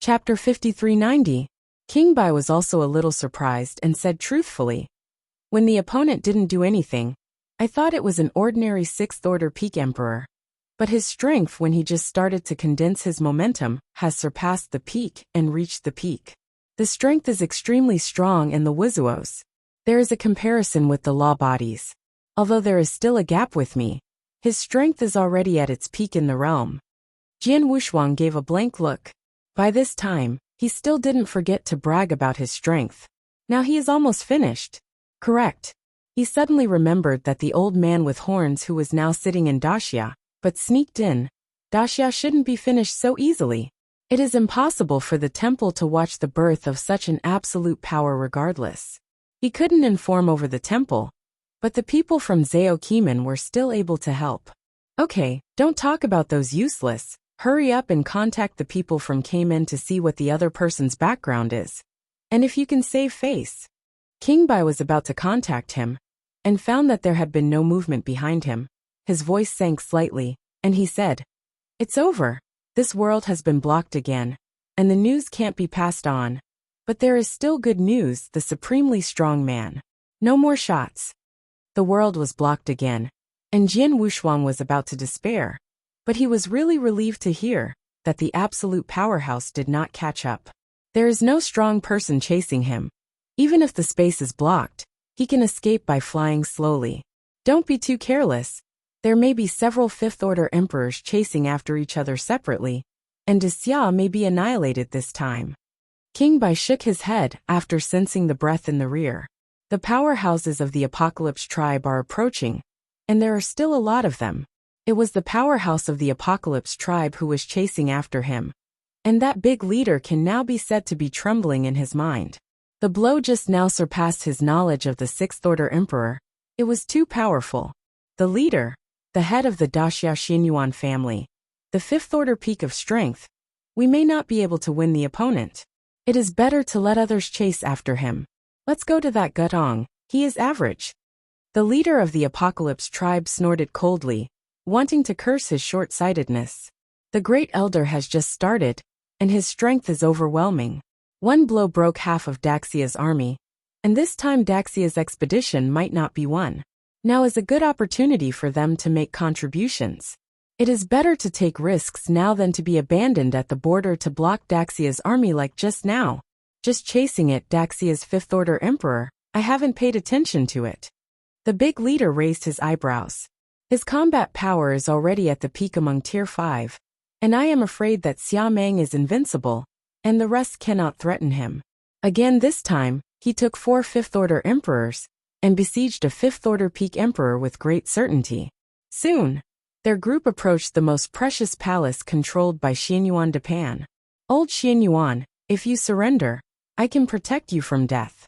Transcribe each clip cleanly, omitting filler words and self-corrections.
Chapter 5390. King Bai was also a little surprised and said truthfully, "When the opponent didn't do anything, I thought it was an ordinary 6th order peak emperor. But his strength when he just started to condense his momentum has surpassed the peak and reached the peak. The strength is extremely strong in the Wuzuos. There is a comparison with the law bodies. Although there is still a gap with me, his strength is already at its peak in the realm." Jian Wushuang gave a blank look. By this time, he still didn't forget to brag about his strength. Now he is almost finished. Correct. He suddenly remembered that the old man with horns who was now sitting in Daxia, but sneaked in. Daxia shouldn't be finished so easily. It is impossible for the temple to watch the birth of such an absolute power regardless. He couldn't inform over the temple, but the people from Zhao Qimen were still able to help. Okay, don't talk about those useless. Hurry up and contact the people from Qimen to see what the other person's background is. And if you can save face. King Bai was about to contact him, and found that there had been no movement behind him. His voice sank slightly, and he said, "It's over. This world has been blocked again, and the news can't be passed on. But there is still good news, the supremely strong man. No more shots." The world was blocked again, and Jian Wushuang was about to despair. But he was really relieved to hear that the absolute powerhouse did not catch up. There is no strong person chasing him. Even if the space is blocked, he can escape by flying slowly. Don't be too careless. There may be several 5th order emperors chasing after each other separately, and Xia may be annihilated this time. King Bai shook his head after sensing the breath in the rear. The powerhouses of the Apocalypse tribe are approaching, and there are still a lot of them. It was the powerhouse of the Apocalypse tribe who was chasing after him. And that big leader can now be said to be trembling in his mind. The blow just now surpassed his knowledge of the 6th order emperor. It was too powerful. The leader, the head of the Daxia Xinyuan family, the 5th order peak of strength. We may not be able to win the opponent. It is better to let others chase after him. Let's go to that Gutong. He is average. The leader of the Apocalypse tribe snorted coldly, wanting to curse his short-sightedness. The Great Elder has just started, and his strength is overwhelming. One blow broke half of Daxia's army, and this time Daxia's expedition might not be won. Now is a good opportunity for them to make contributions. It is better to take risks now than to be abandoned at the border to block Daxia's army like just now. Just chasing it, Daxia's 5th order emperor. I haven't paid attention to it. The big leader raised his eyebrows. His combat power is already at the peak among Tier 5, and I am afraid that Xia Meng is invincible, and the rest cannot threaten him. Again this time, he took 4 5th order emperors, and besieged a 5th order peak emperor with great certainty. Soon, their group approached the most precious palace controlled by Xianyuan Dapan. "Old Xianyuan, if you surrender, I can protect you from death."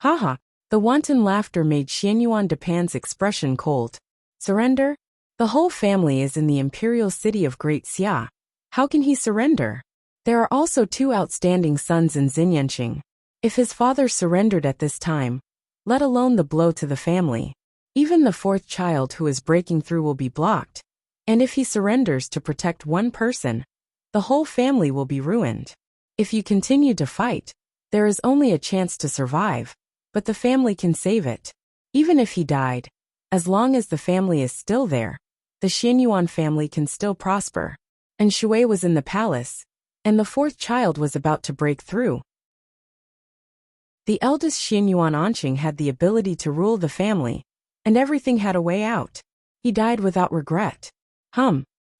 Haha, the wanton laughter made Xianyuan Dapan's expression cold. Surrender? The whole family is in the imperial city of Great Xia. How can he surrender? There are also 2 outstanding sons in Xinyanqing. If his father surrendered at this time, let alone the blow to the family, even the 4th child who is breaking through will be blocked. And if he surrenders to protect one person, the whole family will be ruined. If you continue to fight, there is only a chance to survive, but the family can save it. Even if he died, as long as the family is still there, the Xianyuan family can still prosper. And Shui was in the palace, and the 4th child was about to break through. The eldest Xianyuan Anqing had the ability to rule the family, and everything had a way out. He died without regret.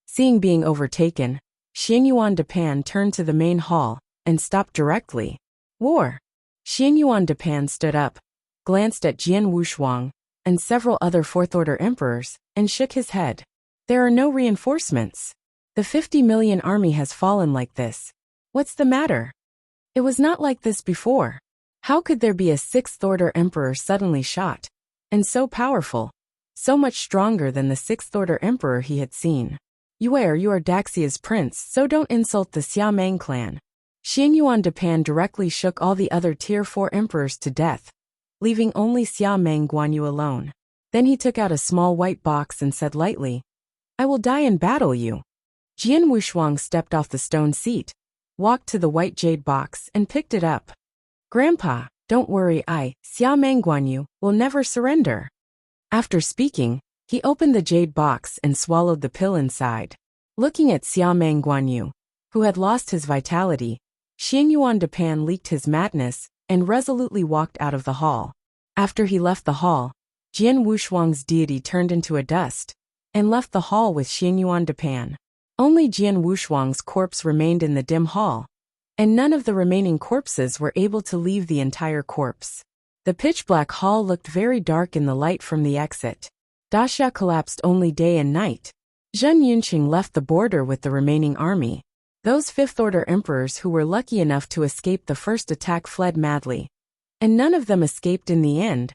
Seeing being overtaken, Xianyuan Dapan turned to the main hall, and stopped directly. War. Xianyuan Dapan stood up, glanced at Jian Wushuang, and several other 4th order emperors, and shook his head. There are no reinforcements. The 50 million army has fallen like this. What's the matter? It was not like this before. How could there be a 6th order emperor suddenly shot? And so powerful. So much stronger than the 6th order emperor he had seen. You are Daxia's prince, so don't insult the Xia Meng clan. Xianyuan Dapan directly shook all the other Tier 4 emperors to death, leaving only Xia Meng Guanyu alone. Then he took out a small white box and said lightly, "I will die in battle you." Jian Wushuang stepped off the stone seat, walked to the white jade box and picked it up. "Grandpa, don't worry, Xia Mangguanyu, will never surrender." After speaking, he opened the jade box and swallowed the pill inside. Looking at Xia Mangguanyu, who had lost his vitality, Xianyuan Depan leaked his madness and resolutely walked out of the hall. After he left the hall, Jian Wushuang's deity turned into a dust and left the hall with Xianyuan Depan. Only Jian Wushuang's corpse remained in the dim hall, and none of the remaining corpses were able to leave the entire corpse. The pitch-black hall looked very dark in the light from the exit. Daxia collapsed only day and night. Zhen Yunqing left the border with the remaining army. Those fifth-order emperors who were lucky enough to escape the first attack fled madly, and none of them escaped in the end.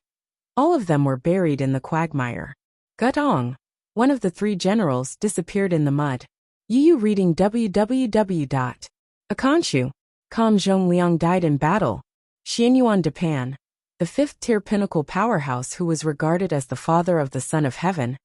All of them were buried in the quagmire. Gutong, one of the three generals, disappeared in the mud. Yu reading www. Akanshu, Kam Zhongliang died in battle. Xianyuan Depan, the fifth-tier pinnacle powerhouse who was regarded as the father of the Son of Heaven,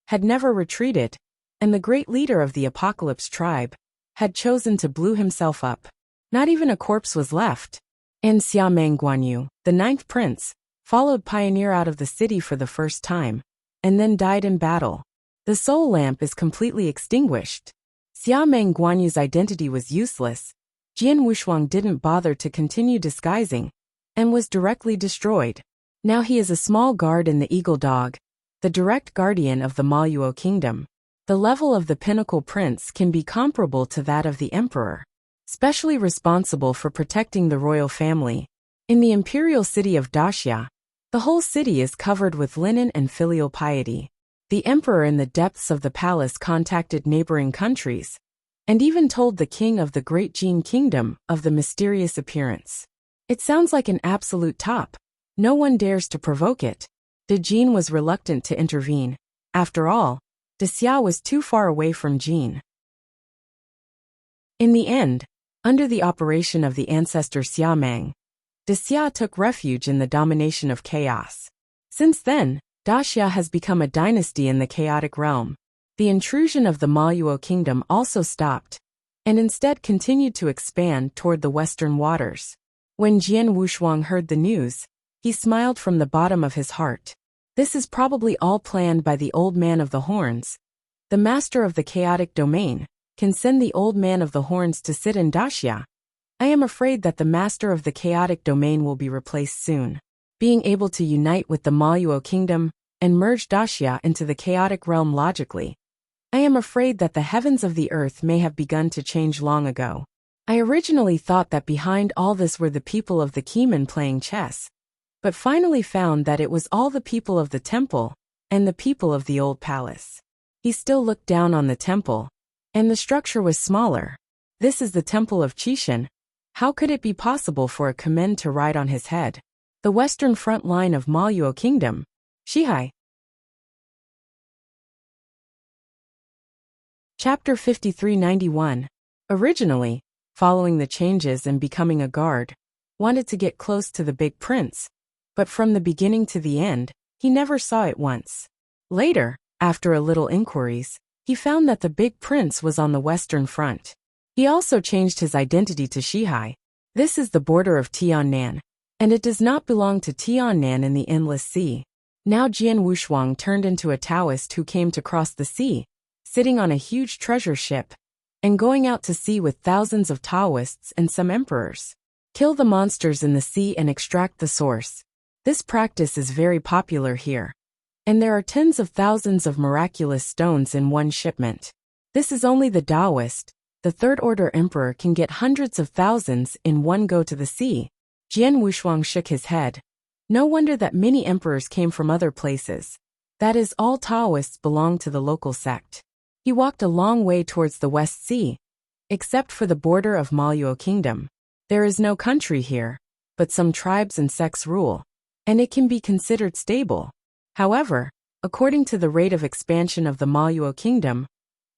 had never retreated, and the great leader of the Apocalypse tribe had chosen to blow himself up. Not even a corpse was left. And Xia Mangguanyu, the ninth prince, followed Pioneer out of the city for the first time, and then died in battle. The soul lamp is completely extinguished. Xia Mangguanyu's identity was useless. Jian Wushuang didn't bother to continue disguising, and was directly destroyed. Now he is a small guard in the Eagle Dog, the direct guardian of the Maluo kingdom. The level of the pinnacle prince can be comparable to that of the emperor, specially responsible for protecting the royal family. In the imperial city of Daxia, the whole city is covered with linen and filial piety. The emperor in the depths of the palace contacted neighboring countries, and even told the king of the Great Jin Kingdom of the mysterious appearance. It sounds like an absolute top. No one dares to provoke it. The Jin was reluctant to intervene. After all, Daxia was too far away from Jin. In the end, under the operation of the ancestor Xiamang, Daxia took refuge in the domination of chaos. Since then, Daxia has become a dynasty in the chaotic realm. The intrusion of the Maluo kingdom also stopped, and instead continued to expand toward the western waters. When Jian Wushuang heard the news, he smiled from the bottom of his heart. This is probably all planned by the Old Man of the Horns. The master of the chaotic domain can send the Old Man of the Horns to sit in Daxia. I am afraid that the master of the chaotic domain will be replaced soon. Being able to unite with the Maluo kingdom and merge Daxia into the chaotic realm logically, I am afraid that the heavens of the earth may have begun to change long ago. I originally thought that behind all this were the people of the Keeman playing chess, but finally found that it was all the people of the temple and the people of the old palace. He still looked down on the temple, and the structure was smaller. This is the temple of Qishan. How could it be possible for a Kamen to ride on his head? The western front line of Maluo Kingdom. Shihai. Chapter 5391. Originally, following the changes and becoming a guard, wanted to get close to the big prince, but from the beginning to the end, he never saw it once. Later, after a little inquiries, he found that the big prince was on the western front. He also changed his identity to Shihai. This is the border of Tiannan, and it does not belong to Tiannan in the Endless Sea. Now Jian Wushuang turned into a Taoist who came to cross the sea, sitting on a huge treasure ship, and going out to sea with thousands of Taoists and some emperors. Kill the monsters in the sea and extract the source. This practice is very popular here, and there are tens of thousands of miraculous stones in one shipment. This is only the Taoist. The third-order emperor can get hundreds of thousands in one go to the sea. Jian Wushuang shook his head. No wonder that many emperors came from other places. That is, all Taoists belong to the local sect. He walked a long way towards the West Sea, except for the border of Maluo Kingdom. There is no country here, but some tribes and sects rule, and it can be considered stable. However, according to the rate of expansion of the Maluo Kingdom,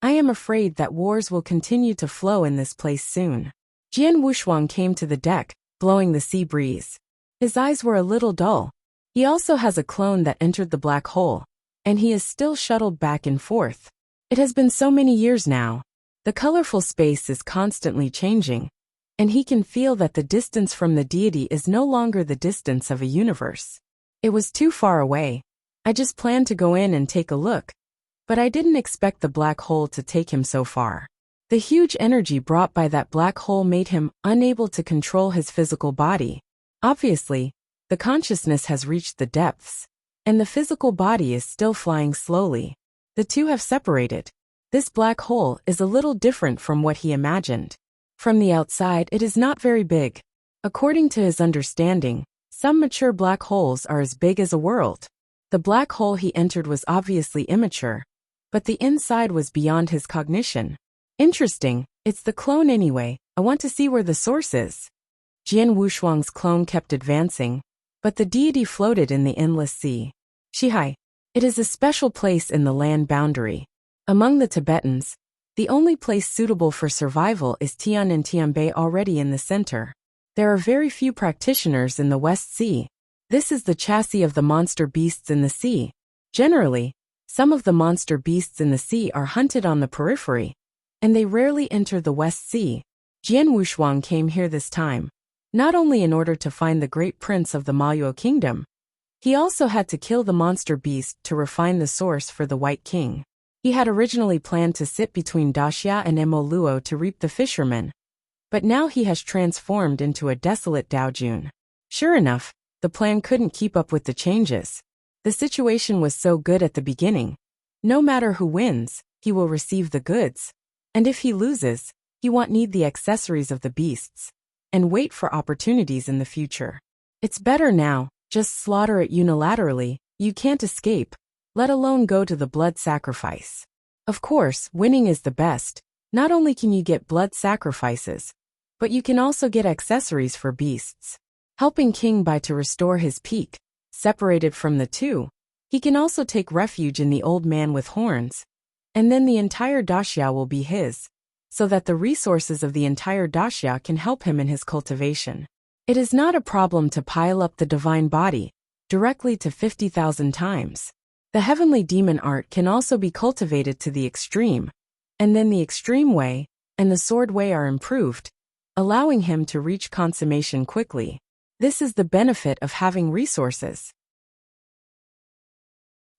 I am afraid that wars will continue to flow in this place soon. Jian Wushuang came to the deck, blowing the sea breeze. His eyes were a little dull. He also has a clone that entered the black hole, and he is still shuttled back and forth. It has been so many years now. The colorful space is constantly changing, and he can feel that the distance from the deity is no longer the distance of a universe. It was too far away. I just planned to go in and take a look, but I didn't expect the black hole to take him so far. The huge energy brought by that black hole made him unable to control his physical body. Obviously, the consciousness has reached the depths, and the physical body is still flying slowly. The two have separated. This black hole is a little different from what he imagined. From the outside, it is not very big. According to his understanding, some mature black holes are as big as a world. The black hole he entered was obviously immature, but the inside was beyond his cognition. Interesting, it's the clone anyway. I want to see where the source is. Jian Wushuang's clone kept advancing, but the deity floated in the endless sea. Shihai. It is a special place in the land boundary. Among the Tibetans, the only place suitable for survival is Tian and Tianbei already in the center. There are very few practitioners in the West Sea. This is the chassis of the monster beasts in the sea. Generally, some of the monster beasts in the sea are hunted on the periphery, and they rarely enter the West Sea. Jian Wushuang came here this time, not only in order to find the great prince of the Maluo kingdom, he also had to kill the monster beast to refine the source for the White King. He had originally planned to sit between Daxia and Emoluo to reap the fishermen, but now he has transformed into a desolate Daojun. Sure enough, the plan couldn't keep up with the changes. The situation was so good at the beginning. No matter who wins, he will receive the goods. And if he loses, he won't need the accessories of the beasts, and wait for opportunities in the future. It's better now, just slaughter it unilaterally, you can't escape, let alone go to the blood sacrifice. Of course, winning is the best. Not only can you get blood sacrifices, but you can also get accessories for beasts. Helping King Bai to restore his peak, separated from the two, he can also take refuge in the old man with horns, and then the entire Daxia will be his, so that the resources of the entire Daxia can help him in his cultivation. It is not a problem to pile up the divine body directly to 50,000 times. The heavenly demon art can also be cultivated to the extreme, and then the extreme way and the sword way are improved, allowing him to reach consummation quickly. This is the benefit of having resources.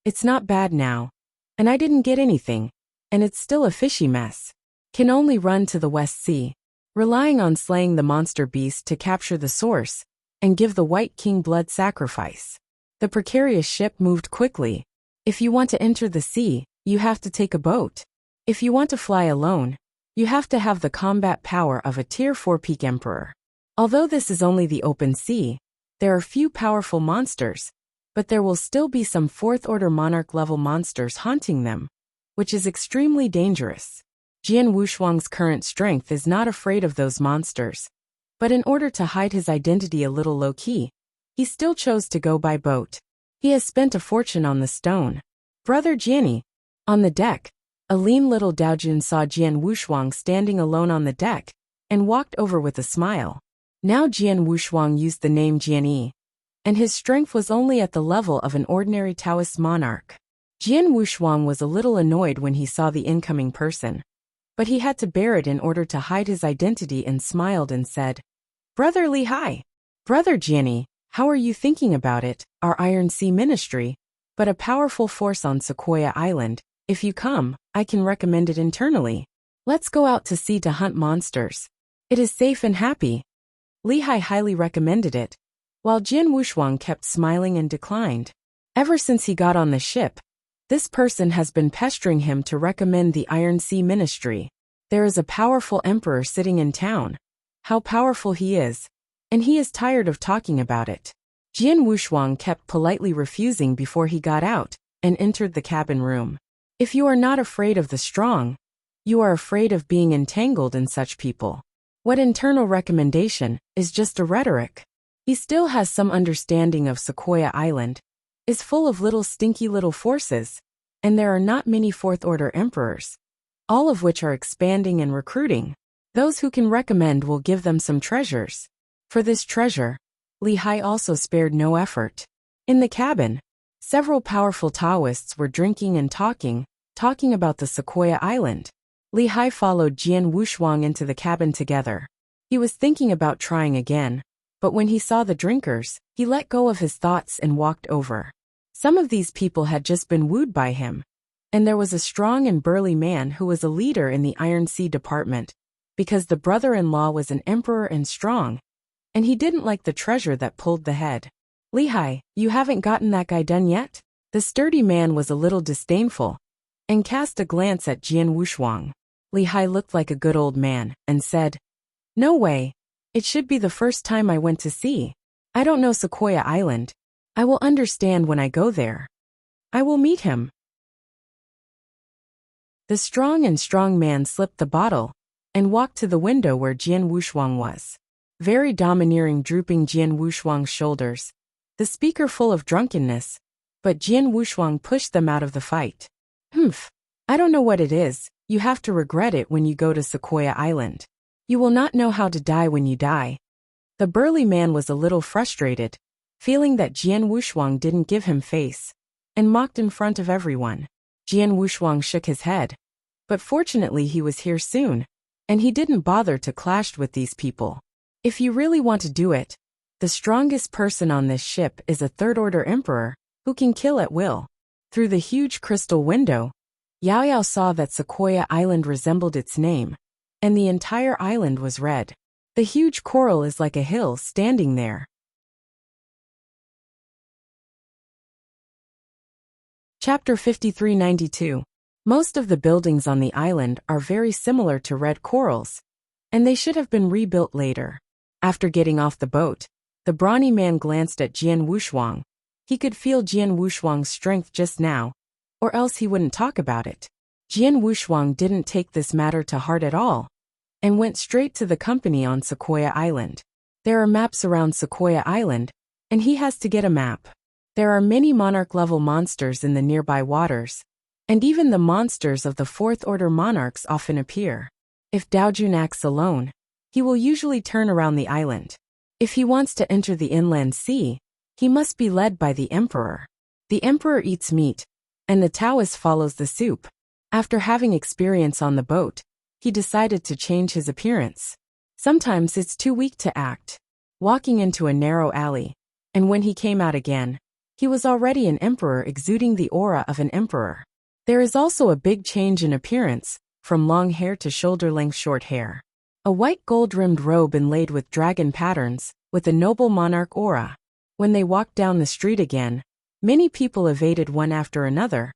It's not bad now, and I didn't get anything, and it's still a fishy mess. Can only run to the West Sea, relying on slaying the monster beast to capture the source and give the White King blood sacrifice. The precarious ship moved quickly. If you want to enter the sea, you have to take a boat. If you want to fly alone, you have to have the combat power of a Tier 4 peak emperor. Although this is only the open sea, there are few powerful monsters, but there will still be some 4th-order monarch-level monsters haunting them, which is extremely dangerous. Jian Wushuang's current strength is not afraid of those monsters, but in order to hide his identity a little low-key, he still chose to go by boat. He has spent a fortune on the stone. Brother Jianni. On the deck, a lean little Daojun saw Jian Wushuang standing alone on the deck, and walked over with a smile. Now Jian Wushuang used the name Jianni, and his strength was only at the level of an ordinary Taoist monarch. Jian Wushuang was a little annoyed when he saw the incoming person, but he had to bear it in order to hide his identity and smiled and said, "Brother Li Hai. Brother Jianni, how are you thinking about it? Our Iron Sea Ministry, but a powerful force on Sequoia Island. If you come, I can recommend it internally. Let's go out to sea to hunt monsters. It is safe and happy." Li Hai highly recommended it, while Jian Wushuang kept smiling and declined. Ever since he got on the ship, this person has been pestering him to recommend the Iron Sea Ministry. There is a powerful emperor sitting in town. How powerful he is, and he is tired of talking about it. Jian Wushuang kept politely refusing before he got out and entered the cabin room. If you are not afraid of the strong, you are afraid of being entangled in such people. What internal recommendation is just a rhetoric. He still has some understanding of Sequoia Island, is full of little stinky little forces, and there are not many 4th-order emperors, all of which are expanding and recruiting. Those who can recommend will give them some treasures. For this treasure, Li Hai also spared no effort. In the cabin, several powerful Taoists were drinking and talking about the Sequoia Island. Li Hai followed Jian Wushuang into the cabin together. He was thinking about trying again, but when he saw the drinkers, he let go of his thoughts and walked over. Some of these people had just been wooed by him, and there was a strong and burly man who was a leader in the Iron Sea department, because the brother-in-law was an emperor and strong, and he didn't like the treasure that pulled the head. "Lehigh, you haven't gotten that guy done yet?" The sturdy man was a little disdainful, and cast a glance at Jian Wushuang. Lehigh looked like a good old man, and said, "No way. It should be the first time I went to sea. I don't know Sequoia Island. I will understand when I go there. I will meet him." The strong man slipped the bottle, and walked to the window where Jian Wushuang was. Very domineering, drooping Jian Wushuang's shoulders, the speaker full of drunkenness, but Jian Wushuang pushed them out of the fight. "Humph. I don't know what it is. You have to regret it when you go to Sequoia Island. You will not know how to die when you die." The burly man was a little frustrated, feeling that Jian Wushuang didn't give him face, and mocked in front of everyone. Jian Wushuang shook his head, but fortunately he was here soon, and he didn't bother to clash with these people. If you really want to do it, the strongest person on this ship is a third-order emperor, who can kill at will. Through the huge crystal window, Yao Yao saw that Sequoia Island resembled its name, and the entire island was red. The huge coral is like a hill standing there. Chapter 5392. Most of the buildings on the island are very similar to red corals, and they should have been rebuilt later. After getting off the boat, the brawny man glanced at Jian Wushuang. He could feel Jian Wushuang's strength just now, or else he wouldn't talk about it. Jian Wushuang didn't take this matter to heart at all, and went straight to the company on Sequoia Island. There are maps around Sequoia Island, and he has to get a map. There are many monarch-level monsters in the nearby waters, and even the monsters of the fourth-order monarchs often appear. If Daojun acts alone, he will usually turn around the island. If he wants to enter the inland sea, he must be led by the emperor. The emperor eats meat, and the Taoist follows the soup. After having experience on the boat, he decided to change his appearance. Sometimes it's too weak to act. Walking into a narrow alley, and when he came out again, he was already an emperor exuding the aura of an emperor. There is also a big change in appearance, from long hair to shoulder-length short hair. A white gold-rimmed robe inlaid with dragon patterns, with a noble monarch aura. When they walked down the street again, many people evaded one after another,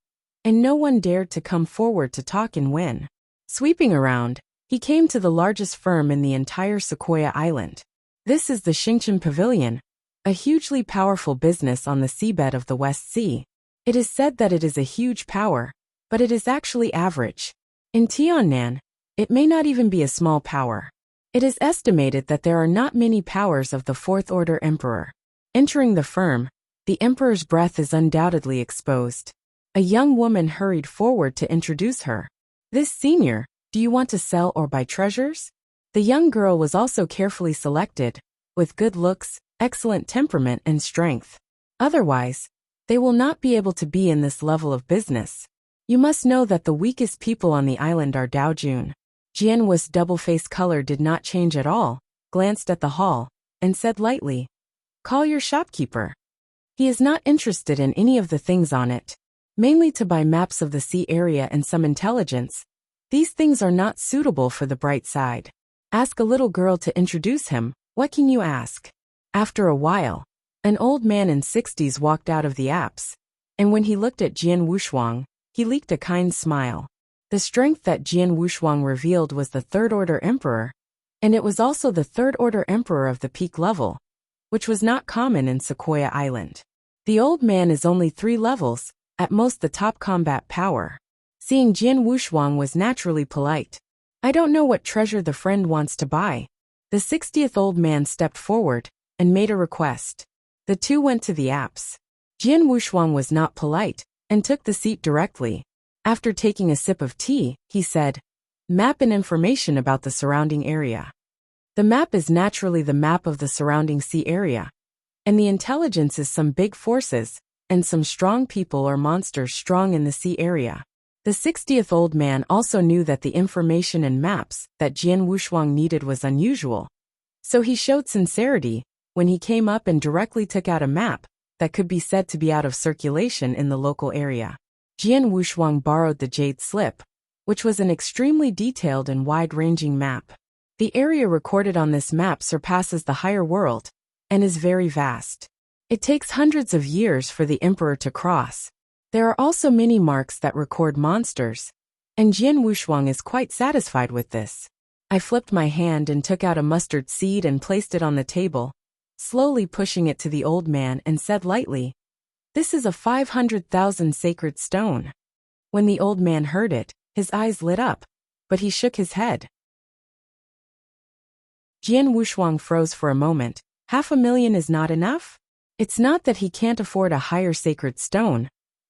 and no one dared to come forward to talk and win. Sweeping around, he came to the largest firm in the entire Sequoia Island. This is the Xingchen Pavilion, a hugely powerful business on the seabed of the West Sea. It is said that it is a huge power, but it is actually average. In Tiannan, it may not even be a small power. It is estimated that there are not many powers of the fourth-order emperor. Entering the firm, the emperor's breath is undoubtedly exposed. A young woman hurried forward to introduce her. "This senior, do you want to sell or buy treasures?" The young girl was also carefully selected, with good looks, excellent temperament and strength. Otherwise, they will not be able to be in this level of business. You must know that the weakest people on the island are Daojun. Jian Wu's double-faced color did not change at all, glanced at the hall, and said lightly, "Call your shopkeeper." He is not interested in any of the things on it, mainly to buy maps of the sea area and some intelligence. These things are not suitable for the bright side. Ask a little girl to introduce him. What can you ask? After a while, an old man in 60s walked out of the apse, and when he looked at Jian Wushuang, he leaked a kind smile. The strength that Jian Wushuang revealed was the third-order emperor, and it was also the third-order emperor of the peak level, which was not common in Sequoia Island. The old man is only 3 levels, at most the top combat power. Seeing Jian Wushuang was naturally polite. "I don't know what treasure the friend wants to buy." The 60th old man stepped forward, and made a request. The two went to the apse. Jian Wushuang was not polite, and took the seat directly. After taking a sip of tea, he said, "Map and information about the surrounding area." The map is naturally the map of the surrounding sea area, and the intelligence is some big forces, and some strong people or monsters strong in the sea area. The 60th old man also knew that the information and maps that Jian Wushuang needed was unusual, So he showed sincerity when he came up and directly took out a map that could be said to be out of circulation in the local area. Jian Wushuang borrowed the jade slip, which was an extremely detailed and wide-ranging map. The area recorded on this map surpasses the higher world and is very vast. It takes hundreds of years for the emperor to cross. There are also many marks that record monsters, and Jian Wushuang is quite satisfied with this. I flipped my hand and took out a mustard seed and placed it on the table, slowly pushing it to the old man, and said lightly, "This is a 500,000 sacred stone." When the old man heard it, his eyes lit up, but he shook his head. Jian Wushuang froze for a moment. 500,000 is not enough? It's not that he can't afford a higher sacred stone,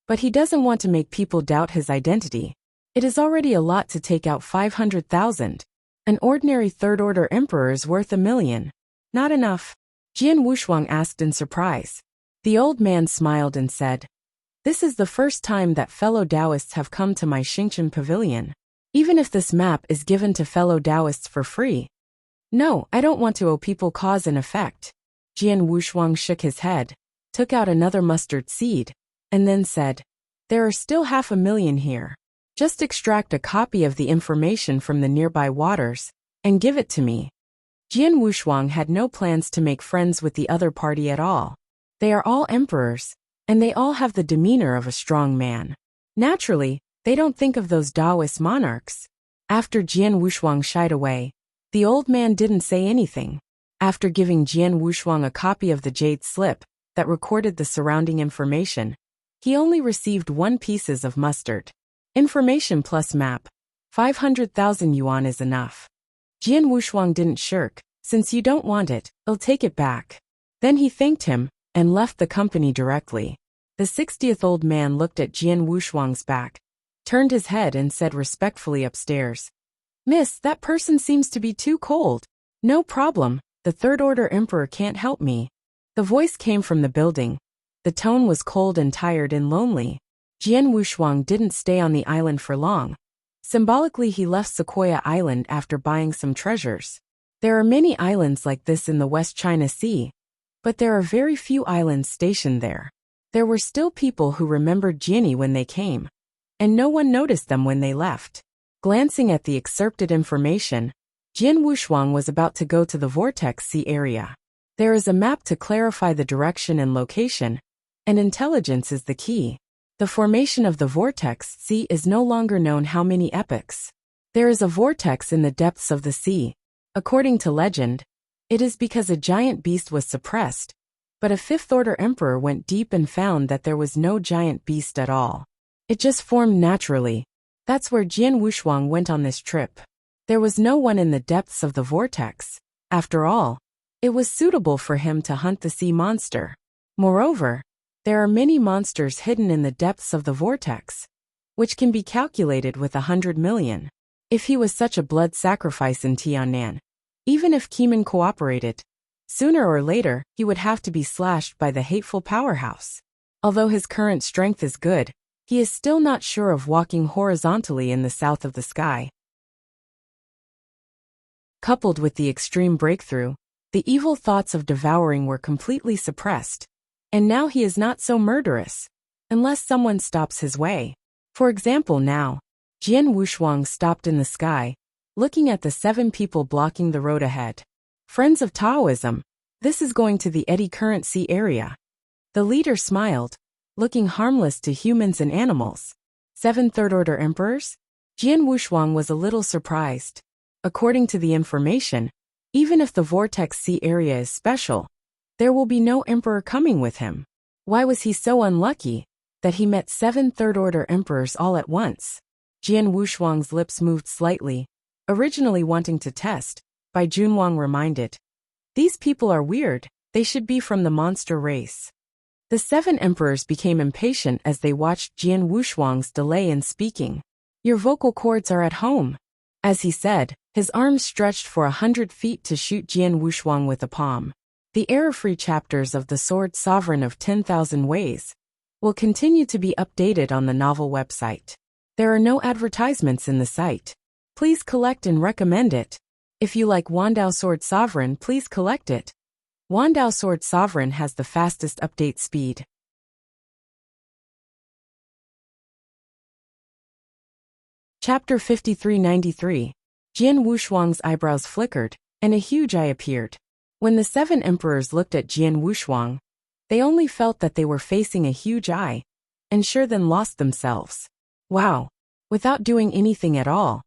but he doesn't want to make people doubt his identity. It is already a lot to take out 500,000. An ordinary third-order emperor is worth 1,000,000. Not enough? Jian Wushuang asked in surprise. The old man smiled and said, "This is the first time that fellow Taoists have come to my Xingchen pavilion. Even if this map is given to fellow Taoists for free. No, I don't want to owe people cause and effect." Jian Wushuang shook his head, took out another mustard seed, and then said, "There are still 500,000 here. Just extract a copy of the information from the nearby waters and give it to me." Jian Wushuang had no plans to make friends with the other party at all. They are all emperors, and they all have the demeanor of a strong man. Naturally, they don't think of those Taoist monarchs. After Jian Wushuang shied away, the old man didn't say anything. After giving Jian Wushuang a copy of the jade slip that recorded the surrounding information, he only received 1 piece of mustard. Information plus map. 500,000 yuan is enough. Jian Wushuang didn't shirk. "Since you don't want it, I'll take it back." Then he thanked him and left the company directly. The 60th old man looked at Jian Wushuang's back, turned his head and said respectfully upstairs, "Miss, that person seems to be too cold." "No problem, the third-order emperor can't help me." The voice came from the building. The tone was cold and tired and lonely. Jian Wushuang didn't stay on the island for long. Symbolically, he left Sequoia Island after buying some treasures. There are many islands like this in the West China Sea, but there are very few islands stationed there. There were still people who remembered Jianni when they came, and no one noticed them when they left. Glancing at the excerpted information, Jian Wushuang was about to go to the Vortex Sea area. There is a map to clarify the direction and location, and intelligence is the key. The formation of the Vortex Sea is no longer known how many epochs. There is a vortex in the depths of the sea. According to legend, it is because a giant beast was suppressed, but a fifth-order emperor went deep and found that there was no giant beast at all. It just formed naturally. That's where Jian Wushuang went on this trip. There was no one in the depths of the vortex. After all, it was suitable for him to hunt the sea monster. Moreover, there are many monsters hidden in the depths of the vortex, which can be calculated with 100 million. If he was such a blood sacrifice in Tiannan, even if Keeman cooperated, sooner or later he would have to be slashed by the hateful powerhouse. Although his current strength is good, he is still not sure of walking horizontally in the south of the sky. Coupled with the extreme breakthrough, the evil thoughts of devouring were completely suppressed. And now he is not so murderous, unless someone stops his way. For example, now, Jian Wushuang stopped in the sky, looking at the 7 people blocking the road ahead. Friends of Taoism, this is going to the eddy current sea area. The leader smiled, looking harmless to humans and animals. 7 third-order emperors? Jian Wushuang was a little surprised. According to the information, even if the Vortex Sea area is special, there will be no emperor coming with him. Why was he so unlucky that he met 7 third-order emperors all at once? Jian Wushuang's lips moved slightly, originally wanting to test, Bai Junwang reminded. These people are weird, they should be from the monster race. The 7 emperors became impatient as they watched Jian Wushuang's delay in speaking. Your vocal cords are at home. As he said, his arms stretched for 100 feet to shoot Jian Wushuang with a palm. The error-free chapters of The Sword Sovereign of 10,000 Ways will continue to be updated on the novel website. There are no advertisements in the site. Please collect and recommend it. If you like Wandao Sword Sovereign, please collect it. Wandao Sword Sovereign has the fastest update speed. Chapter 5393. Jian Wushuang's eyebrows flickered, and a huge eye appeared. When the 7 emperors looked at Jian Wushuang, they only felt that they were facing a huge eye, and sure then lost themselves. Wow! Without doing anything at all,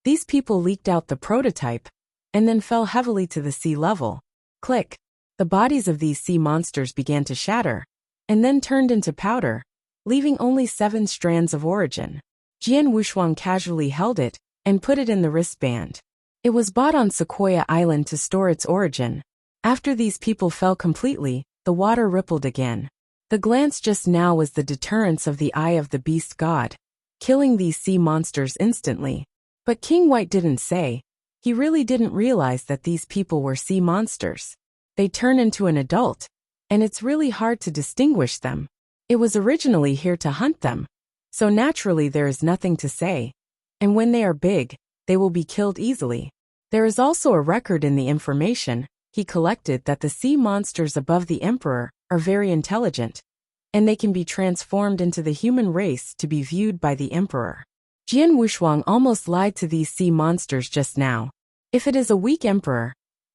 these people leaked out the prototype, and then fell heavily to the sea level. Click! The bodies of these sea monsters began to shatter, and then turned into powder, leaving only 7 strands of origin. Jian Wushuang casually held it, and put it in the wristband. It was bought on Sequoia Island to store its origin. After these people fell completely, the water rippled again. The glance just now was the deterrence of the eye of the beast god, killing these sea monsters instantly. But King White didn't say. He really didn't realize that these people were sea monsters. They turn into an adult, and it's really hard to distinguish them. It was originally here to hunt them, so naturally there is nothing to say. And when they are big, they will be killed easily. There is also a record in the information he collected that the sea monsters above the emperor are very intelligent, and they can be transformed into the human race to be viewed by the emperor. Jian Wushuang almost lied to these sea monsters just now. If it is a weak emperor,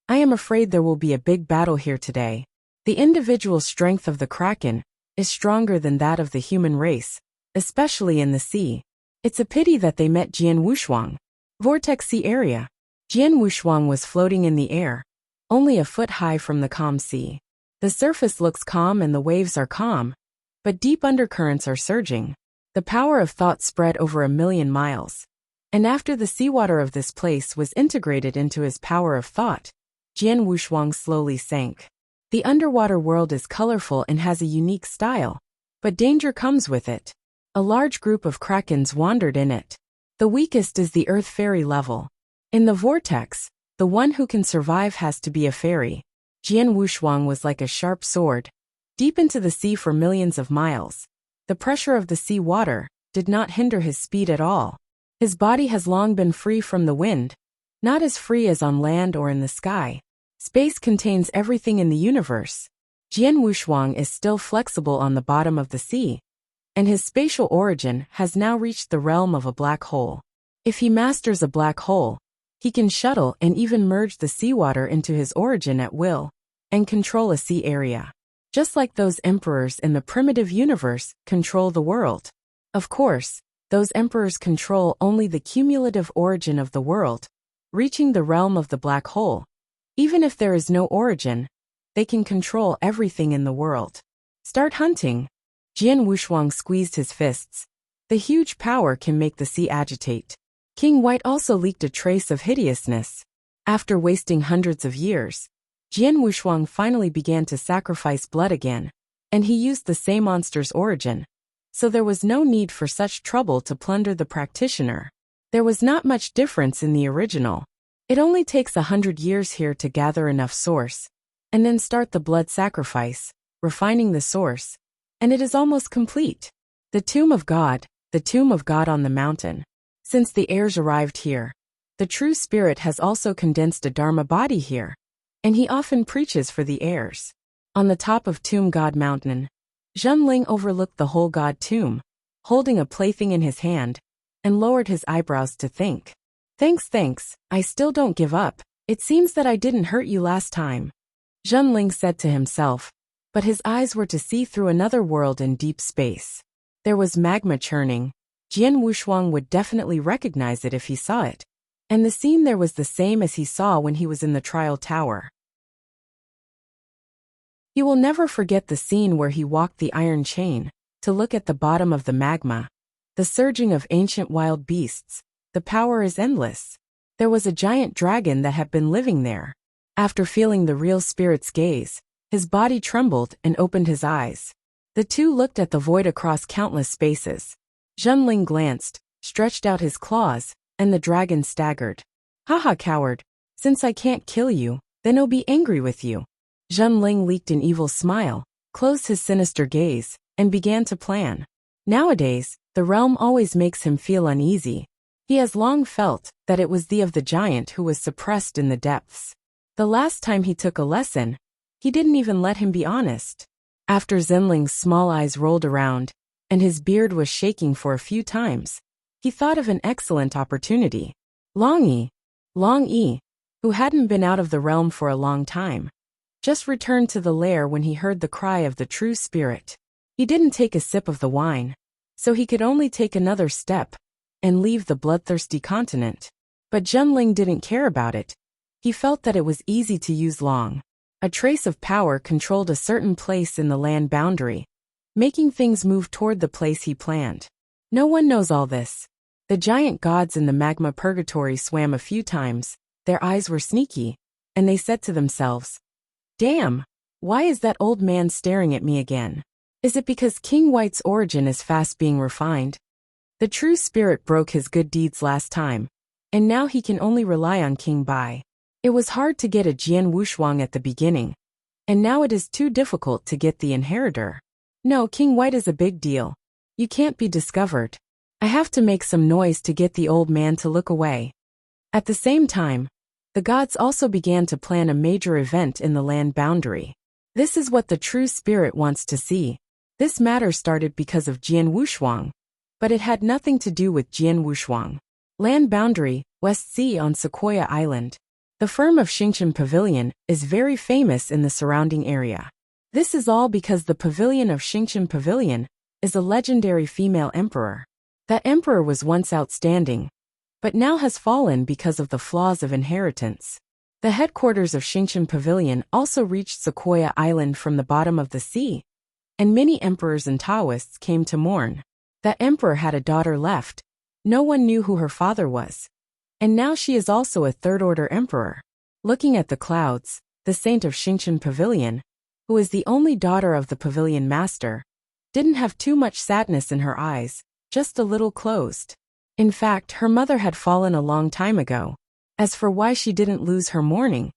I am afraid there will be a big battle here today. The individual strength of the kraken is stronger than that of the human race, especially in the sea. It's a pity that they met Jian Wushuang. Vortex Sea Area. Jian Wushuang was floating in the air, only a foot high from the calm sea. The surface looks calm and the waves are calm, but deep undercurrents are surging. The power of thought spread over 1,000,000 miles. And after the seawater of this place was integrated into his power of thought, Jian Wushuang slowly sank. The underwater world is colorful and has a unique style, but danger comes with it. A large group of krakens wandered in it. The weakest is the earth fairy level. In the vortex, the one who can survive has to be a fairy. Jian Wushuang was like a sharp sword, deep into the sea for millions of miles. The pressure of the sea water did not hinder his speed at all. His body has long been free from the wind, not as free as on land or in the sky. Space contains everything in the universe. Jian Wushuang is still flexible on the bottom of the sea, and his spatial origin has now reached the realm of a black hole. If he masters a black hole, he can shuttle and even merge the seawater into his origin at will, and control a sea area. Just like those emperors in the primitive universe control the world. Of course, those emperors control only the cumulative origin of the world, reaching the realm of the black hole. Even if there is no origin, they can control everything in the world. Start hunting. Jian Wushuang squeezed his fists. The huge power can make the sea agitate. King White also leaked a trace of hideousness. After wasting hundreds of years, Jian Wushuang finally began to sacrifice blood again, and he used the same monster's origin, so there was no need for such trouble to plunder the practitioner. There was not much difference in the original. It only takes 100 years here to gather enough source, and then start the blood sacrifice, refining the source, and it is almost complete. The tomb of God on the mountain. Since the heirs arrived here, the true spirit has also condensed a Dharma body here, and he often preaches for the heirs. On the top of Tomb God Mountain, Zhenling overlooked the whole God tomb, holding a plaything in his hand, and lowered his eyebrows to think. Thanks, I still don't give up. It seems that I didn't hurt you last time. Zhenling said to himself, but his eyes were to see through another world in deep space. There was magma churning. Jian Wushuang would definitely recognize it if he saw it, and the scene there was the same as he saw when he was in the trial tower. He will never forget the scene where he walked the iron chain to look at the bottom of the magma. The surging of ancient wild beasts. The power is endless. There was a giant dragon that had been living there. After feeling the real spirit's gaze, his body trembled and opened his eyes. The two looked at the void across countless spaces. Zhenling glanced, stretched out his claws, and the dragon staggered. Haha, coward. Since I can't kill you, then I'll be angry with you. Zhenling leaked an evil smile, closed his sinister gaze, and began to plan. Nowadays, the realm always makes him feel uneasy. He has long felt that it was the of the giant who was suppressed in the depths. The last time he took a lesson, he didn't even let him be honest. After Zenling's small eyes rolled around, and his beard was shaking for a few times, he thought of an excellent opportunity. Long Yi, who hadn't been out of the realm for a long time, just returned to the lair when he heard the cry of the true spirit. He didn't take a sip of the wine, so he could only take another step and leave the bloodthirsty continent. But Zhenling didn't care about it. He felt that it was easy to use Long. A trace of power controlled a certain place in the land boundary, making things move toward the place he planned. No one knows all this. The giant gods in the magma purgatory swam a few times, their eyes were sneaky, and they said to themselves, "Damn, why is that old man staring at me again? Is it because King White's origin is fast being refined? The true spirit broke his good deeds last time, and now he can only rely on King Bai. It was hard to get a Jian Wushuang at the beginning, and now it is too difficult to get the inheritor. No, King White is a big deal. You can't be discovered. I have to make some noise to get the old man to look away." At the same time, the gods also began to plan a major event in the land boundary. This is what the true spirit wants to see. This matter started because of Jian Wushuang, but it had nothing to do with Jian Wushuang. Land boundary, West Sea on Sequoia Island. The firm of Xingchen Pavilion is very famous in the surrounding area. This is all because the pavilion of Xingchen Pavilion is a legendary female emperor. That emperor was once outstanding, but now has fallen because of the flaws of inheritance. The headquarters of Xingchen Pavilion also reached Sequoia Island from the bottom of the sea, and many emperors and Taoists came to mourn. That emperor had a daughter left. No one knew who her father was. And now she is also a third-order emperor. Looking at the clouds, the saint of Xingchen Pavilion, who is the only daughter of the pavilion master, didn't have too much sadness in her eyes, just a little closed. In fact, her mother had fallen a long time ago. As for why she didn't lose her mourning,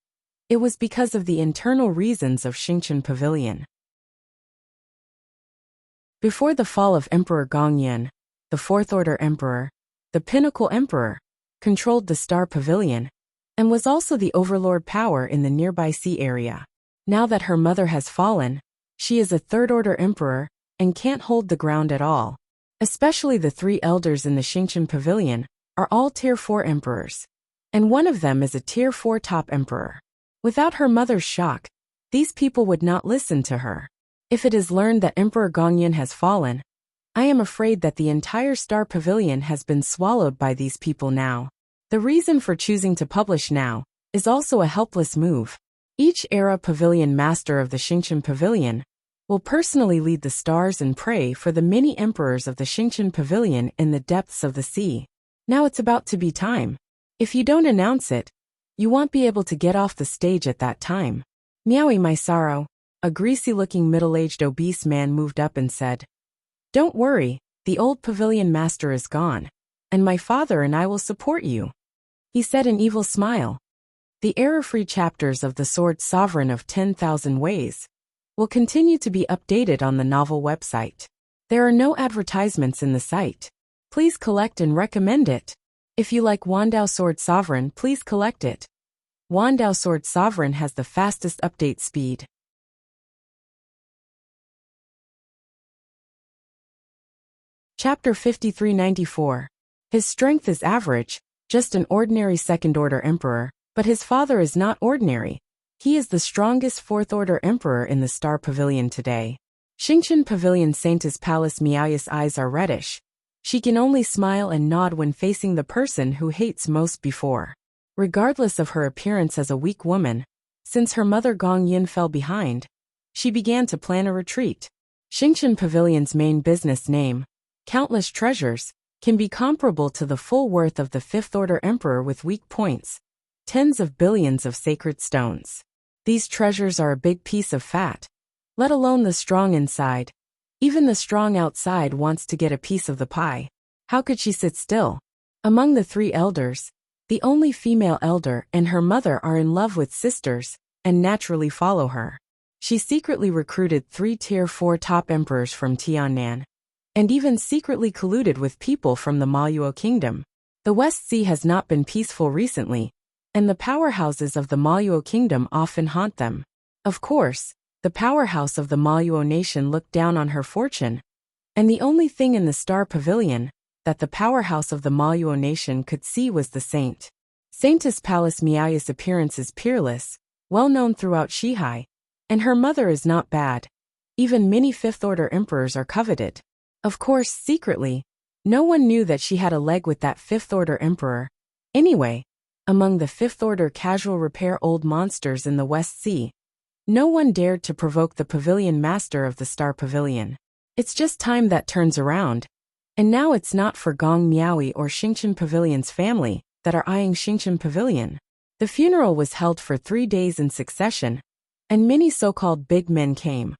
it was because of the internal reasons of Xingchen Pavilion. Before the fall of Emperor Gongyan, the fourth-order emperor, the pinnacle emperor, controlled the Star Pavilion, and was also the overlord power in the nearby sea area. Now that her mother has fallen, she is a third-order emperor and can't hold the ground at all. Especially the three elders in the Xingchen Pavilion are all Tier 4 emperors, and one of them is a Tier 4 top emperor. Without her mother's shock, these people would not listen to her. If it is learned that Emperor Gongyan has fallen, I am afraid that the entire Star Pavilion has been swallowed by these people now. The reason for choosing to publish now is also a helpless move. Each era pavilion master of the Xingchen Pavilion will personally lead the stars and pray for the many emperors of the Xingchen Pavilion in the depths of the sea. Now it's about to be time. If you don't announce it, you won't be able to get off the stage at that time. Meowie, my sorrow. A greasy-looking middle-aged obese man moved up and said, "Don't worry, the old pavilion master is gone, and my father and I will support you." He said an evil smile. The error-free chapters of The Sword Sovereign of 10,000 Ways will continue to be updated on the novel website. There are no advertisements in the site. Please collect and recommend it. If you like Wandao Sword Sovereign, please collect it. Wandao Sword Sovereign has the fastest update speed. Chapter 5394. His strength is average, just an ordinary second-order emperor, but his father is not ordinary. He is the strongest fourth-order emperor in the Star Pavilion today. Xingchen Pavilion Saint's Palace Miaoya's eyes are reddish. She can only smile and nod when facing the person who hates most before. Regardless of her appearance as a weak woman, since her mother Gong Yin fell behind, she began to plan a retreat. Xingchen Pavilion's main business name, countless treasures, can be comparable to the full worth of the fifth-order emperor with weak points, tens of billions of sacred stones. These treasures are a big piece of fat, let alone the strong inside. Even the strong outside wants to get a piece of the pie. How could she sit still? Among the three elders, the only female elder and her mother are in love with sisters and naturally follow her. She secretly recruited 3 Tier 4 top emperors from Tiannan, and even secretly colluded with people from the Maluo Kingdom. The West Sea has not been peaceful recently, and the powerhouses of the Maluo kingdom often haunt them. Of course, the powerhouse of the Maluo nation looked down on her fortune, and the only thing in the Star Pavilion that the powerhouse of the Maluo nation could see was the saint. Saintess Palace Miaoya's appearance is peerless, well known throughout Shihai, and her mother is not bad. Even many fifth-order emperors are coveted. Of course, secretly, no one knew that she had a leg with that fifth-order emperor. Anyway, among the fifth-order casual repair old monsters in the West Sea, no one dared to provoke the pavilion master of the Star Pavilion. It's just time that turns around. And now it's not for Gong Miaoyi or Xingqian Pavilion's family that are eyeing Xingqian Pavilion. The funeral was held for 3 days in succession, and many so-called big men came.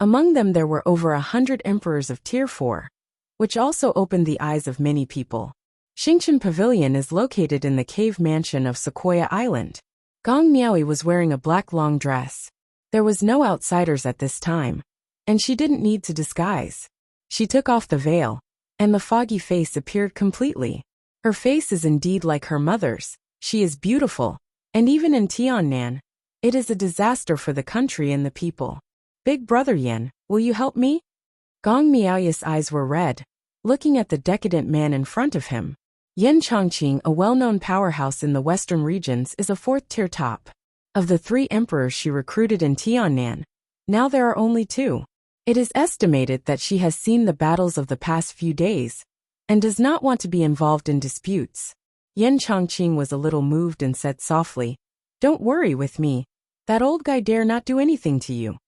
Among them there were over 100 emperors of Tier 4, which also opened the eyes of many people. Xingqian Pavilion is located in the cave mansion of Sequoia Island. Gong Miaoyi was wearing a black long dress. There was no outsiders at this time, and she didn't need to disguise. She took off the veil, and the foggy face appeared completely. Her face is indeed like her mother's. She is beautiful, and even in Tiannan, it is a disaster for the country and the people. Big brother Yen, will you help me? Gong Miaoyi's eyes were red, looking at the decadent man in front of him. Yen Chongqing, a well-known powerhouse in the western regions, is a fourth-tier top. Of the 3 emperors she recruited in Tiannan, now there are only 2. It is estimated that she has seen the battles of the past few days, and does not want to be involved in disputes. Yen Chongqing was a little moved and said softly, "Don't worry with me. That old guy dare not do anything to you."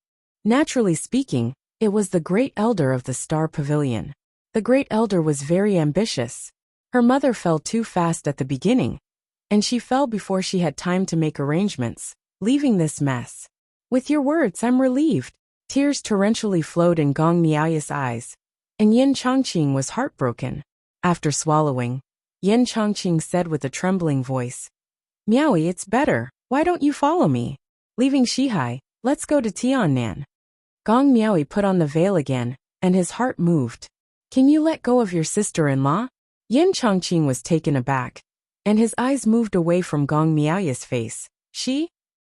Naturally speaking, it was the Great Elder of the Star Pavilion. The Great Elder was very ambitious. Her mother fell too fast at the beginning, and she fell before she had time to make arrangements, leaving this mess. With your words, I'm relieved. Tears torrentially flowed in Gong Miaoyi's eyes, and Yen Chongqing was heartbroken. After swallowing, Yen Chongqing said with a trembling voice, "Miaoyi, it's better. Why don't you follow me? Leaving Shihai, let's go to Tiannan." Gong Miaoyi put on the veil again, and his heart moved. "Can you let go of your sister-in-law?" Yen Chongqing was taken aback, and his eyes moved away from Gong Miaoyi's face. She?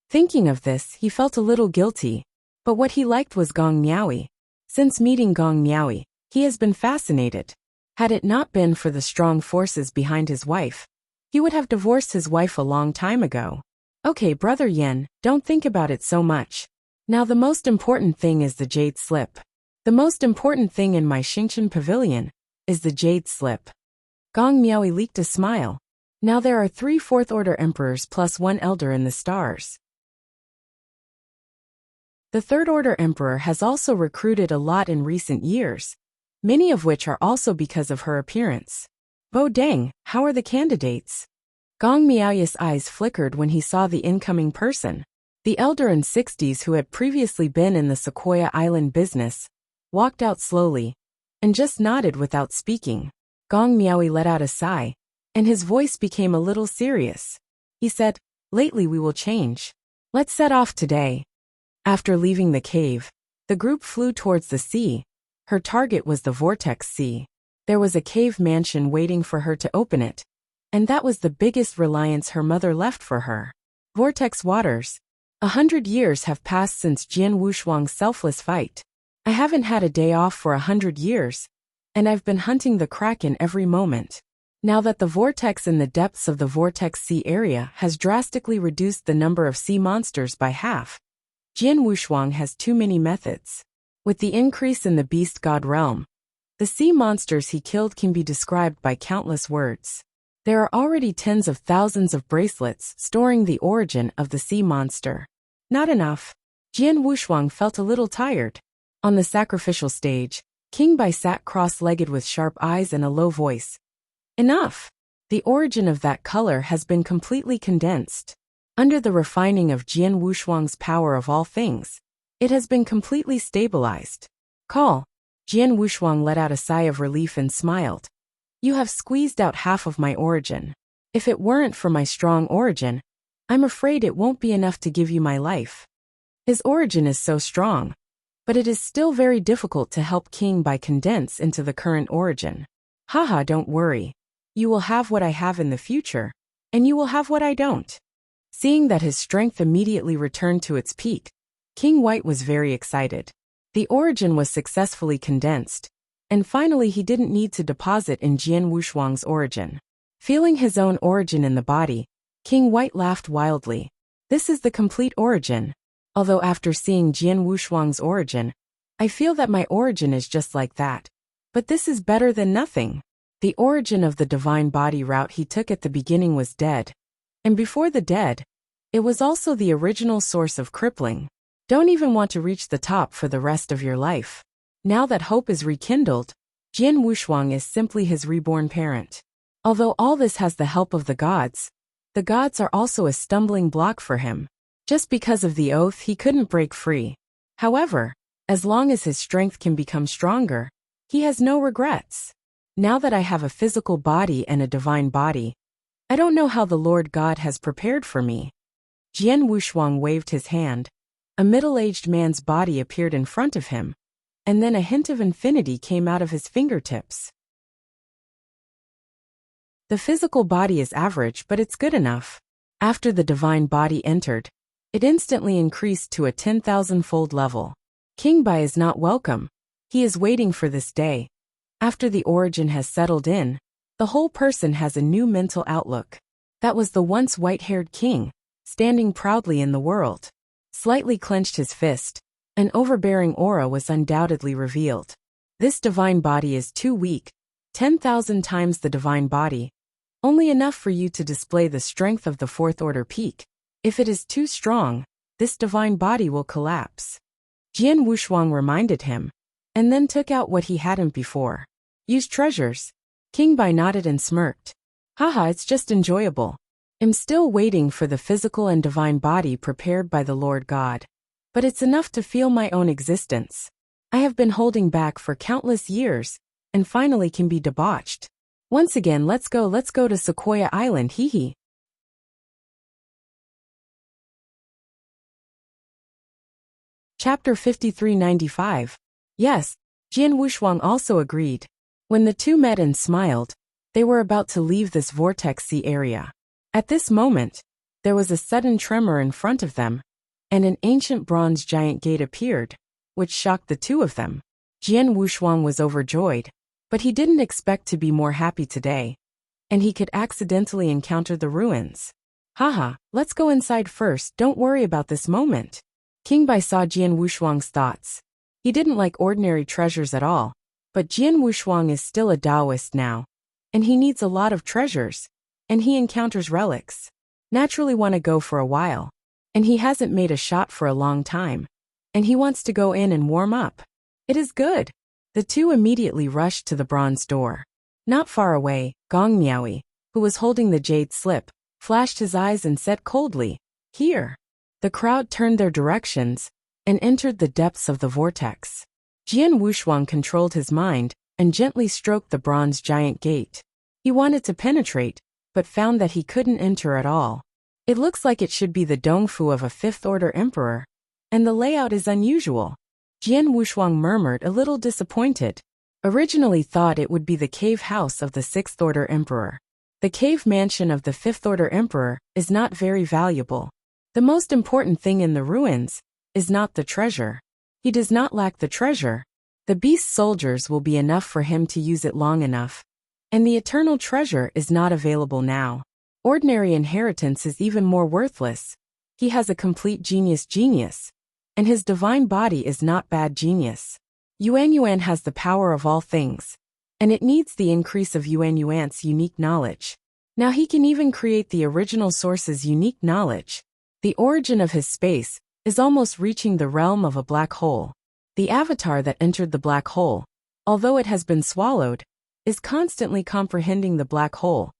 Thinking of this, he felt a little guilty, but what he liked was Gong Miaoyi. Since meeting Gong Miaoyi, he has been fascinated. Had it not been for the strong forces behind his wife, he would have divorced his wife a long time ago. Okay, brother Yen, don't think about it so much. Now the most important thing is the jade slip. The most important thing in my Xingqian Pavilion is the jade slip. Gong Miaoyi leaked a smile. Now there are 3 fourth-order emperors plus 1 elder in the stars. The third-order emperor has also recruited a lot in recent years, many of which are also because of her appearance. Bo Deng, how are the candidates? Gong Miaoyi's eyes flickered when he saw the incoming person. The elder in 60s who had previously been in the Sequoia Island business walked out slowly and just nodded without speaking. Gong Miaoyi let out a sigh, and his voice became a little serious. He said, "Lately we will change. Let's set off today." After leaving the cave, the group flew towards the sea. Her target was the Vortex Sea. There was a cave mansion waiting for her to open it, and that was the biggest reliance her mother left for her. Vortex Waters. 100 years have passed since Jian Wushuang's selfless fight. I haven't had a day off for 100 years, and I've been hunting the Kraken every moment. Now that the vortex in the depths of the Vortex Sea area has drastically reduced the number of sea monsters by half, Jian Wushuang has too many methods. With the increase in the beast god realm, the sea monsters he killed can be described by countless words. There are already tens of thousands of bracelets storing the origin of the sea monster. Not enough. Jian Wushuang felt a little tired. On the sacrificial stage, King Bai sat cross-legged with sharp eyes and a low voice. Enough! The origin of that color has been completely condensed. Under the refining of Jian Wushuang's power of all things, it has been completely stabilized. Call. Jian Wushuang let out a sigh of relief and smiled. You have squeezed out half of my origin. If it weren't for my strong origin, I'm afraid it won't be enough to give you my life. His origin is so strong, but it is still very difficult to help King Bai condense into the current origin. Haha, don't worry. You will have what I have in the future, and you will have what I don't. Seeing that his strength immediately returned to its peak, King White was very excited. The origin was successfully condensed, and finally he didn't need to deposit in Jian Wushuang's origin. Feeling his own origin in the body, King White laughed wildly. This is the complete origin. Although after seeing Jian Wushuang's origin, I feel that my origin is just like that. But this is better than nothing. The origin of the divine body route he took at the beginning was dead. And before the dead, it was also the original source of crippling. Don't even want to reach the top for the rest of your life. Now that hope is rekindled, Jian Wushuang is simply his reborn parent. Although all this has the help of the gods are also a stumbling block for him. Just because of the oath he couldn't break free. However, as long as his strength can become stronger, he has no regrets. Now that I have a physical body and a divine body, I don't know how the Lord God has prepared for me. Jian Wushuang waved his hand. A middle-aged man's body appeared in front of him, and then a hint of infinity came out of his fingertips. The physical body is average, but it's good enough. After the divine body entered, it instantly increased to a 10,000-fold level. King Bai is not welcome. He is waiting for this day. After the origin has settled in, the whole person has a new mental outlook. That was the once white-haired king, standing proudly in the world. Slightly clenched his fist. An overbearing aura was undoubtedly revealed. This divine body is too weak, 10,000 times the divine body. Only enough for you to display the strength of the fourth order peak. If it is too strong, this divine body will collapse. Jian Wushuang reminded him, and then took out what he hadn't before. Use treasures. King Bai nodded and smirked. Haha, it's just enjoyable. I'm still waiting for the physical and divine body prepared by the Lord God. But it's enough to feel my own existence. I have been holding back for countless years, and finally can be debauched. Once again, let's go to Sequoia Island, hee. Chapter 5395. Yes, Jian Wushuang also agreed. When the two met and smiled, they were about to leave this vortex-y area. At this moment, there was a sudden tremor in front of them, and an ancient bronze giant gate appeared, which shocked the two of them. Jian Wushuang was overjoyed, but he didn't expect to be more happy today, and he could accidentally encounter the ruins. Haha, let's go inside first, don't worry about this moment. King Bai saw Jian Wushuang's thoughts. He didn't like ordinary treasures at all, but Jian Wushuang is still a Taoist now, and he needs a lot of treasures, and he encounters relics. Naturally want to go for a while, and he hasn't made a shot for a long time, and he wants to go in and warm up. It is good. The two immediately rushed to the bronze door. Not far away, Gong Miaoyi, who was holding the jade slip, flashed his eyes and said coldly, "Here." The crowd turned their directions and entered the depths of the vortex. Jian Wushuang controlled his mind and gently stroked the bronze giant gate. He wanted to penetrate, but found that he couldn't enter at all. It looks like it should be the Dongfu of a fifth-order emperor, and the layout is unusual. Jian Wushuang murmured, a little disappointed. Originally thought it would be the cave house of the sixth-order emperor. The cave mansion of the fifth-order emperor is not very valuable. The most important thing in the ruins is not the treasure. He does not lack the treasure. The beast's soldiers will be enough for him to use it long enough. And the eternal treasure is not available now. Ordinary inheritance is even more worthless. He has a complete genius, and his divine body is not bad genius. Yuan has the power of all things, and it needs the increase of Yuan's unique knowledge. Now he can even create the original source's unique knowledge. The origin of his space is almost reaching the realm of a black hole. The avatar that entered the black hole, although it has been swallowed, is constantly comprehending the black hole,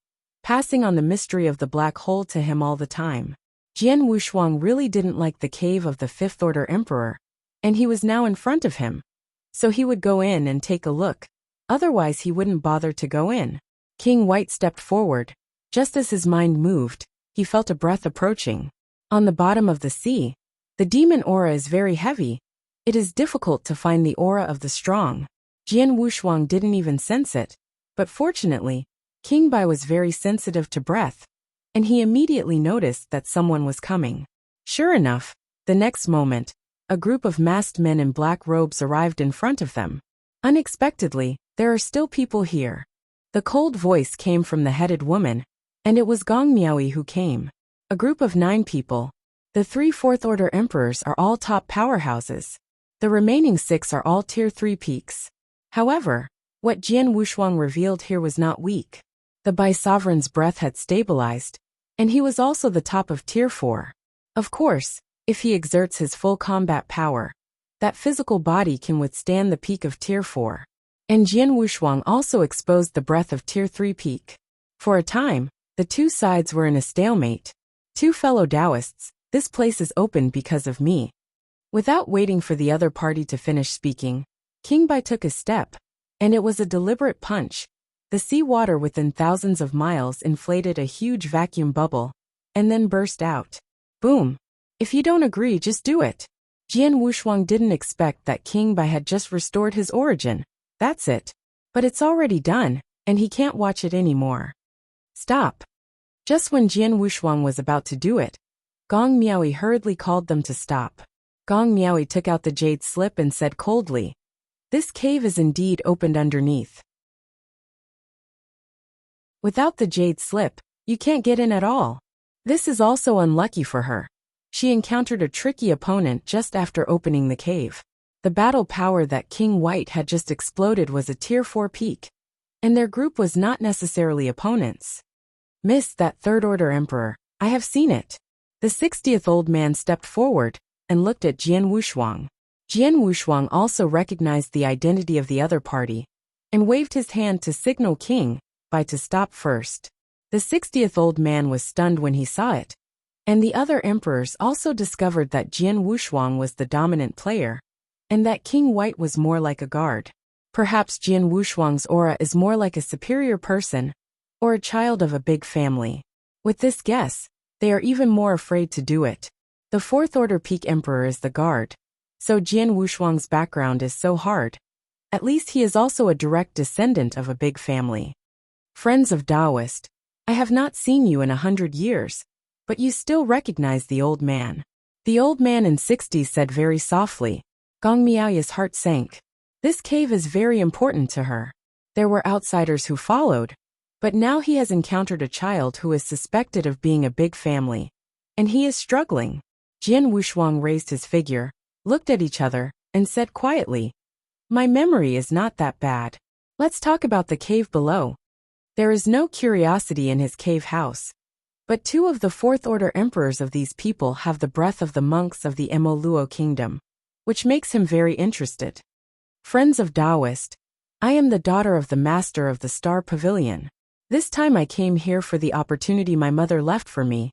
passing on the mystery of the black hole to him all the time. Jian Wushuang really didn't like the cave of the fifth-order emperor, and he was now in front of him. So he would go in and take a look, otherwise he wouldn't bother to go in. King White stepped forward. Just as his mind moved, he felt a breath approaching. On the bottom of the sea, the demon aura is very heavy. It is difficult to find the aura of the strong. Jian Wushuang didn't even sense it, but fortunately, King Bai was very sensitive to breath, and he immediately noticed that someone was coming. Sure enough, the next moment, a group of masked men in black robes arrived in front of them. Unexpectedly, there are still people here. The cold voice came from the headed woman, and it was Gong Miaoi who came. A group of 9 people. The 3 fourth-order emperors are all top powerhouses. The remaining 6 are all tier 3 peaks. However, what Jian Wushuang revealed here was not weak. The Bai sovereign's breath had stabilized, and he was also the top of tier 4. Of course, if he exerts his full combat power, that physical body can withstand the peak of tier 4. And Jian Wushuang also exposed the breath of tier 3 peak. For a time, the two sides were in a stalemate. 2 fellow Taoists, this place is open because of me. Without waiting for the other party to finish speaking, King Bai took a step, and it was a deliberate punch. The sea water within thousands of miles inflated a huge vacuum bubble, and then burst out. Boom! If you don't agree, just do it. Jian Wushuang didn't expect that King Bai had just restored his origin. That's it. But it's already done, and he can't watch it anymore. Stop. Just when Jian Wushuang was about to do it, Gong Miaoi hurriedly called them to stop. Gong Miaoi took out the jade slip and said coldly, "This cave is indeed opened underneath. Without the jade slip, you can't get in at all." This is also unlucky for her. She encountered a tricky opponent just after opening the cave. The battle power that King White had just exploded was a tier 4 peak, and their group was not necessarily opponents. "Miss, that third-order emperor, I have seen it." The 60th old man stepped forward and looked at Jian Wushuang. Jian Wushuang also recognized the identity of the other party and waved his hand to signal King Bai to stop first. The 60th old man was stunned when he saw it, and the other emperors also discovered that Jian Wushuang was the dominant player, and that King White was more like a guard. Perhaps Jian Wushuang's aura is more like a superior person, or a child of a big family. With this guess, they are even more afraid to do it. The 4th-order peak emperor is the guard, so Jian Wushuang's background is so hard. At least he is also a direct descendant of a big family. "Friends of Taoist, I have not seen you in 100 years, but you still recognize the old man." The old man in 60s said very softly. Gong Miaoi's heart sank. This cave is very important to her. There were outsiders who followed, but now he has encountered a child who is suspected of being a big family, and he is struggling. Jian Wushuang raised his figure, looked at each other, and said quietly, "My memory is not that bad. Let's talk about the cave below." There is no curiosity in his cave house, but 2 of the 4th-order emperors of these people have the breath of the monks of the Emoluo kingdom, which makes him very interested. "Friends of Taoist, I am the daughter of the master of the Star Pavilion. This time I came here for the opportunity my mother left for me.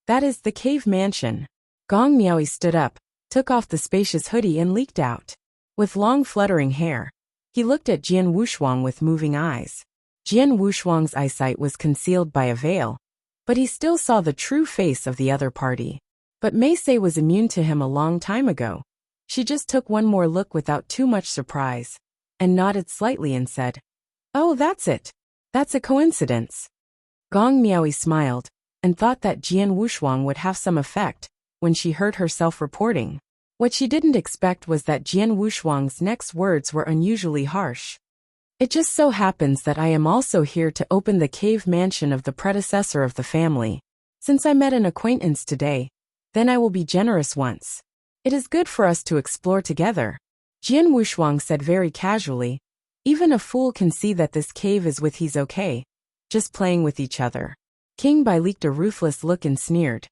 That is the cave mansion." Gong Miaoi stood up, took off the spacious hoodie and leaked out. With long fluttering hair, he looked at Jian Wushuang with moving eyes. Jian Wushuang's eyesight was concealed by a veil, but he still saw the true face of the other party. But Meisei was immune to him a long time ago. She just took one more look without too much surprise, and nodded slightly and said, "Oh, that's it. That's a coincidence." Gong Miaoi smiled, and thought that Jian Wushuang would have some effect when she heard herself reporting. What she didn't expect was that Jian Wushuang's next words were unusually harsh. "It just so happens that I am also here to open the cave mansion of the predecessor of the family. Since I met an acquaintance today, then I will be generous once. It is good for us to explore together." Jian Wushuang said very casually, "Even a fool can see that this cave is with he's okay. Just playing with each other." King Bai leaked a ruthless look and sneered.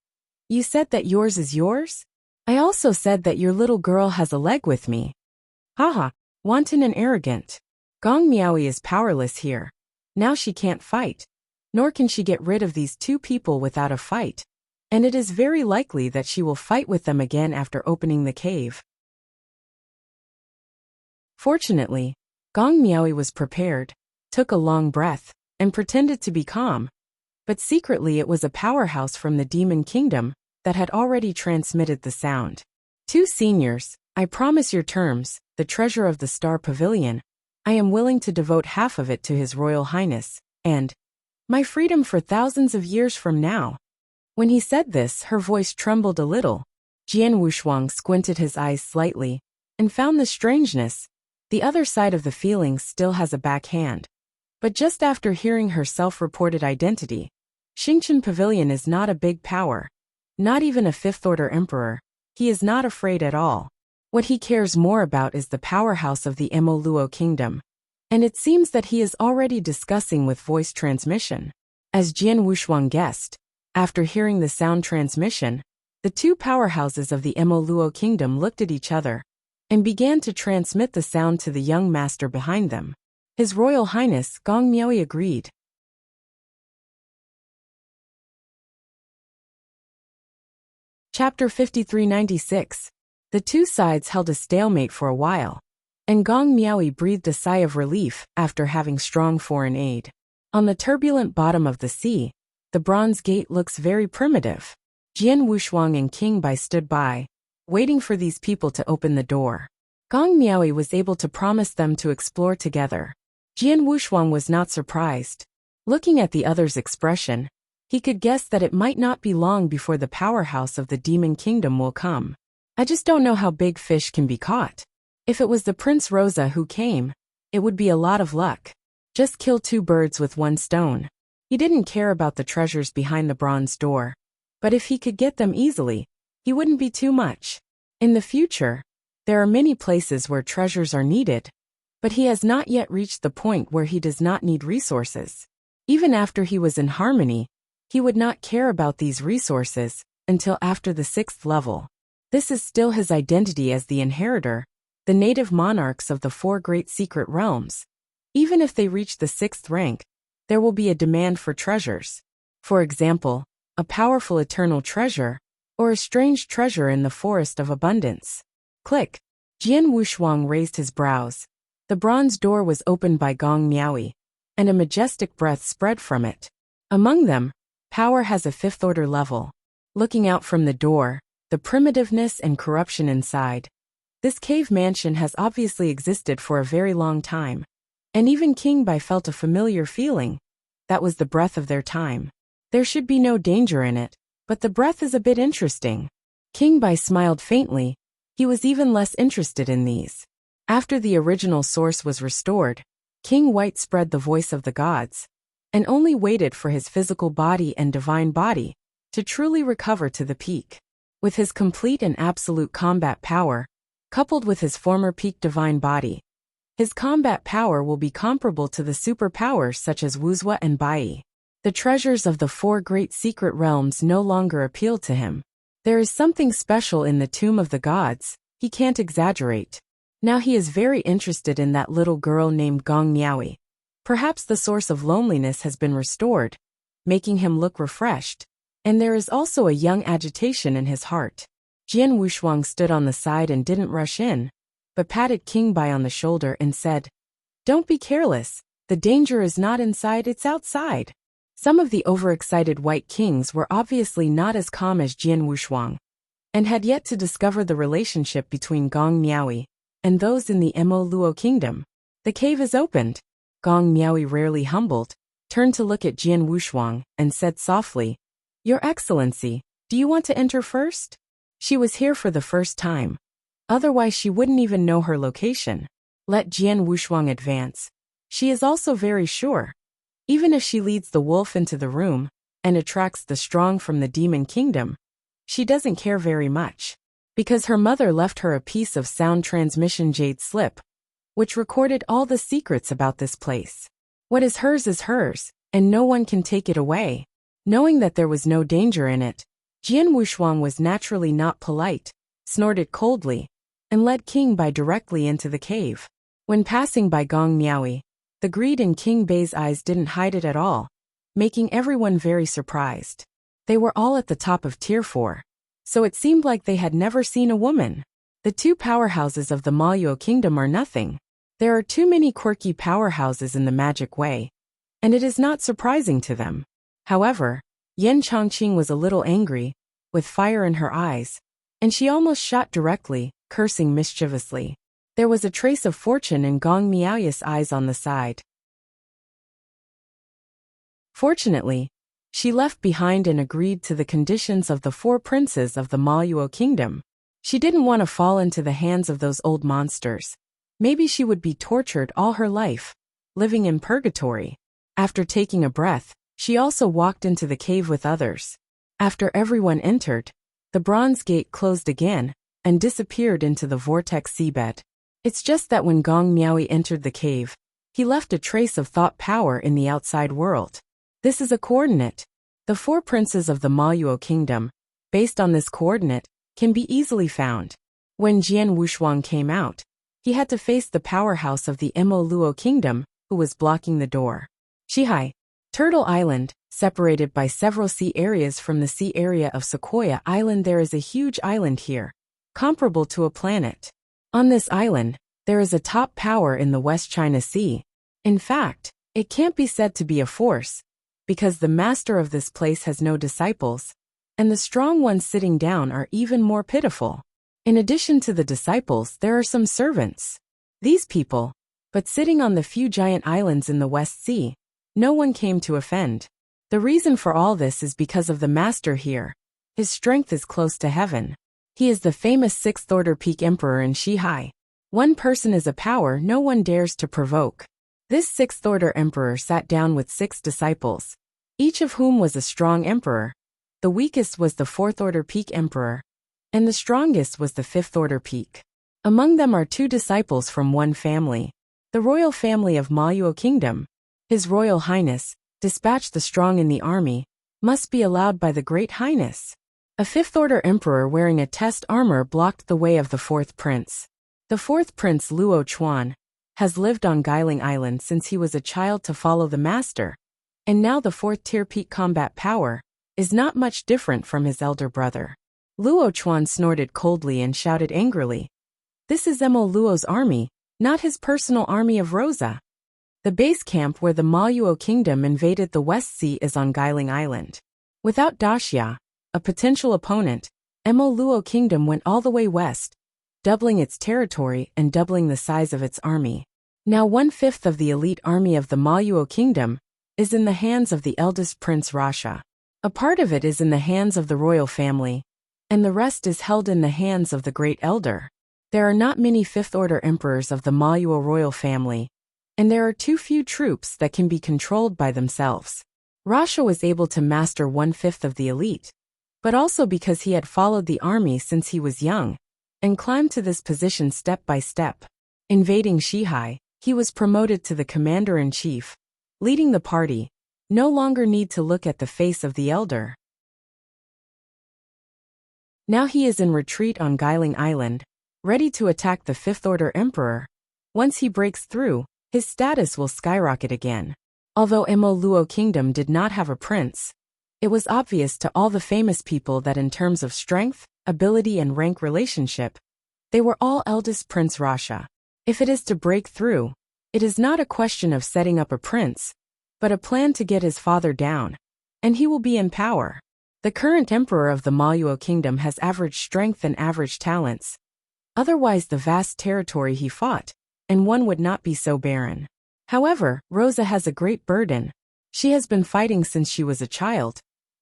"You said that yours is yours? I also said that your little girl has a leg with me. Haha, wanton and arrogant. Gong Miaoi is powerless here. Now she can't fight, nor can she get rid of these 2 people without a fight, and it is very likely that she will fight with them again after opening the cave." Fortunately, Gong Miaoi was prepared, took a long breath, and pretended to be calm. But secretly it was a powerhouse from the Demon Kingdom that had already transmitted the sound. "2 seniors, I promise your terms, the treasure of the Star Pavilion. I am willing to devote half of it to His Royal Highness, and My freedom for thousands of years from now. When he said this, her voice trembled a little. Jian Wushuang squinted his eyes slightly and found the strangeness. The other side of the feelings still has a backhand. But just after hearing her self-reported identity, Xingqian Pavilion is not a big power. Not even a fifth-order emperor. He is not afraid at all. What he cares more about is the powerhouse of the Luo kingdom. And it seems that he is already discussing with voice transmission. As Jian Wushuang guessed, after hearing the sound transmission, the two powerhouses of the Luo kingdom looked at each other and began to transmit the sound to the young master behind them. His Royal Highness Gong Miaoi agreed. Chapter 5396. The two sides held a stalemate for a while, and Gong Miaoi breathed a sigh of relief after having strong foreign aid. On the turbulent bottom of the sea, the bronze gate looks very primitive. Jian Wushuang and King Bai stood by, waiting for these people to open the door. Gong Miaoi was able to promise them to explore together. Jian Wushuang was not surprised. Looking at the other's expression, he could guess that it might not be long before the powerhouse of the Demon Kingdom will come. I just don't know how big fish can be caught. If it was the Prince Rosa who came, it would be a lot of luck. Just kill two birds with one stone. He didn't care about the treasures behind the bronze door. But if he could get them easily, he wouldn't be too much. In the future, there are many places where treasures are needed, but he has not yet reached the point where he does not need resources. Even after he was in harmony, he would not care about these resources until after the 6th level. This is still his identity as the inheritor, the native monarchs of the 4 great secret realms. Even if they reach the 6th rank, there will be a demand for treasures. For example, a powerful eternal treasure, or a strange treasure in the forest of abundance. Click. Jian Wushuang raised his brows. The bronze door was opened by Gong Miaoi, and a majestic breath spread from it. Among them, power has a 5th-order level. Looking out from the door, the primitiveness and corruption inside. This cave mansion has obviously existed for a very long time. And even King Bai felt a familiar feeling. That was the breath of their time. There should be no danger in it, but the breath is a bit interesting. King Bai smiled faintly. He was even less interested in these. After the original source was restored, King White spread the voice of the gods, and only waited for his physical body and divine body to truly recover to the peak. With his complete and absolute combat power, coupled with his former peak divine body, his combat power will be comparable to the superpowers such as Wuxia and Bai. The treasures of the 4 great secret realms no longer appeal to him. There is something special in the tomb of the gods, he can't exaggerate. Now he is very interested in that little girl named Gong Miaoi. Perhaps the source of loneliness has been restored, making him look refreshed. And there is also a young agitation in his heart. Jian Wushuang stood on the side and didn't rush in, but patted King Bai on the shoulder and said, "Don't be careless, the danger is not inside, it's outside." Some of the overexcited white kings were obviously not as calm as Jian Wushuang, and had yet to discover the relationship between Gong Miaoi and those in the Luo kingdom. The cave is opened. Gong Miaoi, rarely humbled, turned to look at Jian Wushuang and said softly, "Your Excellency, do you want to enter first?" She was here for the first time. Otherwise she wouldn't even know her location. Let Jian Wushuang advance. She is also very sure. Even if she leads the wolf into the room and attracts the strong from the demon kingdom, she doesn't care very much. Because her mother left her a piece of sound transmission jade slip, which recorded all the secrets about this place. What is hers, and no one can take it away. Knowing that there was no danger in it, Jian Wushuang was naturally not polite, snorted coldly, and led King Bai directly into the cave. When passing by Gong Miaoi, the greed in King Bai's eyes didn't hide it at all, making everyone very surprised. They were all at the top of Tier 4, so it seemed like they had never seen a woman. The 2 powerhouses of the Luo kingdom are nothing. There are too many quirky powerhouses in the magic way, and it is not surprising to them. However, Yan Chongqing was a little angry, with fire in her eyes, and she almost shot directly, cursing mischievously. There was a trace of fortune in Gong Miaoi's eyes on the side. Fortunately, she left behind and agreed to the conditions of the 4 princes of the Maluo kingdom. She didn't want to fall into the hands of those old monsters. Maybe she would be tortured all her life, living in purgatory. After taking a breath, she also walked into the cave with others. After everyone entered, the bronze gate closed again and disappeared into the vortex seabed. It's just that when Gong Miaoyi entered the cave, he left a trace of thought power in the outside world. This is a coordinate. The 4 princes of the Maluo kingdom, based on this coordinate, can be easily found. When Jian Wushuang came out, he had to face the powerhouse of the Mo Luo kingdom, who was blocking the door. Shihai, Turtle Island, separated by several sea areas from the sea area of Sequoia Island. There is a huge island here, comparable to a planet. On this island, there is a top power in the West China Sea. In fact, it can't be said to be a force, because the master of this place has no disciples, and the strong ones sitting down are even more pitiful. In addition to the disciples, there are some servants. These people, but sitting on the few giant islands in the West Sea, no one came to offend. The reason for all this is because of the master here. His strength is close to heaven. He is the famous 6th order peak emperor in Shihai. One person is a power no one dares to provoke. This 6th order emperor sat down with 6 disciples, each of whom was a strong emperor. The weakest was the 4th order peak emperor, and the strongest was the 5th order peak. Among them are 2 disciples from one family, the royal family of Maluo Kingdom. His Royal Highness, dispatch the strong in the army, must be allowed by the Great Highness. A 5th order emperor wearing a test armor blocked the way of the 4th prince. The 4th prince Luo Chuan has lived on Guiling Island since he was a child to follow the master, and now the 4th tier peak combat power is not much different from his elder brother. Luo Chuan snorted coldly and shouted angrily, "This is Mo Luo's army, not his personal army of Rosa." The base camp where the Maluo kingdom invaded the West Sea is on Guiling Island. Without Daxia, a potential opponent, Mo Luo kingdom went all the way west, doubling its territory and doubling the size of its army. Now 1/5 of the elite army of the Maluo kingdom is in the hands of the eldest Prince Rasha. A part of it is in the hands of the royal family, and the rest is held in the hands of the great elder. There are not many 5th order emperors of the Maluo royal family, and there are too few troops that can be controlled by themselves. Rasha was able to master 1/5 of the elite, but also because he had followed the army since he was young, and climbed to this position step by step. Invading Shihai, he was promoted to the commander-in-chief, leading the party, no longer need to look at the face of the elder. Now he is in retreat on Guiling Island, ready to attack the 5th order emperor. Once he breaks through, his status will skyrocket again. Although Mo Luo kingdom did not have a prince, it was obvious to all the famous people that in terms of strength, ability and rank relationship, they were all eldest Prince Rasha. If it is to break through, it is not a question of setting up a prince, but a plan to get his father down, and he will be in power. The current emperor of the Maluo kingdom has average strength and average talents. Otherwise the vast territory he fought, and one would not be so barren. However, Rosa has a great burden. She has been fighting since she was a child,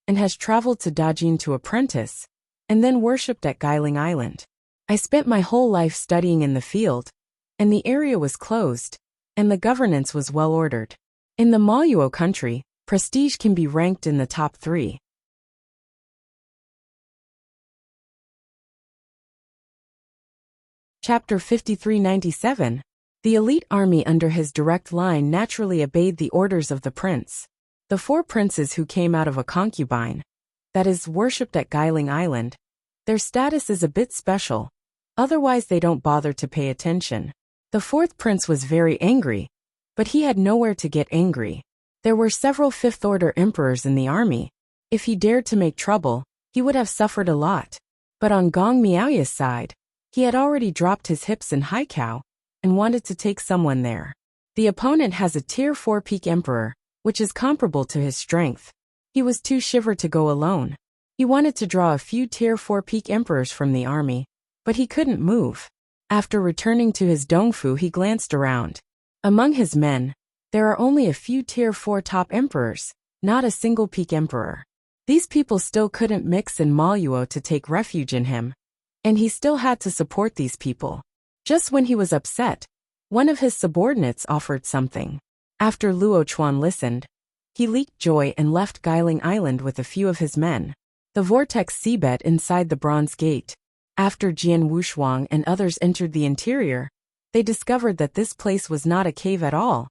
and has traveled to Dajin to apprentice, and then worshipped at Guiling Island. I spent my whole life studying in the field, and the area was closed, and the governance was well ordered. In the Maluo country, prestige can be ranked in the top 3. Chapter 5397. The elite army under his direct line naturally obeyed the orders of the prince. The 4 princes who came out of a concubine, that is, worshipped at Guiling Island, their status is a bit special, otherwise they don't bother to pay attention. The 4th prince was very angry, but he had nowhere to get angry. There were several 5th order emperors in the army. If he dared to make trouble, he would have suffered a lot. But on Gong Miaoyi's side, he had already dropped his hips in Haikou, and wanted to take someone there. The opponent has a tier 4 peak emperor, which is comparable to his strength. He was too shiver to go alone. He wanted to draw a few tier 4 peak emperors from the army, but he couldn't move. After returning to his Dongfu, he glanced around. Among his men, there are only a few tier 4 top emperors, not a single peak emperor. These people still couldn't mix in Maluo to take refuge in him. And he still had to support these people. Just when he was upset, one of his subordinates offered something. After Luo Chuan listened, he leaked joy and left Guiling Island with a few of his men. The vortex seabed inside the Bronze Gate. After Jian Wushuang and others entered the interior, they discovered that this place was not a cave at all,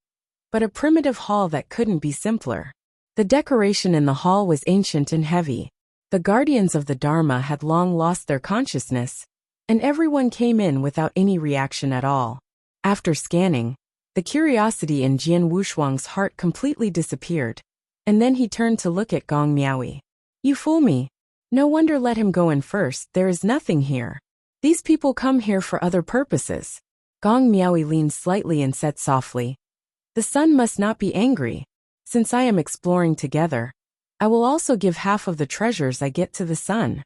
but a primitive hall that couldn't be simpler. The decoration in the hall was ancient and heavy. The guardians of the Dharma had long lost their consciousness, and everyone came in without any reaction at all. After scanning, the curiosity in Jian Wushuang's heart completely disappeared, and then he turned to look at Gong Miaoyi. You fool me. No wonder let him go in first, there is nothing here. These people come here for other purposes. Gong Miaoyi leaned slightly and said softly, the sun must not be angry. Since I am exploring together, I will also give half of the treasures I get to the sun.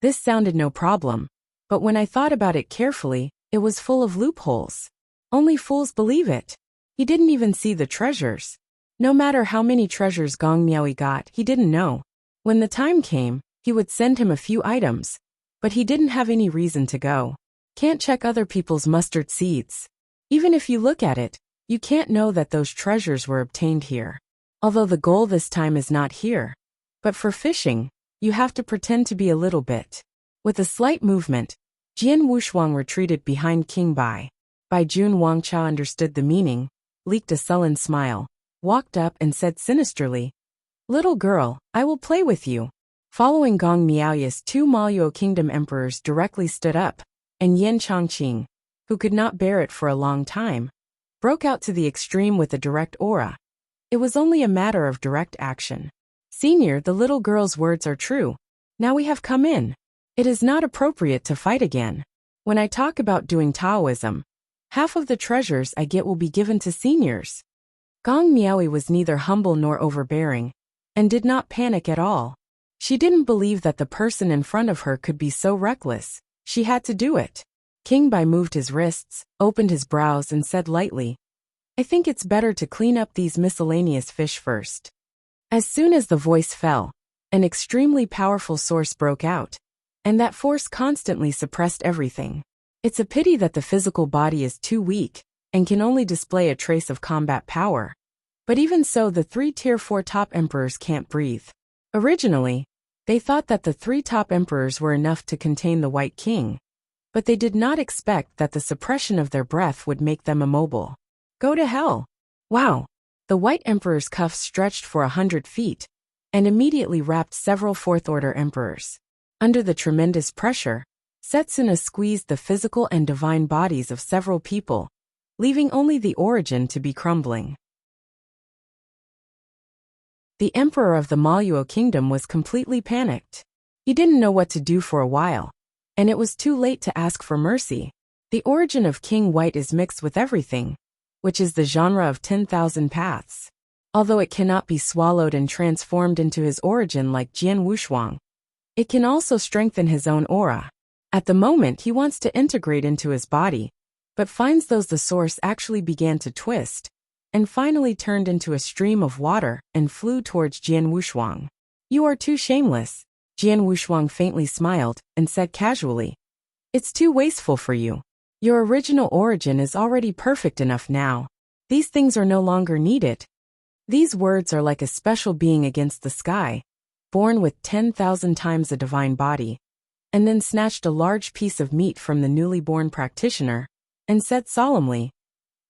This sounded no problem, but when I thought about it carefully, it was full of loopholes. Only fools believe it. He didn't even see the treasures. No matter how many treasures Gong Miaoyi got, he didn't know. When the time came, he would send him a few items, but he didn't have any reason to go. Can't check other people's mustard seeds. Even if you look at it, you can't know that those treasures were obtained here. Although the goal this time is not here. But for fishing, you have to pretend to be a little bit. With a slight movement, Jian Wushuang retreated behind King Bai. Bai Jun Wangchao understood the meaning, leaked a sullen smile, walked up and said sinisterly, little girl, I will play with you. Following Gong Miaoyi's 2 Maluo Kingdom emperors directly stood up, and Yan Chongqing, who could not bear it for a long time, broke out to the extreme with a direct aura. It was only a matter of direct action. Senior, the little girl's words are true. Now we have come in. It is not appropriate to fight again. When I talk about doing Taoism, half of the treasures I get will be given to seniors. Gong Miaoyi was neither humble nor overbearing, and did not panic at all. She didn't believe that the person in front of her could be so reckless. She had to do it. King Bai moved his wrists, opened his brows and said lightly, I think it's better to clean up these miscellaneous fish first. As soon as the voice fell, an extremely powerful source broke out, and that force constantly suppressed everything. It's a pity that the physical body is too weak, and can only display a trace of combat power. But even so, the 3 Tier 4 top emperors can't breathe. Originally, they thought that the 3 top emperors were enough to contain the White King, but they did not expect that the suppression of their breath would make them immobile. Go to hell. Wow. The White Emperor's cuffs stretched for 100 feet, and immediately wrapped several fourth-order emperors. Under the tremendous pressure, Setsuna squeezed the physical and divine bodies of several people, leaving only the origin to be crumbling. The Emperor of the Maluo Kingdom was completely panicked. He didn't know what to do for a while, and it was too late to ask for mercy. The origin of King White is mixed with everything, which is the genre of 10,000 paths. Although it cannot be swallowed and transformed into his origin like Jian Wushuang, it can also strengthen his own aura. At the moment he wants to integrate into his body, but finds those the source actually began to twist, and finally turned into a stream of water and flew towards Jian Wushuang. You are too shameless. Jian Wushuang faintly smiled and said casually, it's too wasteful for you. Your original origin is already perfect enough now. These things are no longer needed. These words are like a special being against the sky, born with 10,000 times a divine body, and then snatched a large piece of meat from the newly born practitioner, and said solemnly,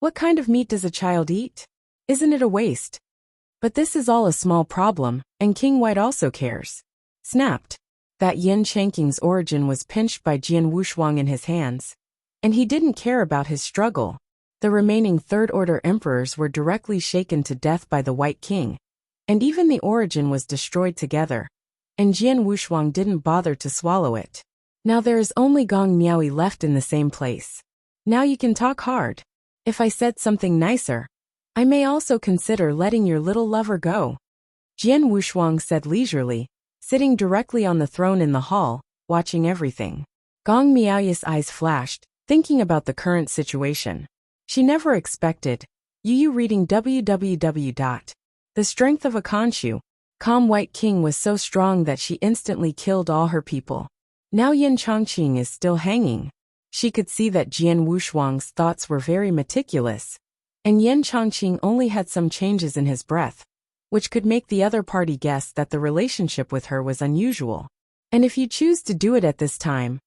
what kind of meat does a child eat? Isn't it a waste? But this is all a small problem, and King White also cares. Snapped. That Yin Changqing's origin was pinched by Jian Wushuang in his hands, and he didn't care about his struggle. The remaining third-order emperors were directly shaken to death by the White King, and even the origin was destroyed together, and Jian Wushuang didn't bother to swallow it. Now there is only Gong Miaoyi left in the same place. Now you can talk hard. If I said something nicer, I may also consider letting your little lover go. Jian Wushuang said leisurely, sitting directly on the throne in the hall, watching everything. Gong Miaoyi's eyes flashed, thinking about the current situation. She never expected. Reading www. The strength of a Khonshu. Calm White King was so strong that she instantly killed all her people. Now Yin Chongqing is still hanging. She could see that Jian Wushuang's thoughts were very meticulous, and Yin Chongqing only had some changes in his breath, which could make the other party guess that the relationship with her was unusual. And if you choose to do it at this time,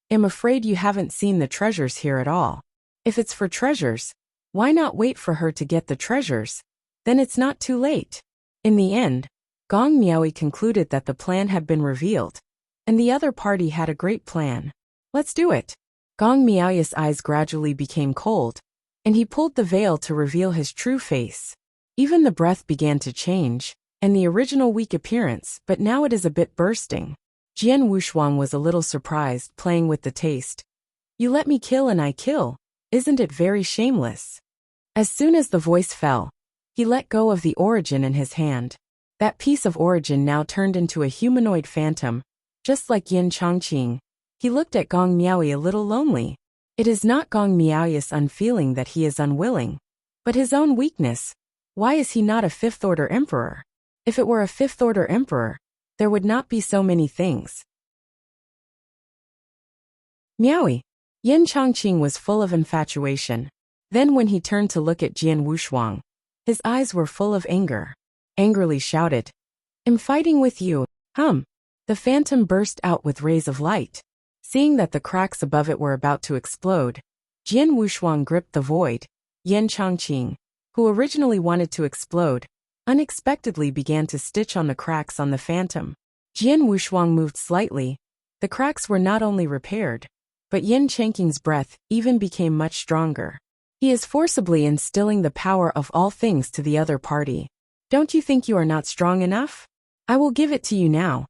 I'm afraid you haven't seen the treasures here at all. If it's for treasures, why not wait for her to get the treasures? Then it's not too late. In the end, Gong Miaoi concluded that the plan had been revealed, and the other party had a great plan. Let's do it. Gong Miaoi's eyes gradually became cold, and he pulled the veil to reveal his true face. Even the breath began to change, and the original weak appearance, but now it is a bit bursting. Jian Wushuang was a little surprised, playing with the taste. You let me kill and I kill. Isn't it very shameless? As soon as the voice fell, he let go of the origin in his hand. That piece of origin now turned into a humanoid phantom, just like Yin Chongqing. He looked at Gong Miaoi a little lonely. It is not Gong Miaoi's unfeeling that he is unwilling, but his own weakness. Why is he not a fifth-order emperor? If it were a fifth-order emperor, there would not be so many things. Miaoi. Yin Chongqing was full of infatuation. Then when he turned to look at Jian Wushuang, his eyes were full of anger. Angrily shouted, I'm fighting with you, hum. The phantom burst out with rays of light. Seeing that the cracks above it were about to explode, Jian Wushuang gripped the void. Yin Chongqing, who originally wanted to explode, unexpectedly began to stitch on the cracks on the phantom. Jian Wushuang moved slightly. The cracks were not only repaired, but Yin Chongqing's breath even became much stronger. He is forcibly instilling the power of all things to the other party. Don't you think you are not strong enough? I will give it to you now.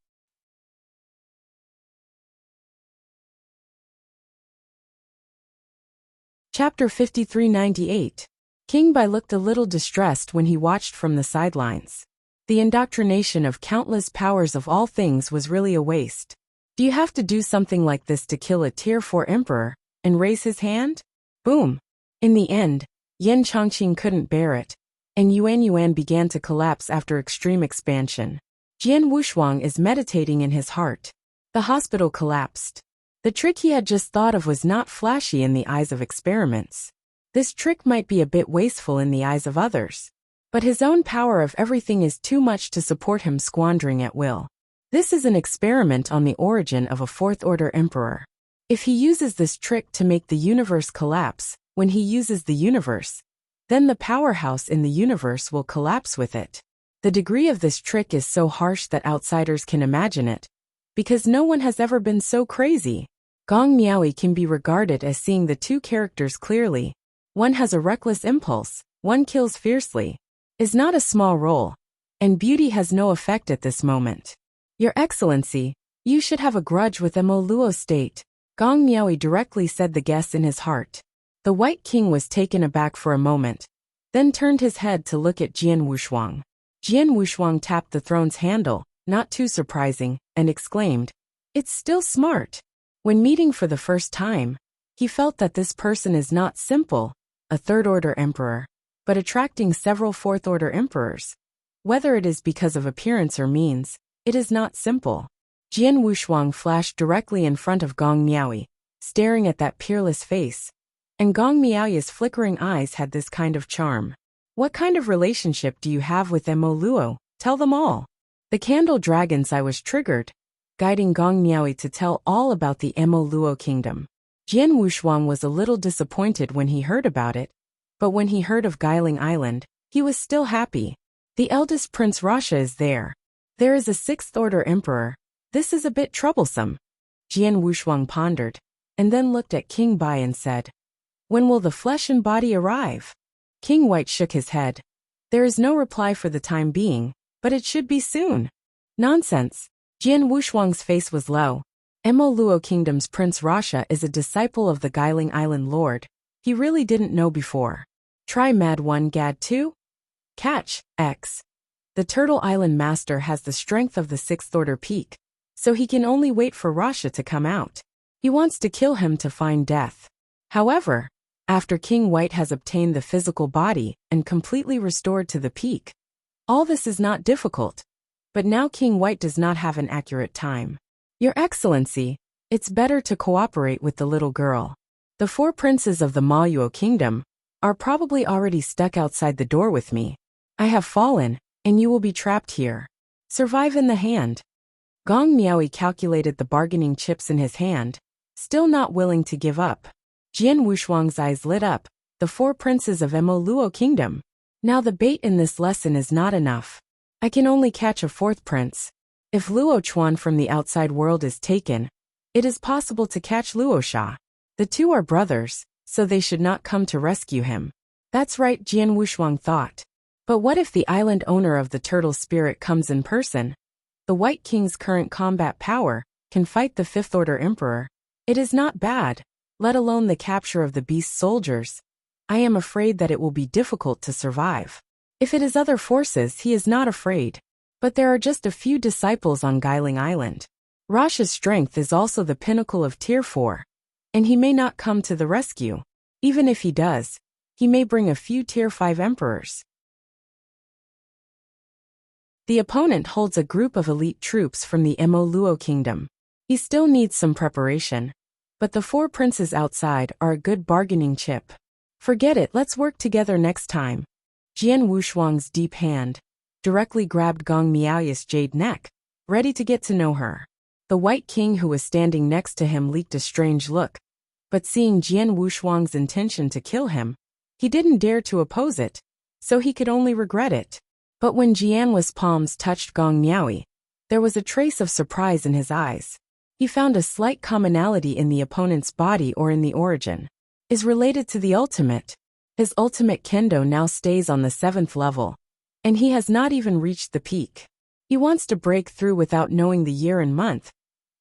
Chapter 5398. King Bai looked a little distressed when he watched from the sidelines. The indoctrination of countless powers of all things was really a waste. Do you have to do something like this to kill a Tier 4 emperor, and raise his hand? Boom. In the end, Yin Chongqing couldn't bear it, and Yuan began to collapse after extreme expansion. Jian Wushuang is meditating in his heart. The hospital collapsed. The trick he had just thought of was not flashy in the eyes of experiments. This trick might be a bit wasteful in the eyes of others, but his own power of everything is too much to support him squandering at will. This is an experiment on the origin of a fourth-order emperor. If he uses this trick to make the universe collapse, when he uses the universe, then the powerhouse in the universe will collapse with it. The degree of this trick is so harsh that outsiders can imagine it, because no one has ever been so crazy. Gong Miaoi can be regarded as seeing the two characters clearly. One has a reckless impulse, one kills fiercely. Is not a small role, and beauty has no effect at this moment. Your Excellency, you should have a grudge with Mo Luo State. Gong Miaoi directly said the guess in his heart. The White King was taken aback for a moment, then turned his head to look at Jian Wushuang. Jian Wushuang tapped the throne's handle, not too surprising, and exclaimed, It's still smart. When meeting for the first time, he felt that this person is not simple, a third-order emperor, but attracting several fourth-order emperors. Whether it is because of appearance or means, it is not simple. Jian Wushuang flashed directly in front of Gong Miaoi, staring at that peerless face. And Gong Miaoi's flickering eyes had this kind of charm. What kind of relationship do you have with Mo Luo? Tell them all. The candle dragon's eye was triggered, guiding Gong Miaoi to tell all about the Mo Luo kingdom. Jian Wushuang was a little disappointed when he heard about it, but when he heard of Guiling Island, he was still happy. The eldest Prince Rasha is there. There is a sixth-order emperor. This is a bit troublesome. Jian Wushuang pondered, and then looked at King Bai and said, When will the flesh and body arrive? King White shook his head. There is no reply for the time being, but it should be soon. Nonsense. Jian Wushuang's face was low. Mo Luo Kingdom's Prince Rasha is a disciple of the Guiling Island Lord. He really didn't know before. Try Mad 1 Gad 2? Catch, X. The Turtle Island Master has the strength of the sixth-order peak, so he can only wait for Rasha to come out. He wants to kill him to find death. However, after King White has obtained the physical body and completely restored to the peak, All this is not difficult. But now King White does not have an accurate time. Your Excellency, it's better to cooperate with the little girl. The 4 princes of the Maluo kingdom are probably already stuck outside the door with me. I have fallen, and you will be trapped here. Survive in the hand. Gong Miaoyi calculated the bargaining chips in his hand, still not willing to give up. Jian Wushuang's eyes lit up, the 4 princes of Mo Luo kingdom. Now the bait in this lesson is not enough. I can only catch a 4th prince. If Luo Chuan from the outside world is taken, it is possible to catch Luo Sha. The 2 are brothers, so they should not come to rescue him. That's right, Jian Wushuang thought. But what if the island owner of the turtle spirit comes in person? The White King's current combat power can fight the 5th Order Emperor. It is not bad, let alone the capture of the beast soldiers. I am afraid that it will be difficult to survive. If it is other forces, he is not afraid. But there are just a few disciples on Guiling Island. Rasha's strength is also the pinnacle of Tier 4. And he may not come to the rescue. Even if he does, he may bring a few Tier 5 emperors. The opponent holds a group of elite troops from the Mo Luo kingdom. He still needs some preparation. But the 4 princes outside are a good bargaining chip. Forget it, let's work together next time. Jian Wushuang's deep hand directly grabbed Gong Miaoyi's jade neck, ready to get to know her. The White King who was standing next to him leaked a strange look. But seeing Jian Wushuang's intention to kill him, he didn't dare to oppose it, so he could only regret it. But when Jian's palms touched Gong Miaoyi, there was a trace of surprise in his eyes. He found a slight commonality in the opponent's body or in the origin. Is related to the ultimate. His ultimate kendo now stays on the 7th level, and he has not even reached the peak. He wants to break through without knowing the year and month,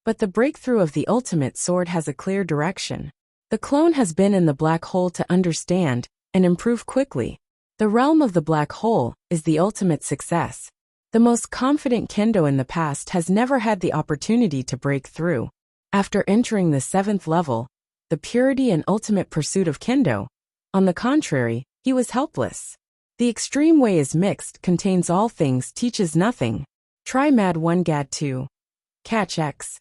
but the breakthrough of the ultimate sword has a clear direction. The clone has been in the black hole to understand and improve quickly. The realm of the black hole is the ultimate success. The most confident kendo in the past has never had the opportunity to break through. After entering the 7th level, the purity and ultimate pursuit of kendo, on the contrary, he was helpless. The extreme way is mixed, contains all things, teaches nothing. Try Mad 1 Gad 2. Catch X.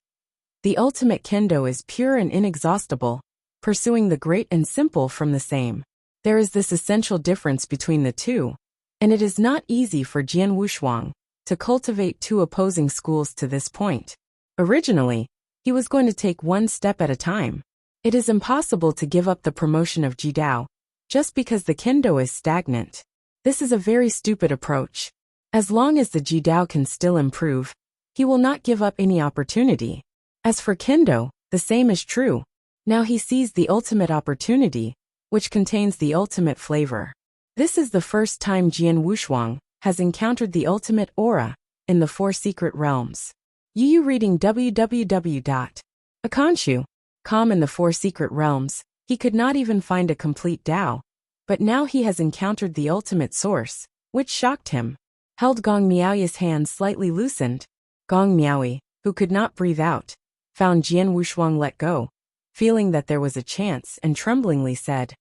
The ultimate kendo is pure and inexhaustible, pursuing the great and simple from the same. There is this essential difference between the two, and it is not easy for Jian Wushuang to cultivate 2 opposing schools to this point. Originally, he was going to take 1 step at a time. It is impossible to give up the promotion of Jidao just because the kendo is stagnant. This is a very stupid approach. As long as the Jidao can still improve, he will not give up any opportunity. As for kendo, the same is true. Now he sees the ultimate opportunity, which contains the ultimate flavor. This is the first time Jian Wushuang has encountered the ultimate aura in the 4 secret realms. Yu reading www.akanshu.com. In the 4 secret realms, he could not even find a complete Tao, but now he has encountered the ultimate source, which shocked him. Held Gong Miaoyi's hand slightly loosened. Gong Miaoyi, who could not breathe out, found Jian Wushuang let go, feeling that there was a chance, and tremblingly said,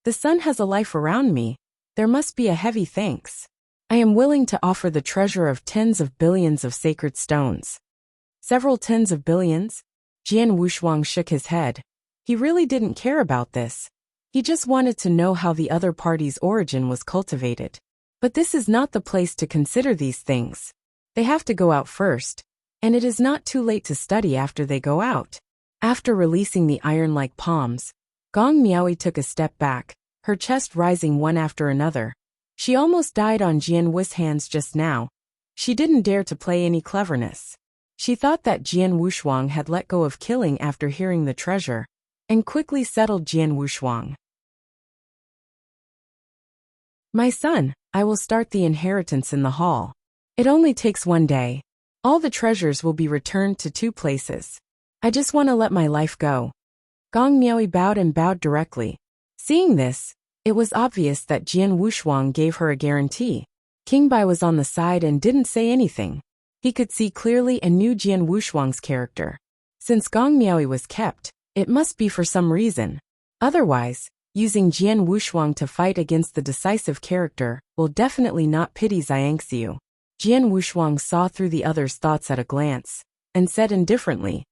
"The sun has a life around me. There must be a heavy thanks. I am willing to offer the treasure of tens of billions of sacred stones." Several tens of billions? Jian Wushuang shook his head. He really didn't care about this. He just wanted to know how the other party's origin was cultivated. But this is not the place to consider these things. They have to go out first, and it is not too late to study after they go out. After releasing the iron-like palms, Gong Miaoyi took a step back, her chest rising one after another. She almost died on Jian Wu's hands just now. She didn't dare to play any cleverness. She thought that Jian Wushuang had let go of killing after hearing the treasure, and quickly settled Jian Wushuang. "My son, I will start the inheritance in the hall. It only takes 1 day. All the treasures will be returned to 2 places. I just want to let my life go." Gong Miaoyi bowed and bowed directly. Seeing this, it was obvious that Jian Wushuang gave her a guarantee. King Bai was on the side and didn't say anything. He could see clearly and knew Jian Wushuang's character. Since Gong Miaoyi was kept, it must be for some reason. Otherwise, Using Jian Wushuang to fight against the decisive character will definitely not pity Xiangxiu. Jian Wushuang saw through the other's thoughts at a glance, and said indifferently,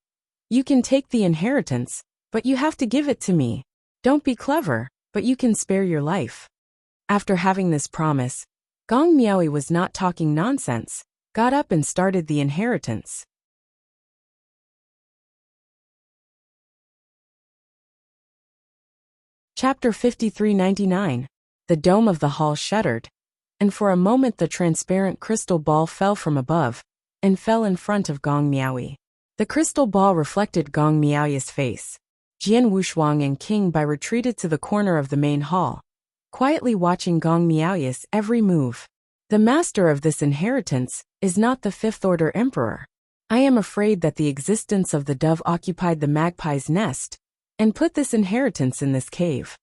"You can take the inheritance, but you have to give it to me. Don't be clever, but you can spare your life." After having this promise, Gong Miaoyi was not talking nonsense, got up and started the inheritance. Chapter 5399. The dome of the hall shuddered, and for a moment the transparent crystal ball fell from above, and fell in front of Gong Miaoyi. The crystal ball reflected Gong Miaoyi's face. Jian Wushuang and King Bai retreated to the corner of the main hall, quietly watching Gong Miaoyi's every move. The master of this inheritance is not the Fifth Order Emperor. I am afraid that the existence of the dove occupied the magpie's nest, and put this inheritance in this cave.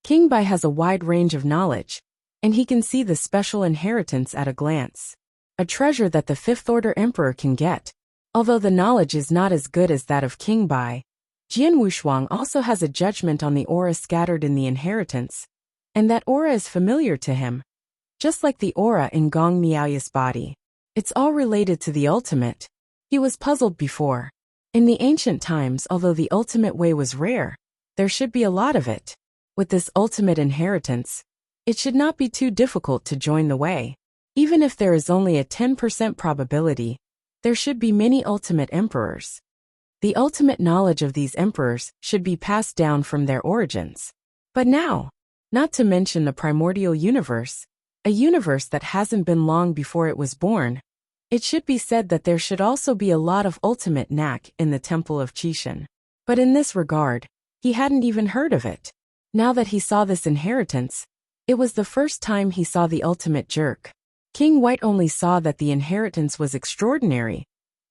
King Bai has a wide range of knowledge, and he can see the special inheritance at a glance. A treasure that the Fifth Order Emperor can get. Although the knowledge is not as good as that of King Bai, Jian Wushuang also has a judgment on the aura scattered in the inheritance, and that aura is familiar to him. Just like the aura in Gong Miaoyi's body. It's all related to the ultimate. He was puzzled before. In the ancient times, although the ultimate way was rare, there should be a lot of it. With this ultimate inheritance, it should not be too difficult to join the way. Even if there is only a 10% probability, there should be many ultimate emperors. The ultimate knowledge of these emperors should be passed down from their origins. But now, not to mention the primordial universe, a universe that hasn't been long before it was born, it should be said that there should also be a lot of ultimate knack in the Temple of Qixin. But in this regard, he hadn't even heard of it. Now that he saw this inheritance, it was the first time he saw the ultimate jerk. King White only saw that the inheritance was extraordinary,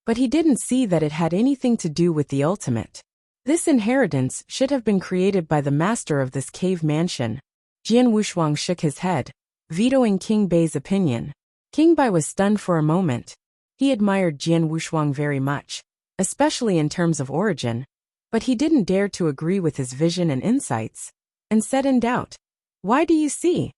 but he didn't see that it had anything to do with the ultimate. This inheritance should have been created by the master of this cave mansion. Jian Wushuang shook his head, vetoing King Bai's opinion. King Bai was stunned for a moment. He admired Jian Wushuang very much, especially in terms of origin, but he didn't dare to agree with his vision and insights, and said in doubt, "Why do you see?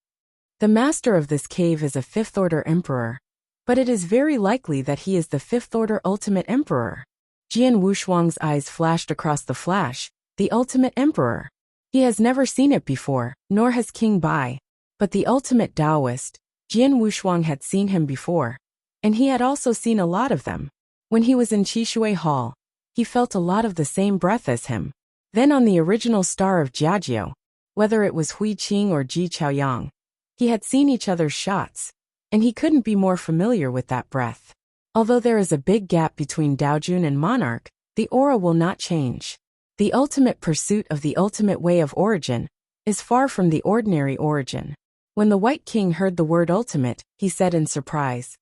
The master of this cave is a Fifth Order Emperor, but it is very likely that he is the Fifth Order Ultimate Emperor." Jian Wushuang's eyes flashed across the flash, the Ultimate Emperor. He has never seen it before, nor has King Bai, but the Ultimate Taoist, Jian Wushuang had seen him before, and he had also seen a lot of them. When he was in Qishui Hall, he felt a lot of the same breath as him. Then on the original star of Jiajiu, whether it was Hui Qing or Ji Chaoyang, he had seen each other's shots, and he couldn't be more familiar with that breath. Although there is a big gap between Daojun and Monarch, the aura will not change. The ultimate pursuit of the ultimate way of origin is far from the ordinary origin. When the White King heard the word ultimate, he said in surprise,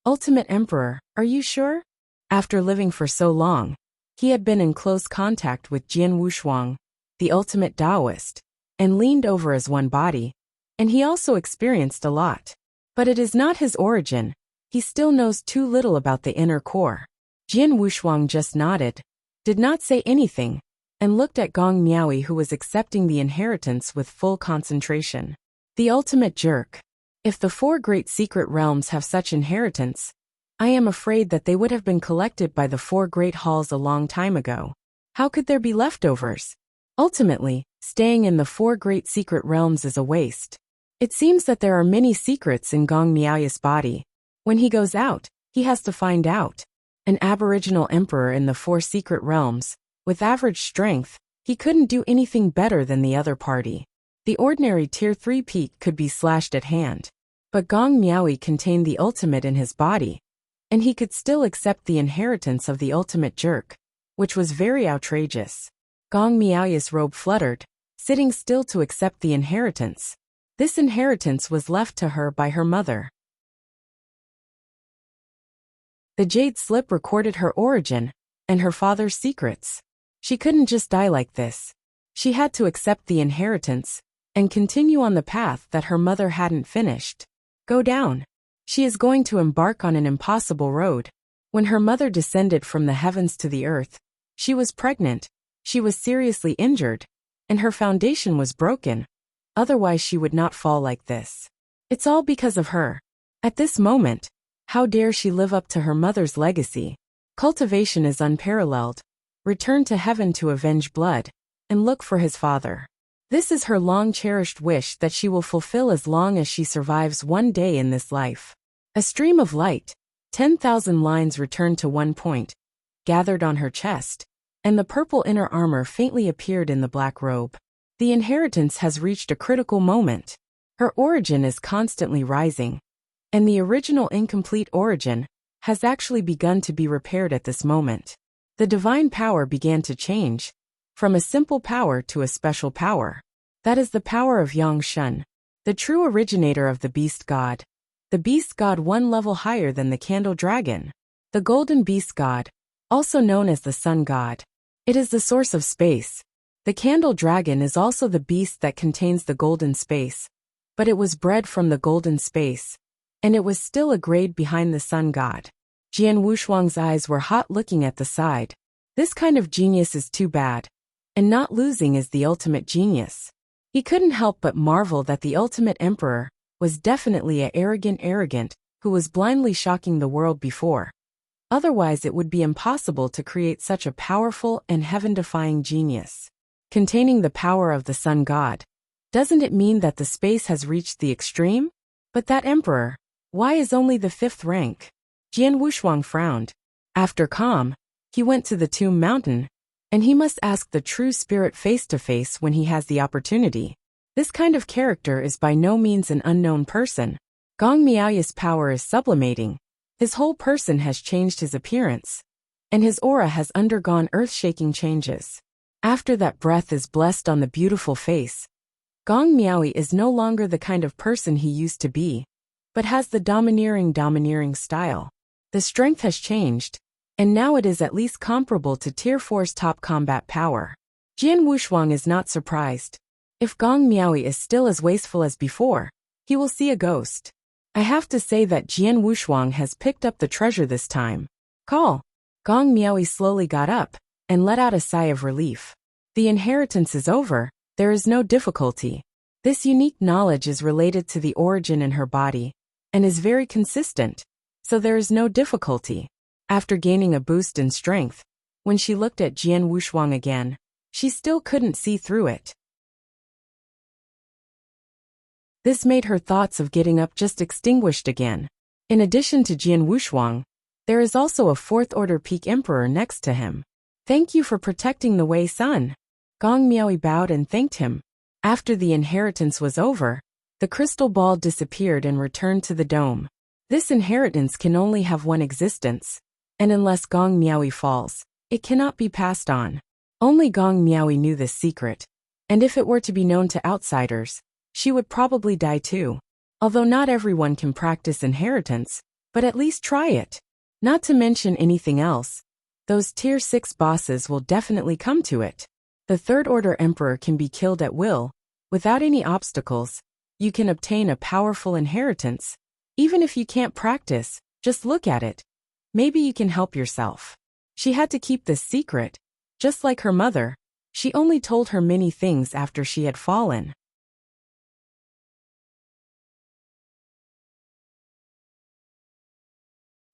"Ultimate Emperor, are you sure?" After living for so long, he had been in close contact with Jian Wushuang, the ultimate Taoist, and leaned over as one body, and he also experienced a lot. But it is not his origin. He still knows too little about the inner core. Jian Wushuang just nodded, did not say anything, and looked at Gong Miaoyi, who was accepting the inheritance with full concentration. The ultimate jerk. If the four great secret realms have such inheritance, I am afraid that they would have been collected by the four great halls a long time ago. How could there be leftovers? Ultimately, staying in the four great secret realms is a waste. It seems that there are many secrets in Gong Miaoyi's body. When he goes out, he has to find out. An aboriginal emperor in the four secret realms, with average strength, he couldn't do anything better than the other party. The ordinary Tier 3 peak could be slashed at hand. But Gong Miaoyi contained the ultimate in his body, and he could still accept the inheritance of the ultimate jerk, which was very outrageous. Gong Miaoyi's robe fluttered, sitting still to accept the inheritance. This inheritance was left to her by her mother. The jade slip recorded her origin and her father's secrets. She couldn't just die like this. She had to accept the inheritance and continue on the path that her mother hadn't finished. Go down. She is going to embark on an impossible road. When her mother descended from the heavens to the earth, she was pregnant, she was seriously injured, and her foundation was broken. Otherwise she would not fall like this. It's all because of her. At this moment, how dare she live up to her mother's legacy? Cultivation is unparalleled. Return to heaven to avenge blood, and look for his father. This is her long-cherished wish that she will fulfill as long as she survives one day in this life. A stream of light, 10,000 lines returned to one point, gathered on her chest, and the purple inner armor faintly appeared in the black robe. The inheritance has reached a critical moment. Her origin is constantly rising, and the original incomplete origin has actually begun to be repaired at this moment. The divine power began to change, from a simple power to a special power. That is the power of Yang Shun, the true originator of the beast god. The beast god one level higher than the candle dragon. The golden beast god, also known as the sun god. It is the source of space. The candle dragon is also the beast that contains the golden space, but it was bred from the golden space, and it was still a grade behind the sun god. Jian Wushuang's eyes were hot looking at the side. This kind of genius is too bad, and not losing is the ultimate genius. He couldn't help but marvel that the ultimate emperor was definitely a arrogant who was blindly shocking the world before. Otherwise it would be impossible to create such a powerful and heaven-defying genius. Containing the power of the sun god. Doesn't it mean that the space has reached the extreme? But that emperor, why is only the 5th rank? Jian Wushuang frowned. After calm, he went to the Tomb Mountain, and he must ask the true spirit face to face when he has the opportunity. This kind of character is by no means an unknown person. Gong Miaoya's power is sublimating. His whole person has changed his appearance, and his aura has undergone earth-shaking changes. After that breath is blessed on the beautiful face, Gong Miaoyi is no longer the kind of person he used to be, but has the domineering style. The strength has changed, and now it is at least comparable to Tier 4's top combat power. Jian Wushuang is not surprised. If Gong Miaoyi is still as wasteful as before, he will see a ghost. I have to say that Jian Wushuang has picked up the treasure this time. Call. Gong Miaoyi slowly got up and let out a sigh of relief. The inheritance is over, there is no difficulty. This unique knowledge is related to the origin in her body, and is very consistent, so there is no difficulty. After gaining a boost in strength, when she looked at Jian Wushuang again, she still couldn't see through it. This made her thoughts of getting up just extinguished again. In addition to Jian Wushuang, there is also a 4th order peak emperor next to him. Thank you for protecting the Wei Sun. Gong Miaoyi bowed and thanked him. After the inheritance was over, the crystal ball disappeared and returned to the dome. This inheritance can only have one existence, and unless Gong Miaoyi falls, it cannot be passed on. Only Gong Miaoyi knew this secret, and if it were to be known to outsiders, she would probably die too. Although not everyone can practice inheritance, but at least try it. Not to mention anything else, those Tier 6 bosses will definitely come to it. The 3rd order emperor can be killed at will, without any obstacles. You can obtain a powerful inheritance. Even if you can't practice, just look at it. Maybe you can help yourself. She had to keep this secret. Just like her mother, she only told her many things after she had fallen.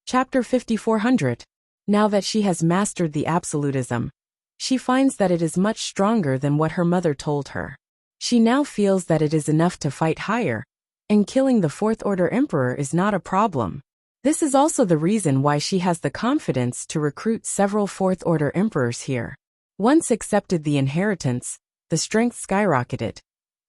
Chapter 5400. Now that she has mastered the absolutism, she finds that it is much stronger than what her mother told her. She now feels that it is enough to fight higher, and killing the 4th order emperor is not a problem. This is also the reason why she has the confidence to recruit several 4th order emperors here. Once accepted the inheritance, the strength skyrocketed,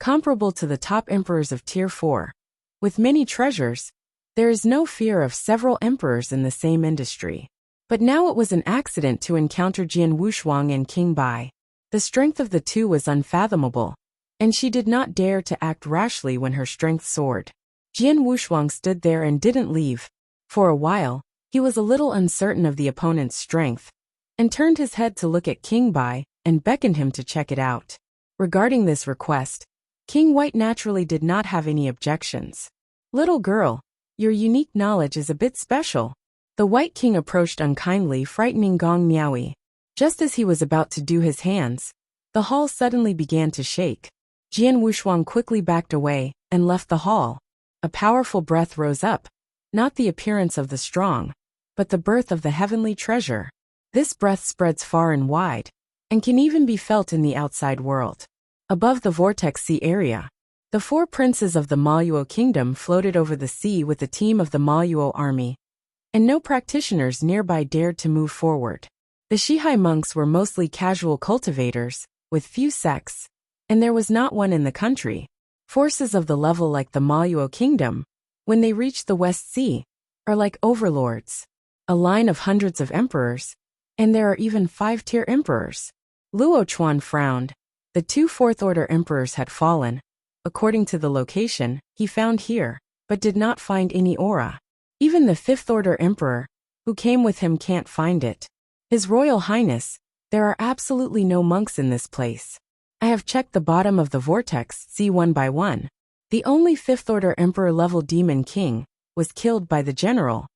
comparable to the top emperors of Tier 4. With many treasures, there is no fear of several emperors in the same industry. But now it was an accident to encounter Jian Wushuang and King Bai. The strength of the two was unfathomable, and she did not dare to act rashly when her strength soared. Jian Wushuang stood there and didn't leave. For a while, he was a little uncertain of the opponent's strength, and turned his head to look at King Bai and beckoned him to check it out. Regarding this request, King White naturally did not have any objections. Little girl, your unique knowledge is a bit special. The White King approached unkindly, frightening Gong Miaoyi. Just as he was about to do his hands, The hall suddenly began to shake. Jian Wushuang quickly backed away and left the hall. A powerful breath rose up, not the appearance of the strong, but the birth of the heavenly treasure. This breath spreads far and wide, and can even be felt in the outside world. Above the vortex sea area, the 4 princes of the Maluo kingdom floated over the sea with a team of the Maluo army, and no practitioners nearby dared to move forward. The Shihai monks were mostly casual cultivators, with few sects, and there was not one in the country. Forces of the level like the Maluo kingdom, when they reach the West Sea, are like overlords. A line of hundreds of emperors, and there are even 5-tier emperors. Luo Chuan frowned. The 2 fourth-order emperors had fallen, according to the location he found here, but did not find any aura. Even the 5th-order emperor, who came with him, can't find it. His Royal Highness, there are absolutely no monks in this place. I have checked the bottom of the vortex sea one by one. The only 5th-order emperor-level demon king was killed by the general.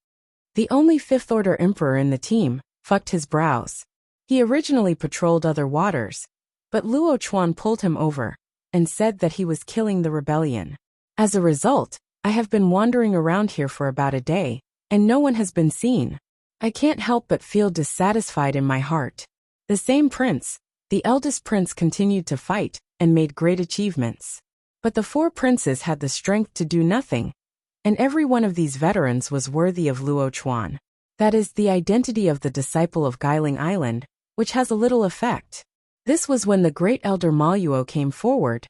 The only 5th-order emperor in the team fucked his brows. He originally patrolled other waters, but Luo Chuan pulled him over and said that he was killing the rebellion. As a result, I have been wandering around here for about a day, and no one has been seen. I can't help but feel dissatisfied in my heart. The same prince, the eldest prince, continued to fight and made great achievements. But the 4 princes had the strength to do nothing, and every one of these veterans was worthy of Luo Chuan. That is the identity of the disciple of Guiling Island, which has a little effect. This was when the great elder Maluo came forward,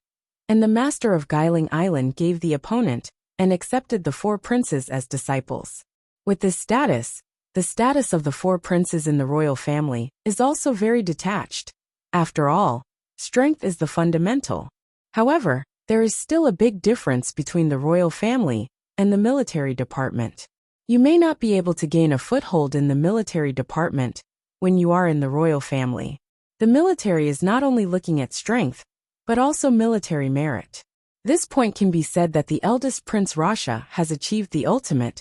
and the master of Guiling Island gave the opponent and accepted the 4 princes as disciples. With this status, the status of the 4 princes in the royal family is also very detached. After all, strength is the fundamental. However, there is still a big difference between the royal family and the military department. You may not be able to gain a foothold in the military department when you are in the royal family. The military is not only looking at strength, but also military merit. This point can be said that the eldest Prince Rasha has achieved the ultimate,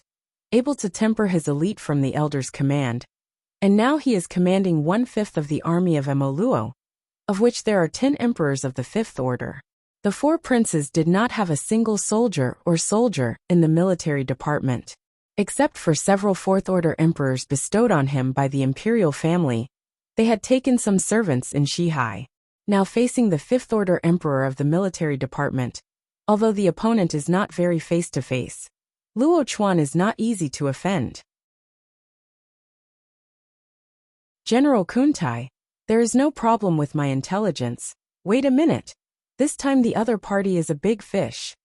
able to temper his elite from the elder's command, and now he is commanding 1/5 of the army of Emoluo, of which there are 10 emperors of the 5th order. The 4 princes did not have a single soldier in the military department. Except for several 4th-order emperors bestowed on him by the imperial family, they had taken some servants in Shihai. Now facing the 5th-order emperor of the military department, although the opponent is not very face-to-face, Luo Chuan is not easy to offend. General Kuntai, there is no problem with my intelligence. Wait a minute. This time the other party is a big fish.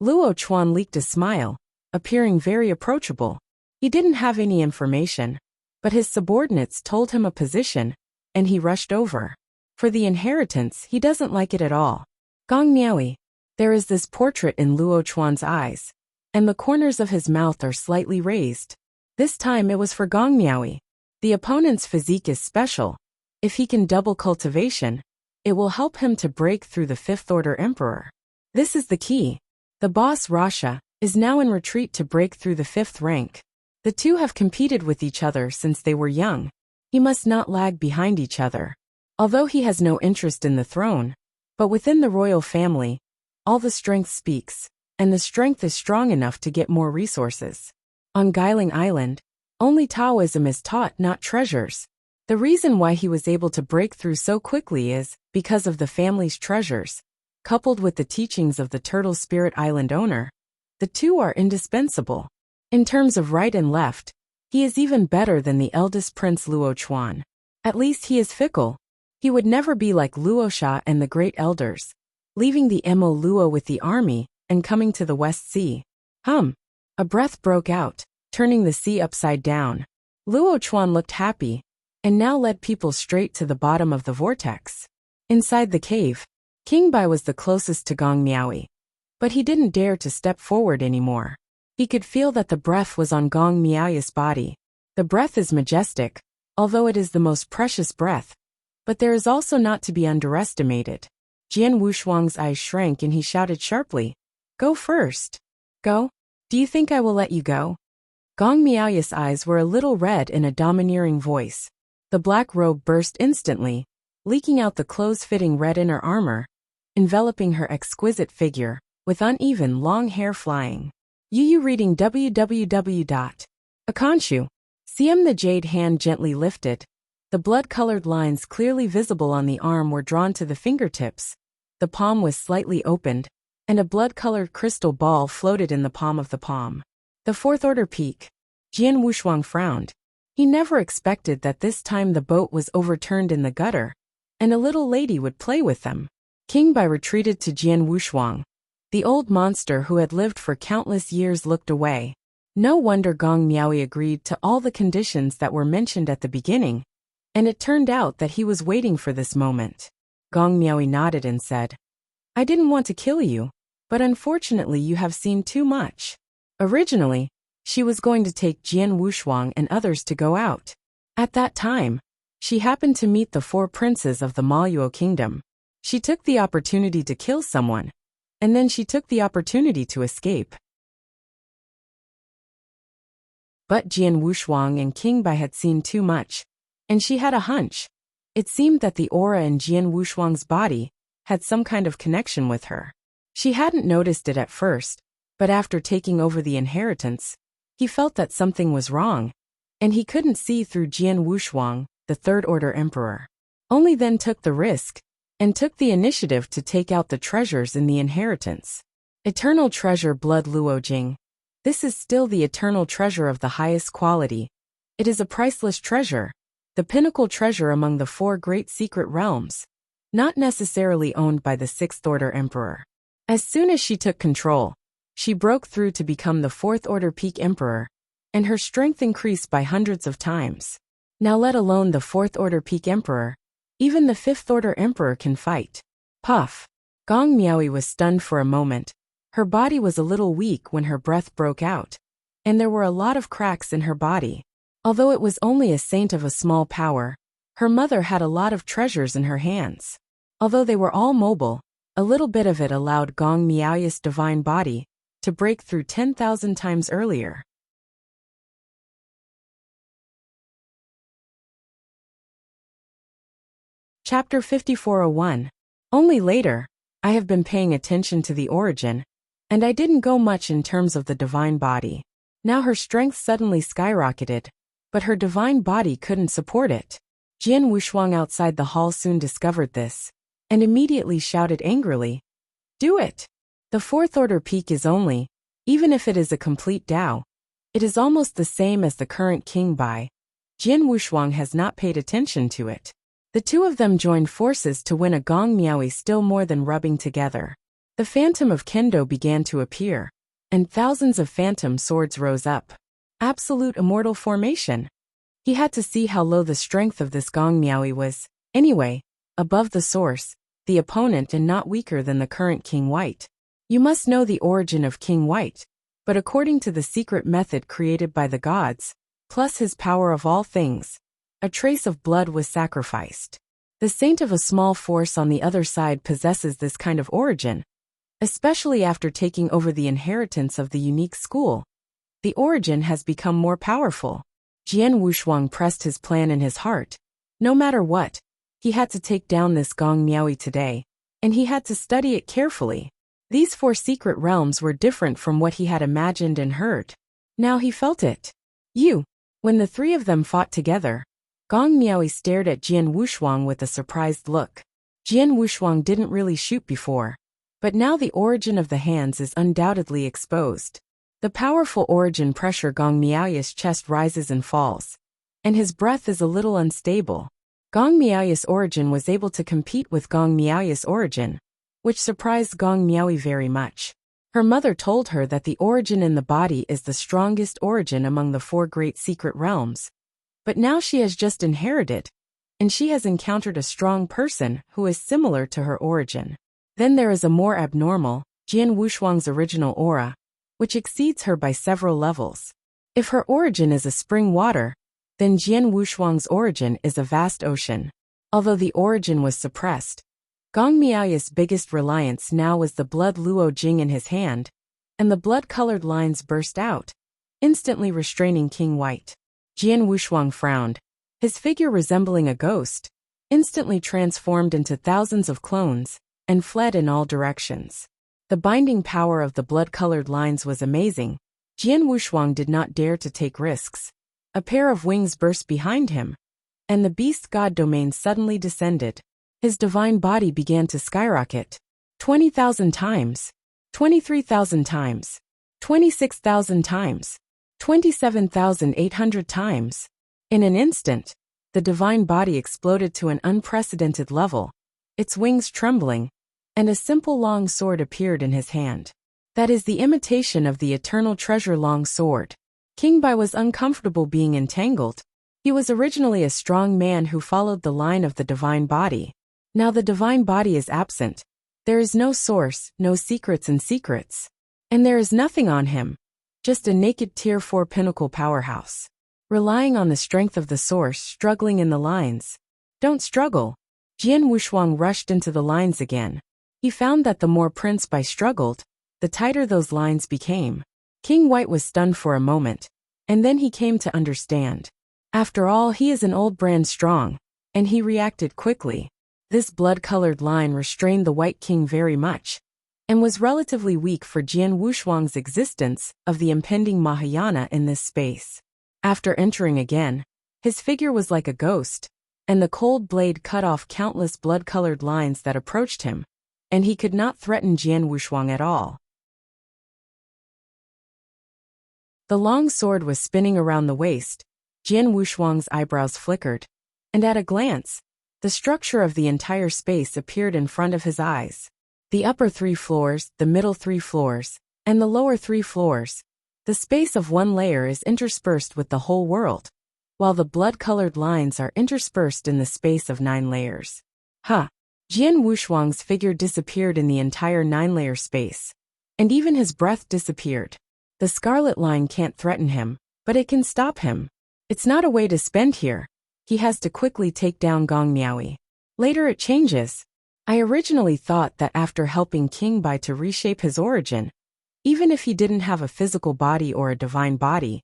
Luo Chuan leaked a smile, appearing very approachable. He didn't have any information, but his subordinates told him a position, and he rushed over. For the inheritance, he doesn't like it at all. Gong Miaoi. There is this portrait in Luo Chuan's eyes, and the corners of his mouth are slightly raised. This time it was for Gong Miaoi. The opponent's physique is special. If he can double cultivation, it will help him to break through the 5th-order emperor. This is the key. The boss Rasha is now in retreat to break through the 5th rank. The two have competed with each other since they were young. He must not lag behind each other. Although he has no interest in the throne, but within the royal family, all the strength speaks, and the strength is strong enough to get more resources. On Guiling Island, only Taoism is taught, not treasures. The reason why he was able to break through so quickly is because of the family's treasures, coupled with the teachings of the Turtle Spirit Island owner. The two are indispensable. In terms of right and left, he is even better than the eldest Prince Luo Chuan. At least he is fickle. He would never be like Luo Sha and the great elders, leaving the Mo Luo with the army and coming to the West Sea. A breath broke out, turning the sea upside down. Luo Chuan looked happy, and now led people straight to the bottom of the vortex. Inside the cave, King Bai was the closest to Gong Miaoi, but he didn't dare to step forward anymore. He could feel that the breath was on Gong Miaoi's body. The breath is majestic, although it is the most precious breath, but there is also not to be underestimated. Jian Wushuang's eyes shrank and he shouted sharply, "Go first." "Go? Do you think I will let you go?" Gong Miaoi's eyes were a little red in a domineering voice. The black robe burst instantly, leaking out the clothes-fitting red inner armor, enveloping her exquisite figure, with uneven long hair flying. Yu reading www. Akanshu. CM the jade hand gently lifted. The blood-colored lines clearly visible on the arm were drawn to the fingertips. The palm was slightly opened, and a blood-colored crystal ball floated in the palm of the palm. The fourth order peak. Jian Wushuang frowned. He never expected that this time the boat was overturned in the gutter, and a little lady would play with them. King Bai retreated to Jian Wushuang. The old monster who had lived for countless years looked away. No wonder Gong Miaoi agreed to all the conditions that were mentioned at the beginning, and it turned out that he was waiting for this moment. Gong Miaoi nodded and said, "I didn't want to kill you, but unfortunately you have seen too much." Originally, she was going to take Jian Wushuang and others to go out. At that time, she happened to meet the 4 princes of the Maluo kingdom. She took the opportunity to kill someone, and then she took the opportunity to escape. But Jian Wushuang and King Bai had seen too much, and she had a hunch. It seemed that the aura in Jian Wushuang's body had some kind of connection with her. She hadn't noticed it at first, but after taking over the inheritance, he felt that something was wrong, and he couldn't see through Jian Wushuang, the third order emperor. Only then took the risk, and took the initiative to take out the treasures in the inheritance. Eternal treasure blood Luo Jing. This is still the eternal treasure of the highest quality. It is a priceless treasure, the pinnacle treasure among the 4 great secret realms, not necessarily owned by the 6th order emperor. As soon as she took control, she broke through to become the 4th order peak emperor, and her strength increased by hundreds of times. Now let alone the 4th order peak emperor, even the 5th order emperor can fight. Puff. Gong Miaoi was stunned for a moment. Her body was a little weak when her breath broke out, and there were a lot of cracks in her body. Although it was only a saint of a small power, her mother had a lot of treasures in her hands. Although they were all mobile, a little bit of it allowed Gong Miaoi's divine body to break through 10,000 times earlier. Chapter 5401. Only later, I have been paying attention to the origin, and I didn't go much in terms of the divine body. Now her strength suddenly skyrocketed, but her divine body couldn't support it. Jian Wushuang outside the hall soon discovered this, and immediately shouted angrily, "Do it! The 4th order peak is only, even if it is a complete Tao, it is almost the same as the current King Bai. Jian Wushuang has not paid attention to it." The two of them joined forces to win a Gong Miaoi still more than rubbing together. The phantom of Kendo began to appear, and thousands of phantom swords rose up. Absolute immortal formation. He had to see how low the strength of this Gong Miaoi was. Anyway, above the source, the opponent and not weaker than the current King White. You must know the origin of King White, but according to the secret method created by the gods, plus his power of all things, a trace of blood was sacrificed. The saint of a small force on the other side possesses this kind of origin, especially after taking over the inheritance of the unique school. The origin has become more powerful. Jian Wushuang pressed his plan in his heart. No matter what, he had to take down this Gong Miaoi today, and he had to study it carefully. These 4 secret realms were different from what he had imagined and heard. Now he felt it. When the 3 of them fought together, Gong Miaoi stared at Jian Wushuang with a surprised look. Jian Wushuang didn't really shoot before, but now the origin of the hands is undoubtedly exposed. The powerful origin pressure Gong Miaoi's chest rises and falls, and his breath is a little unstable. Gong Miaoi's origin was able to compete with Gong Miaoi's origin, which surprised Gong Miaoi very much. Her mother told her that the origin in the body is the strongest origin among the 4 great secret realms. But now she has just inherited, and she has encountered a strong person who is similar to her origin. Then there is a more abnormal, Jian Wushuang's original aura, which exceeds her by several levels. If her origin is a spring water, then Jian Wushuang's origin is a vast ocean. Although the origin was suppressed, Gong Miaoi's biggest reliance now was the blood Luo Jing in his hand, and the blood-colored lines burst out, instantly restraining King White. Jian Wushuang frowned, his figure resembling a ghost. instantly transformed into thousands of clones, and fled in all directions. The binding power of the blood-colored lines was amazing. Jian Wushuang did not dare to take risks. A pair of wings burst behind him, and the beast god domain suddenly descended. His divine body began to skyrocket. 20,000 times. 23,000 times. 26,000 times. 27,800 times. In an instant, the divine body exploded to an unprecedented level, its wings trembling, and a simple long sword appeared in his hand. That is the imitation of the eternal treasure long sword. King Bai was uncomfortable being entangled. He was originally a strong man who followed the line of the divine body. Now the divine body is absent. There is no source, no secrets and secrets. And there is nothing on him. Just a naked tier 4 pinnacle powerhouse. Relying on the strength of the source, struggling in the lines. Don't struggle. Jian Wushuang rushed into the lines again. He found that the more Prince Bai struggled, the tighter those lines became. King White was stunned for a moment, and then he came to understand. After all, he is an old brand strong, and he reacted quickly. This blood-colored line restrained the White King very much, and was relatively weak for Jian Wushuang's existence of the impending Mahayana in this space. After entering again, his figure was like a ghost, and the cold blade cut off countless blood-colored lines that approached him, and he could not threaten Jian Wushuang at all. The long sword was spinning around the waist. Jian Wushuang's eyebrows flickered, and at a glance, the structure of the entire space appeared in front of his eyes. The upper 3 floors, the middle 3 floors, and the lower 3 floors. The space of one layer is interspersed with the whole world, while the blood-colored lines are interspersed in the space of 9 layers. Jian Wushuang's figure disappeared in the entire 9-layer space, and even his breath disappeared. The scarlet line can't threaten him, but it can stop him. It's not a way to spend here. He has to quickly take down Gong Miaoyi. Later it changes. I originally thought that after helping King Bai to reshape his origin, even if he didn't have a physical body or a divine body,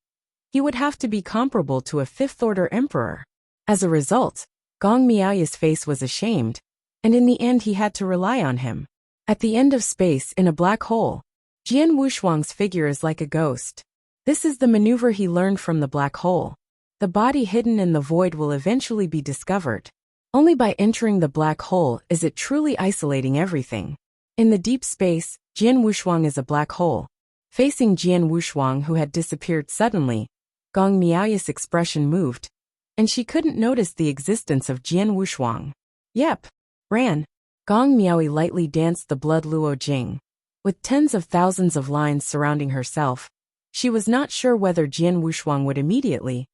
he would have to be comparable to a 5th-order emperor. As a result, Gong Miaoyi's face was ashamed, and in the end he had to rely on him. At the end of space in a black hole, Jian Wushuang's figure is like a ghost. This is the maneuver he learned from the black hole. The body hidden in the void will eventually be discovered. Only by entering the black hole is it truly isolating everything. In the deep space, Jian Wushuang is a black hole. Facing Jian Wushuang, who had disappeared suddenly, Gong Miaoyi's expression moved, and she couldn't notice the existence of Jian Wushuang. Yep. Ran. Gong Miaoyi lightly danced the blood luo jing. With tens of thousands of lines surrounding herself, she was not sure whether Jian Wushuang would immediately.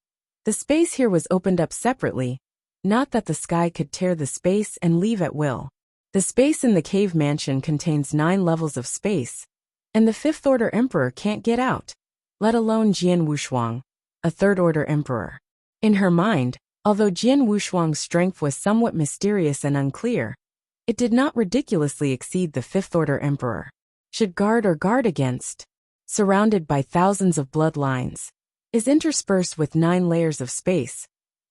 The space here was opened up separately, not that the sky could tear the space and leave at will. The space in the cave mansion contains 9 levels of space, and the 5th-order emperor can't get out, let alone Jian Wushuang, a 3rd-order emperor. In her mind, although Jian Wushuang's strength was somewhat mysterious and unclear, it did not ridiculously exceed the 5th-order emperor. Should guard or guard against, surrounded by thousands of bloodlines, is interspersed with 9 layers of space,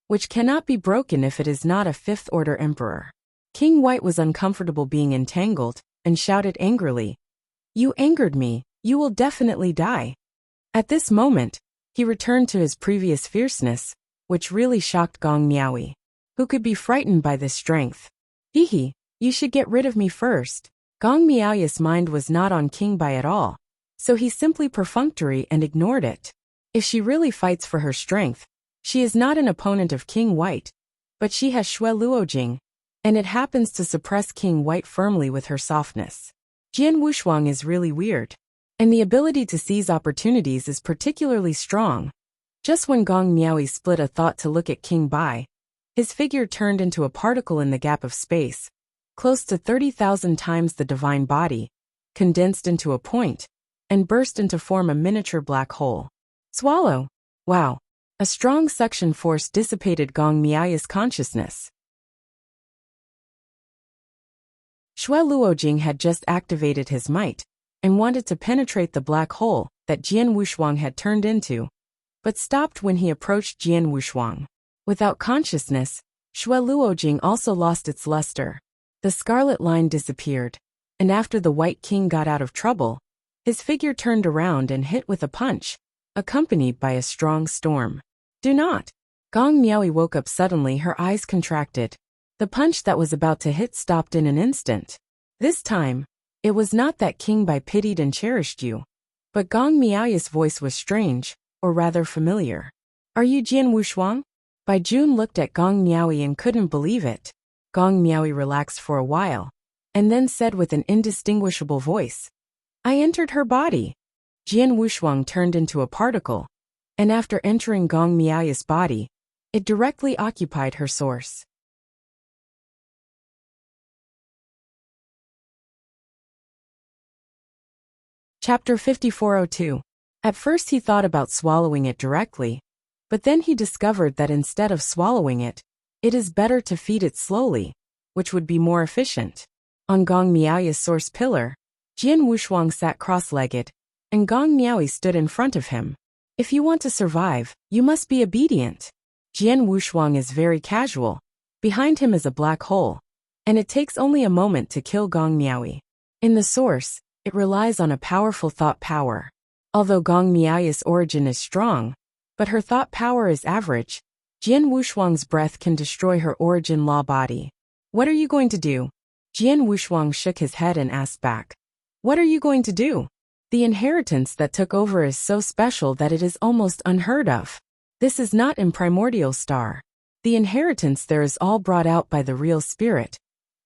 which cannot be broken if it is not a 5th-order emperor. King White was uncomfortable being entangled, and shouted angrily, "You angered me, you will definitely die." At this moment, he returned to his previous fierceness, which really shocked Gong Miaoyi, who could be frightened by this strength. "Hehe, you should get rid of me first." Gong Miaoyi's mind was not on King Bai at all, so he simply perfunctory and ignored it. If she really fights for her strength, she is not an opponent of King White, but she has Shui Luojing, and it happens to suppress King White firmly with her softness. Jian Wushuang is really weird, and the ability to seize opportunities is particularly strong. Just when Gong Miaoyi split a thought to look at King Bai, his figure turned into a particle in the gap of space, close to 30,000 times the divine body, condensed into a point, and burst into form a miniature black hole. Swallow! Wow! A strong suction force dissipated Gong Miaoyi's consciousness. Shui Luojing had just activated his might, and wanted to penetrate the black hole that Jian Wushuang had turned into, but stopped when he approached Jian Wushuang. Without consciousness, Shueluojing also lost its luster. The scarlet line disappeared, and after the White King got out of trouble, his figure turned around and hit with a punch, accompanied by a strong storm. Do not! Gong Miaoyi woke up suddenly, her eyes contracted. The punch that was about to hit stopped in an instant. This time, it was not that King Bai pitied and cherished you, but Gong Miaoyi's voice was strange, or rather familiar. Are you Jian Wushuang? Bai Jun looked at Gong Miaoyi and couldn't believe it. Gong Miaoyi relaxed for a while, and then said with an indistinguishable voice, I entered her body. Jian Wushuang turned into a particle, and after entering Gong Miaoyi's body, it directly occupied her source. Chapter 5402. At first he thought about swallowing it directly, but then he discovered that instead of swallowing it, it is better to feed it slowly, which would be more efficient. On Gong Miaoyi's source pillar, Jian Wushuang sat cross-legged, and Gong Miaoyi stood in front of him. If you want to survive, you must be obedient. Jian Wushuang is very casual. Behind him is a black hole, and it takes only a moment to kill Gong Miaoyi. In the source, it relies on a powerful thought power. Although Gong Miaoyi's origin is strong, but her thought power is average, Jian Wushuang's breath can destroy her origin law body. What are you going to do? Jian Wushuang shook his head and asked back. What are you going to do? The inheritance that took over is so special that it is almost unheard of. This is not in Primordial Star. The inheritance there is all brought out by the real spirit,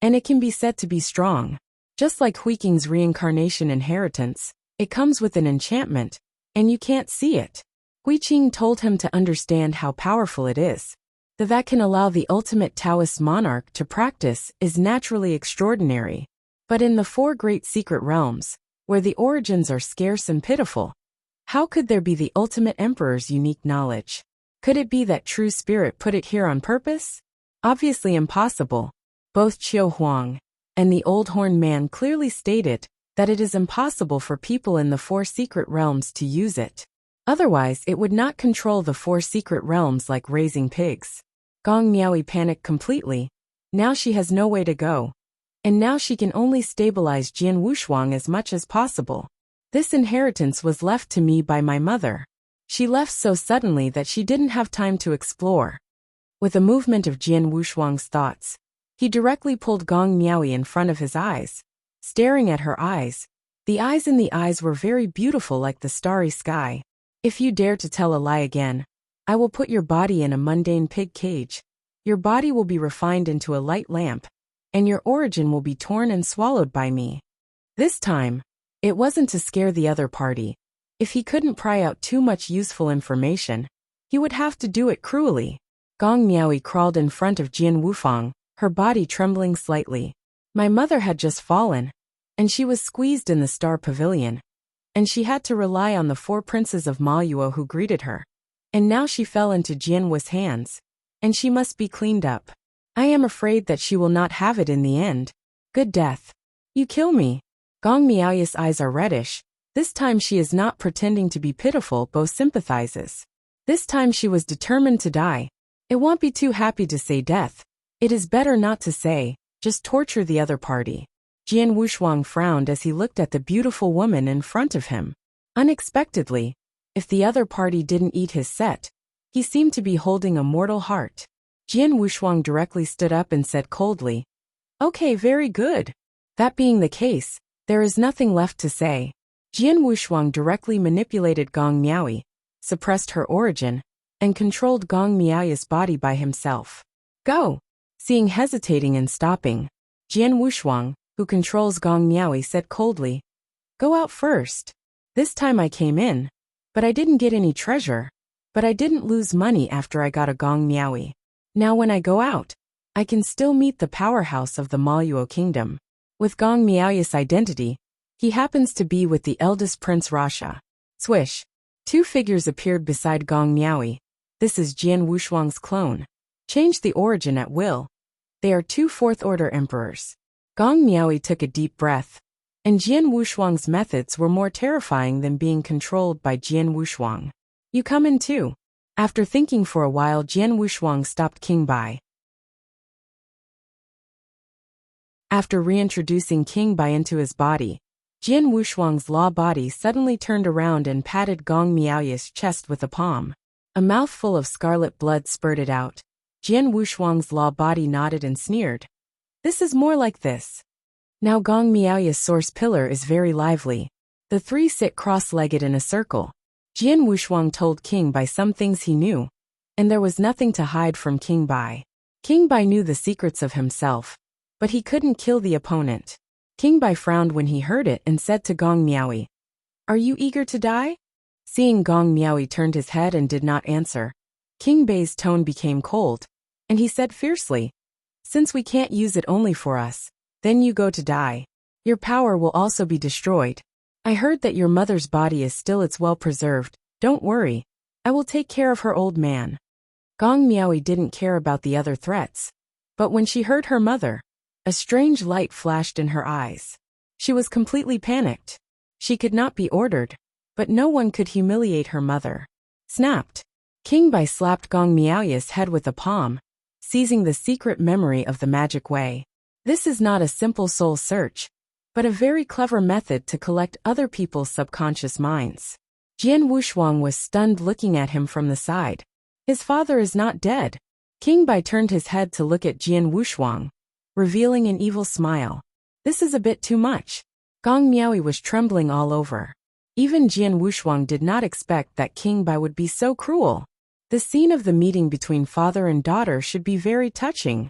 and it can be said to be strong. Just like Huiking's reincarnation inheritance, it comes with an enchantment, and you can't see it. Huiqing told him to understand how powerful it is. That can allow the ultimate Taoist monarch to practice is naturally extraordinary. But in the four great secret realms, where the origins are scarce and pitiful, how could there be the ultimate emperor's unique knowledge? Could it be that true spirit put it here on purpose? Obviously impossible. Both Qiu Huang and the Old Horned Man clearly stated that it is impossible for people in the four secret realms to use it. Otherwise, it would not control the four secret realms like raising pigs. Gong Miaoyi panicked completely. Now she has no way to go. And now she can only stabilize Jian Wushuang as much as possible. This inheritance was left to me by my mother. She left so suddenly that she didn't have time to explore. With a movement of Jian Wushuang's thoughts, he directly pulled Gong Miaoyi in front of his eyes. Staring at her eyes, the eyes in the eyes were very beautiful like the starry sky. If you dare to tell a lie again, I will put your body in a mundane pig cage. Your body will be refined into a light lamp, and your origin will be torn and swallowed by me. This time, it wasn't to scare the other party. If he couldn't pry out too much useful information, he would have to do it cruelly. Gong Miaoyi crawled in front of Jian Wushuang, her body trembling slightly. My mother had just fallen, and she was squeezed in the Star Pavilion, and she had to rely on the four princes of Maluo who greeted her. And now she fell into Jian Wu's hands, and she must be cleaned up. I am afraid that she will not have it in the end. Good death. You kill me. Gong Miaoyi's eyes are reddish. This time she is not pretending to be pitiful, Bo sympathizes. This time she was determined to die. It won't be too happy to say death. It is better not to say, just torture the other party. Jian Wushuang frowned as he looked at the beautiful woman in front of him. Unexpectedly, if the other party didn't eat his set, he seemed to be holding a mortal heart. Jian Wushuang directly stood up and said coldly, Okay, very good. That being the case, there is nothing left to say. Jian Wushuang directly manipulated Gong Miaoyi, suppressed her origin, and controlled Gong Miaoyi's body by himself. Go! Seeing hesitating and stopping, Jian Wushuang, who controls Gong Miaoyi, said coldly, Go out first. This time I came in, but I didn't get any treasure. But I didn't lose money after I got a Gong Miaoyi. Now when I go out, I can still meet the powerhouse of the Maluo kingdom. With Gong Miaoyi's identity, he happens to be with the eldest Prince Rasha. Swish! Two figures appeared beside Gong Miaoyi. This is Jian Wushuang's clone. Change the origin at will. They are two fourth-order emperors. Gong Miaoyi took a deep breath, and Jian Wushuang's methods were more terrifying than being controlled by Jian Wushuang. You come in too. After thinking for a while, Jian Wushuang stopped King Bai. After reintroducing King Bai into his body, Jian Wushuang's law body suddenly turned around and patted Gong Miaoy's chest with a palm. A mouthful of scarlet blood spurted out. Jian Wushuang's law body nodded and sneered. This is more like this. Now Gong Miaoy's source pillar is very lively. The three sit cross-legged in a circle. Jian Wushuang told King Bai some things he knew, and there was nothing to hide from King Bai. King Bai knew the secrets of himself, but he couldn't kill the opponent. King Bai frowned when he heard it and said to Gong Miaoy, "Are you eager to die?" Seeing Gong Miaoy turned his head and did not answer, King Bai's tone became cold, and he said fiercely, "Since we can't use it only for us, then you go to die. Your power will also be destroyed. I heard that your mother's body is still well preserved. Don't worry, I will take care of her old man." Gong Miaoy didn't care about the other threats, but when she heard her mother, a strange light flashed in her eyes. She was completely panicked. She could not be ordered, but no one could humiliate her mother. Snapped. King Bai slapped Gong Miaoy's head with a palm, seizing the secret memory of the magic way. This is not a simple soul search, but a very clever method to collect other people's subconscious minds. Jian Wushuang was stunned looking at him from the side. His father is not dead. King Bai turned his head to look at Jian Wushuang, revealing an evil smile. This is a bit too much. Gong Miaoy was trembling all over. Even Jian Wushuang did not expect that King Bai would be so cruel. The scene of the meeting between father and daughter should be very touching.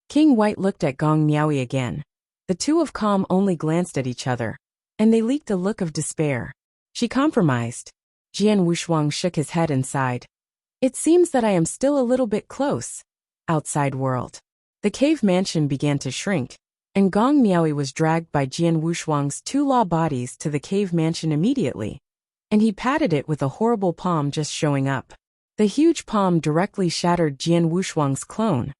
King White looked at Gong Miaoy again. The two of calm only glanced at each other, and they leaked a look of despair. She compromised. Jian Wushuang shook his head and sighed. It seems that I am still a little bit close. Outside world. The cave mansion began to shrink, and Gong Miaoy was dragged by Jian Wushuang's two law bodies to the cave mansion immediately, and he patted it with a horrible palm just showing up. The huge palm directly shattered Jian Wushuang's clone,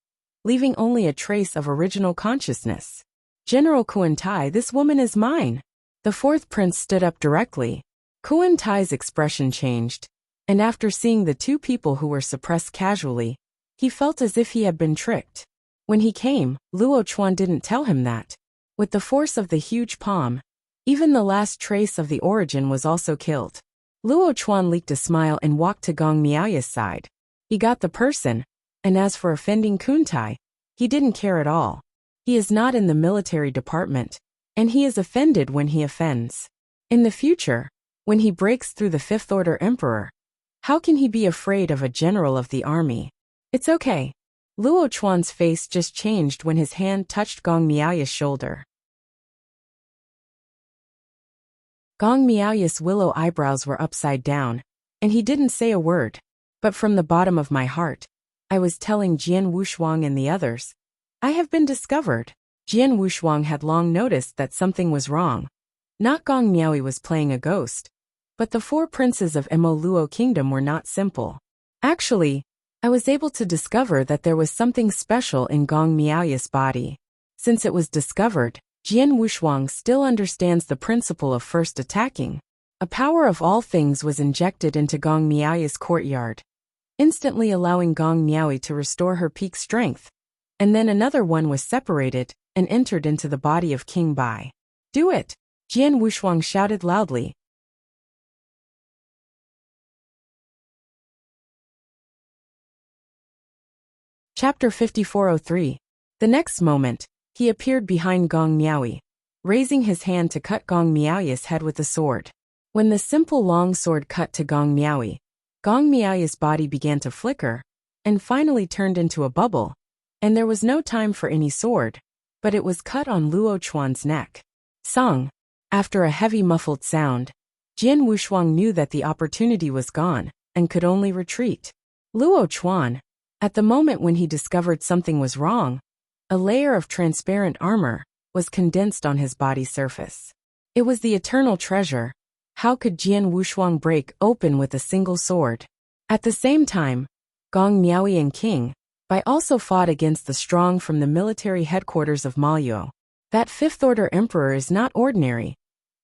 leaving only a trace of original consciousness. General Kuan Tai, this woman is mine. The fourth prince stood up directly. Kuan Tai's expression changed, and after seeing the two people who were suppressed casually, he felt as if he had been tricked. When he came, Luo Chuan didn't tell him that. With the force of the huge palm, even the last trace of the origin was also killed. Luo Chuan leaked a smile and walked to Gong Miaoy's side. He got the person, and as for offending Kun Tai, he didn't care at all. He is not in the military department, and he is offended when he offends. In the future, when he breaks through the Fifth Order Emperor, how can he be afraid of a general of the army? It's okay. Luo Chuan's face just changed when his hand touched Gong Miaoy's shoulder. Gong Miaoy's willow eyebrows were upside down, and he didn't say a word. But from the bottom of my heart, I was telling Jian Wushuang and the others, I have been discovered. Jian Wushuang had long noticed that something was wrong. Not Gong Miaoy was playing a ghost, but the four princes of Mo Luo Kingdom were not simple. Actually, I was able to discover that there was something special in Gong Miaoy's body. Since it was discovered, Jian Wushuang still understands the principle of first attacking. A power of all things was injected into Gong Miaoy's courtyard, instantly allowing Gong Miaoy to restore her peak strength. And then another one was separated and entered into the body of King Bai. Do it! Jian Wushuang shouted loudly. Chapter 5403. The next moment, he appeared behind Gong Miaoy, raising his hand to cut Gong Miaoy's head with a sword. When the simple long sword cut to Gong Miaoy's body began to flicker, and finally turned into a bubble, and there was no time for any sword, but it was cut on Luo Chuan's neck. Song. After a heavy muffled sound, Jian Wushuang knew that the opportunity was gone, and could only retreat. Luo Chuan, at the moment when he discovered something was wrong, a layer of transparent armor was condensed on his body surface. It was the eternal treasure. How could Jian Wushuang break open with a single sword? At the same time, Gong Miaoy and King Bai also fought against the strong from the military headquarters of Maluo. That Fifth Order Emperor is not ordinary,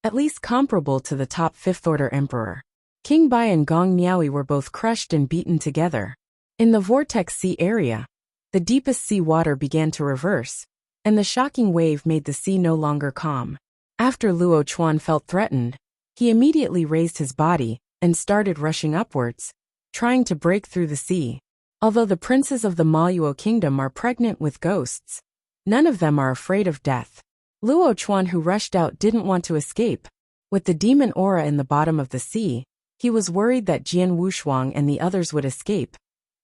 at least comparable to the top Fifth Order Emperor. King Bai and Gong Miaoy were both crushed and beaten together. In the Vortex Sea area, the deepest sea water began to reverse, and the shocking wave made the sea no longer calm. After Luo Chuan felt threatened, he immediately raised his body and started rushing upwards, trying to break through the sea. Although the princes of the Maluo kingdom are pregnant with ghosts, none of them are afraid of death. Luo Chuan, who rushed out, didn't want to escape. With the demon aura in the bottom of the sea, he was worried that Jian Wushuang and the others would escape.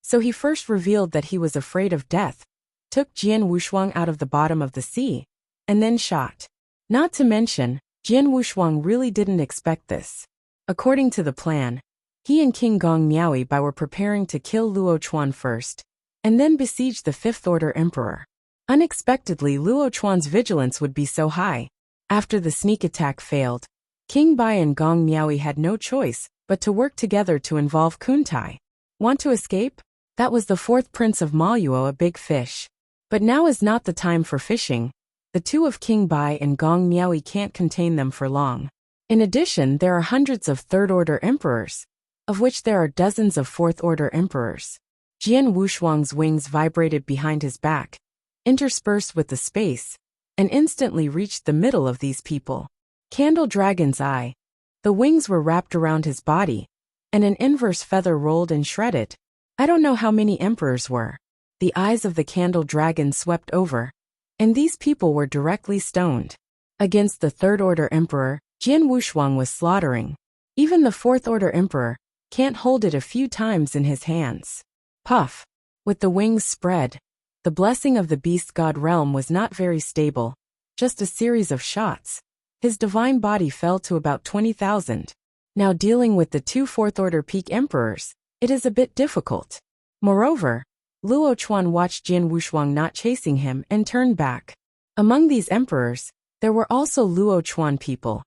So he first revealed that he was afraid of death, took Jian Wushuang out of the bottom of the sea, and then shot. Not to mention, Jian Wushuang really didn't expect this. According to the plan, he and King Gong Miaoyi Bai were preparing to kill Luo Chuan first, and then besiege the Fifth Order Emperor. Unexpectedly, Luo Chuan's vigilance would be so high. After the sneak attack failed, King Bai and Gong Miaoyi had no choice but to work together to involve Kuntai. Want to escape? That was the fourth prince of Maluo, a big fish. But now is not the time for fishing. The two of King Bai and Gong Miaoyi can't contain them for long. In addition, there are hundreds of third-order emperors, of which there are dozens of fourth-order emperors. Jian Wushuang's wings vibrated behind his back, interspersed with the space, and instantly reached the middle of these people. Candle Dragon's eye. The wings were wrapped around his body, and an inverse feather rolled and shredded. I don't know how many emperors were. The eyes of the Candle Dragon swept over, and these people were directly stoned. Against the third-order emperor, Jian Wushuang was slaughtering. Even the fourth-order emperor can't hold it a few times in his hands. Puff. With the wings spread, the blessing of the beast god realm was not very stable, just a series of shots. His divine body fell to about 20,000. Now dealing with the two fourth-order peak emperors, it is a bit difficult. Moreover, Luo Chuan watched Jian Wushuang not chasing him and turned back. Among these emperors, there were also Luo Chuan people,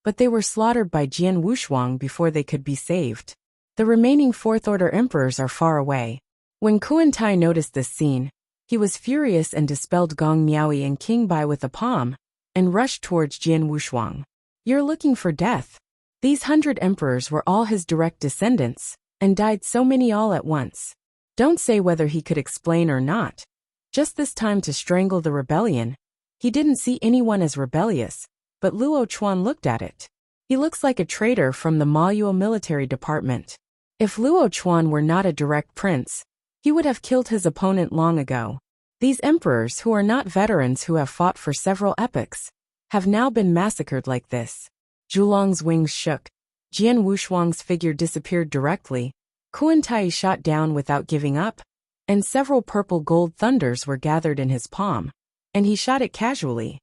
but they were slaughtered by Jian Wushuang before they could be saved. The remaining fourth-order emperors are far away. When Kuan-Tai noticed this scene, he was furious and dispelled Gong Miaoyi and King Bai with a palm, and rushed towards Jian Wushuang. You're looking for death. These 100 emperors were all his direct descendants, and died so many all at once. Don't say whether he could explain or not. Just this time to strangle the rebellion. He didn't see anyone as rebellious, but Luo Chuan looked at it. He looks like a traitor from the Maluo military department. If Luo Chuan were not a direct prince, he would have killed his opponent long ago. These emperors, who are not veterans who have fought for several epochs, have now been massacred like this. Zhulong's wings shook. Jian Wushuang's figure disappeared directly. Kuan-Tai shot down without giving up, and several purple gold thunders were gathered in his palm, and he shot it casually.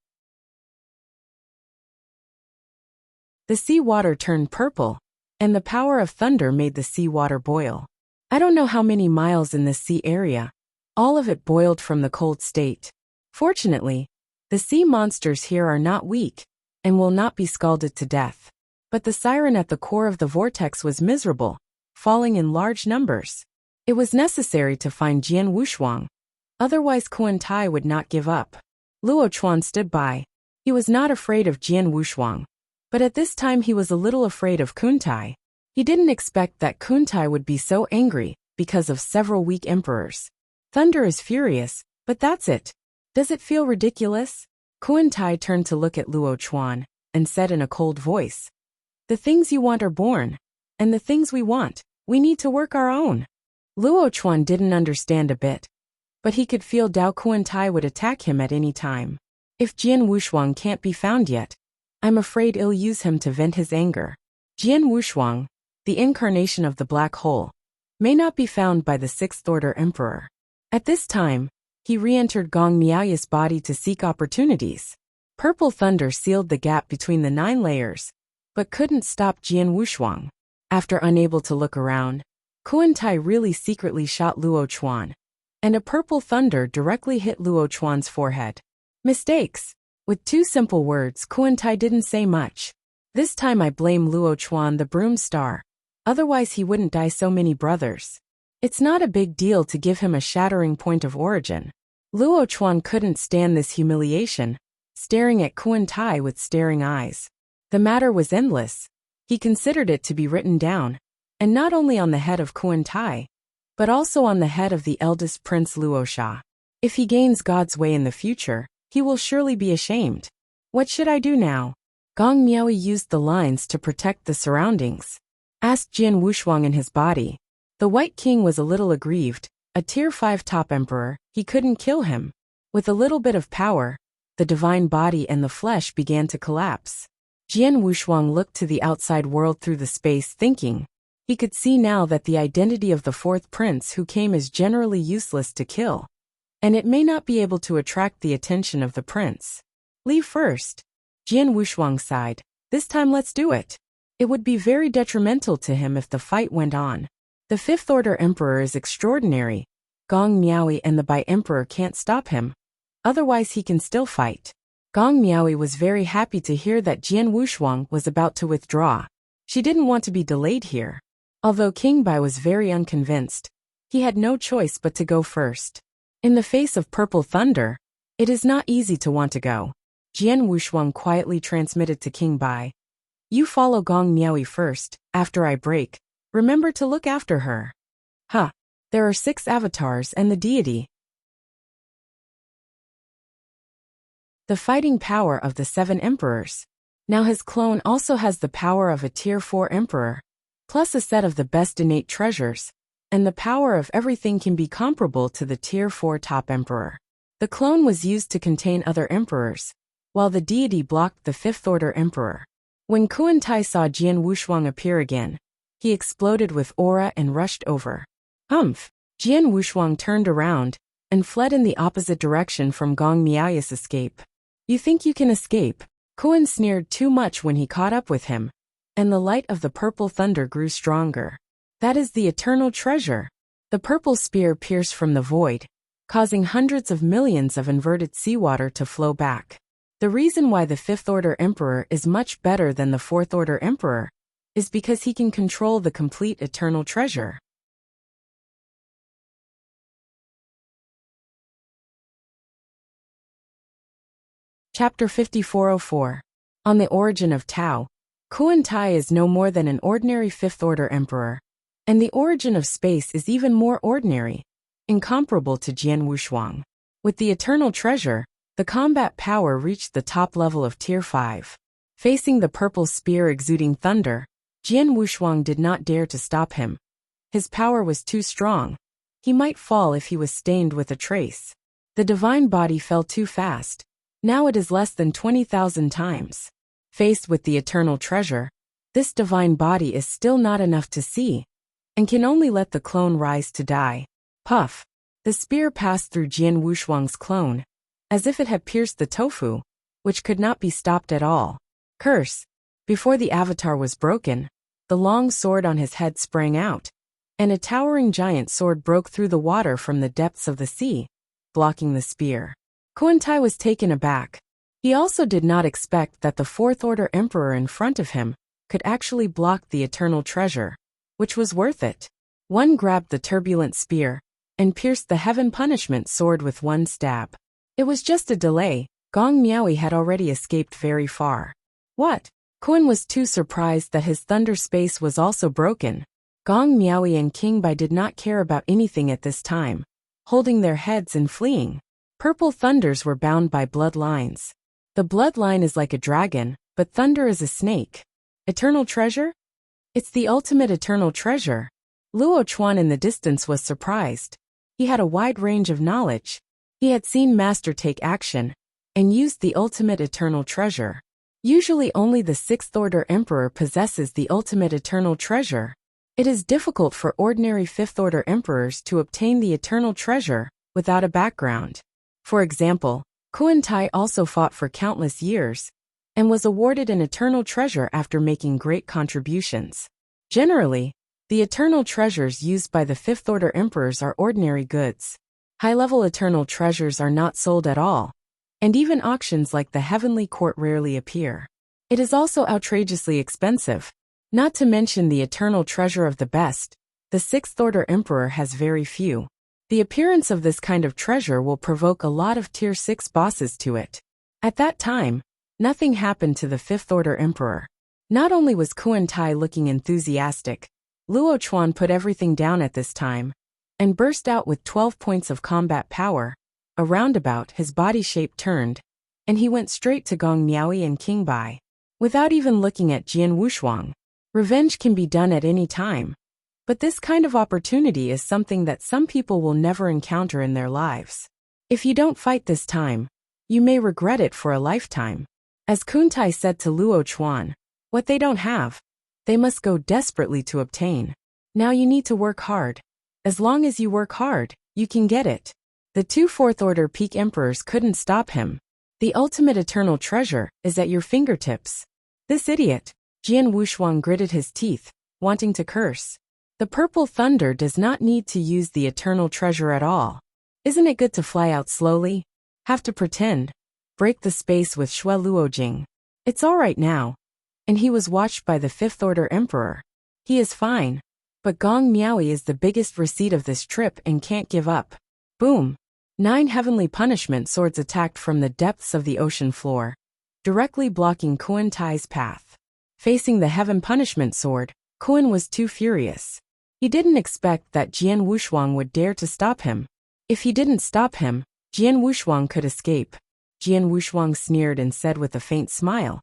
The sea water turned purple, and the power of thunder made the sea water boil. I don't know how many miles in this sea area. All of it boiled from the cold state. Fortunately, the sea monsters here are not weak, and will not be scalded to death. But the siren at the core of the vortex was miserable, falling in large numbers. It was necessary to find Jian Wushuang. Otherwise Kuan-Tai would not give up. Luo Chuan stood by. He was not afraid of Jian Wushuang, but at this time he was a little afraid of Kuntai. He didn't expect that Kuntai would be so angry because of several weak emperors. Thunder is furious, but that's it. Does it feel ridiculous? Kuan-Tai turned to look at Luo Chuan, and said in a cold voice, "The things you want are born, and the things we want, we need to work our own." Luo Chuan didn't understand a bit, but he could feel Dao Kuan-Tai would attack him at any time. If Jian Wushuang can't be found yet, I'm afraid he'll use him to vent his anger. Jian Wushuang, the incarnation of the black hole, may not be found by the Sixth Order Emperor. At this time, he re-entered Gong Miaoyi's body to seek opportunities. Purple thunder sealed the gap between the 9 layers, but couldn't stop Jian Wushuang. After unable to look around, Kuan-Tai really secretly shot Luo Chuan, and a purple thunder directly hit Luo Chuan's forehead. Mistakes. With 2 simple words, Kuan-Tai didn't say much. This time I blame Luo Chuan, the broom star. Otherwise he wouldn't die so many brothers. It's not a big deal to give him a shattering point of origin. Luo Chuan couldn't stand this humiliation, staring at Kuan-Tai with staring eyes. The matter was endless. He considered it to be written down, and not only on the head of Kuan-Tai, but also on the head of the eldest prince Luo Sha. If he gains God's way in the future, He will surely be ashamed. What should I do now? Gong Miaoi used the lines to protect the surroundings. Asked Jian Wushuang in his body. The White King was a little aggrieved. A tier 5 top emperor, he couldn't kill him. With a little bit of power, the divine body and the flesh began to collapse. Jian Wushuang looked to the outside world through the space thinking. He could see now that the identity of the fourth prince who came is generally useless to kill. And it may not be able to attract the attention of the prince. Leave first. Jian Wushuang sighed. This time let's do it. It would be very detrimental to him if the fight went on. The fifth order emperor is extraordinary. Gong Miaoi and the Bai emperor can't stop him. Otherwise he can still fight. Gong Miaoi was very happy to hear that Jian Wushuang was about to withdraw. She didn't want to be delayed here. Although King Bai was very unconvinced, he had no choice but to go first. In the face of purple thunder, it is not easy to want to go. Jian Wushuang quietly transmitted to King Bai. You follow Gong Miaoi first, after I break. Remember to look after her. Huh. There are 6 avatars and the deity. The fighting power of the 7 emperors. Now his clone also has the power of a tier 4 emperor, plus a set of the best innate treasures, and the power of everything can be comparable to the tier 4 top emperor. The clone was used to contain other emperors, while the deity blocked the 5th order emperor. When Kuan Tai saw Jian Wushuang appear again, he exploded with aura and rushed over. Humph! Jian Wushuang turned around and fled in the opposite direction from Gong Miaoi's escape. You think you can escape? Kuan sneered too much when he caught up with him, and the light of the purple thunder grew stronger. That is the eternal treasure. The purple spear pierced from the void, causing hundreds of millions of inverted seawater to flow back. The reason why the 5th order emperor is much better than the 4th order emperor is because he can control the complete eternal treasure. Chapter 5404. On the origin of Tao. Kuan Tai is no more than an ordinary 5th order emperor, and the origin of space is even more ordinary, incomparable to Jian Wushuang. With the eternal treasure, the combat power reached the top level of tier 5. Facing the purple spear exuding thunder, Jian Wushuang did not dare to stop him. His power was too strong. He might fall if he was stained with a trace. The divine body fell too fast. Now it is less than 20,000 times. Faced with the eternal treasure, this divine body is still not enough to see, and can only let the clone rise to die. Puff! The spear passed through Jian Wushuang's clone, as if it had pierced the tofu, which could not be stopped at all. Curse! Before the avatar was broken, the long sword on his head sprang out, and a towering giant sword broke through the water from the depths of the sea, blocking the spear. Kuan Tai was taken aback. He also did not expect that the 4th order emperor in front of him could actually block the eternal treasure, which was worth it. One grabbed the turbulent spear and pierced the heaven punishment sword with one stab. It was just a delay. Gong Miaoi had already escaped very far. What? Kuan was too surprised that his thunder space was also broken. Gong Miaoi and King Bai did not care about anything at this time, holding their heads and fleeing. Purple thunders were bound by bloodlines. The bloodline is like a dragon, but thunder is a snake. Eternal treasure? It's the ultimate eternal treasure. Luo Chuan in the distance was surprised. He had a wide range of knowledge. He had seen Master take action, and used the ultimate eternal treasure. Usually only the 6th order emperor possesses the ultimate eternal treasure. It is difficult for ordinary 5th order emperors to obtain the eternal treasure without a background. For example, Kuan Tai also fought for countless years, and was awarded an eternal treasure after making great contributions. Generally, the eternal treasures used by the 5th order emperors are ordinary goods. High-level eternal treasures are not sold at all, and even auctions like the Heavenly Court rarely appear. It is also outrageously expensive. Not to mention the eternal treasure of the best, the 6th order emperor has very few. The appearance of this kind of treasure will provoke a lot of tier 6 bosses to it. At that time, nothing happened to the 5th order emperor. Not only was Kuan Tai looking enthusiastic, Luo Chuan put everything down at this time, and burst out with 12 points of combat power, a roundabout, his body shape turned, and he went straight to Gong Miaoyi and King Bai. Without even looking at Jian Wushuang. Revenge can be done at any time. But this kind of opportunity is something that some people will never encounter in their lives. If you don't fight this time, you may regret it for a lifetime. As Kuntai said to Luo Chuan, what they don't have, they must go desperately to obtain. Now you need to work hard. As long as you work hard, you can get it. The two fourth-order peak emperors couldn't stop him. The ultimate eternal treasure is at your fingertips. This idiot, Jian Wushuang gritted his teeth, wanting to curse. The purple thunder does not need to use the eternal treasure at all. Isn't it good to fly out slowly? Have to pretend. Break the space with Shui Luojing. It's all right now. And he was watched by the fifth-order emperor. He is fine. But Gong Miaoyi is the biggest receipt of this trip and can't give up. Boom. 9 heavenly punishment swords attacked from the depths of the ocean floor, directly blocking Kuan Tai's path. Facing the heaven punishment sword, Kuan was too furious. He didn't expect that Jian Wushuang would dare to stop him. If he didn't stop him, Jian Wushuang could escape. Jian Wushuang sneered and said with a faint smile,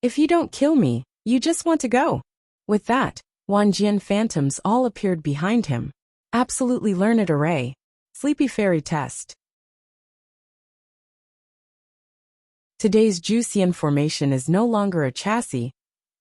"If you don't kill me, you just want to go." With that, Wanjian phantoms all appeared behind him. Absolutely learned array. Sleepy Fairy Test. Today's Juxian formation is no longer a chassis.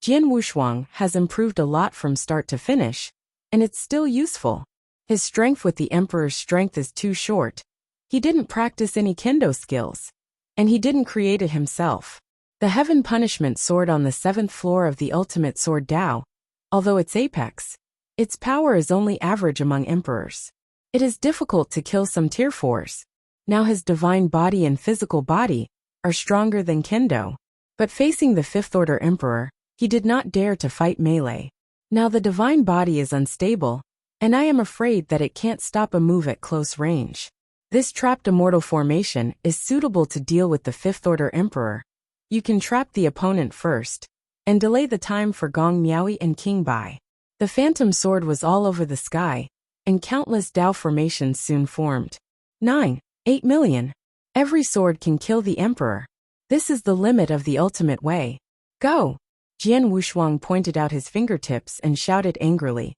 Jian Wushuang has improved a lot from start to finish, and it's still useful. His strength with the Emperor's strength is too short. He didn't practice any kendo skills, and he didn't create it himself. The Heaven Punishment Sword on the 7th floor of the Ultimate Sword Dao, although its apex, its power is only average among emperors. It is difficult to kill some tier 4s. Now his divine body and physical body are stronger than kendo. But facing the 5th-order emperor, he did not dare to fight melee. Now the divine body is unstable, and I am afraid that it can't stop a move at close range. This trapped immortal formation is suitable to deal with the 5th-order emperor. You can trap the opponent first, and delay the time for Gong Miaoyi and King Bai. The phantom sword was all over the sky, and countless Dao formations soon formed. 8 million. Every sword can kill the emperor. This is the limit of the ultimate way. Go! Jian Wushuang pointed out his fingertips and shouted angrily.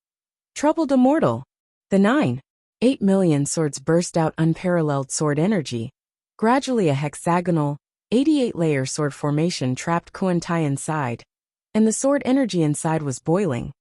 Troubled immortal. The 8 million swords burst out unparalleled sword energy. Gradually a hexagonal, 88-layer sword formation trapped Kuan Tai inside, and the sword energy inside was boiling.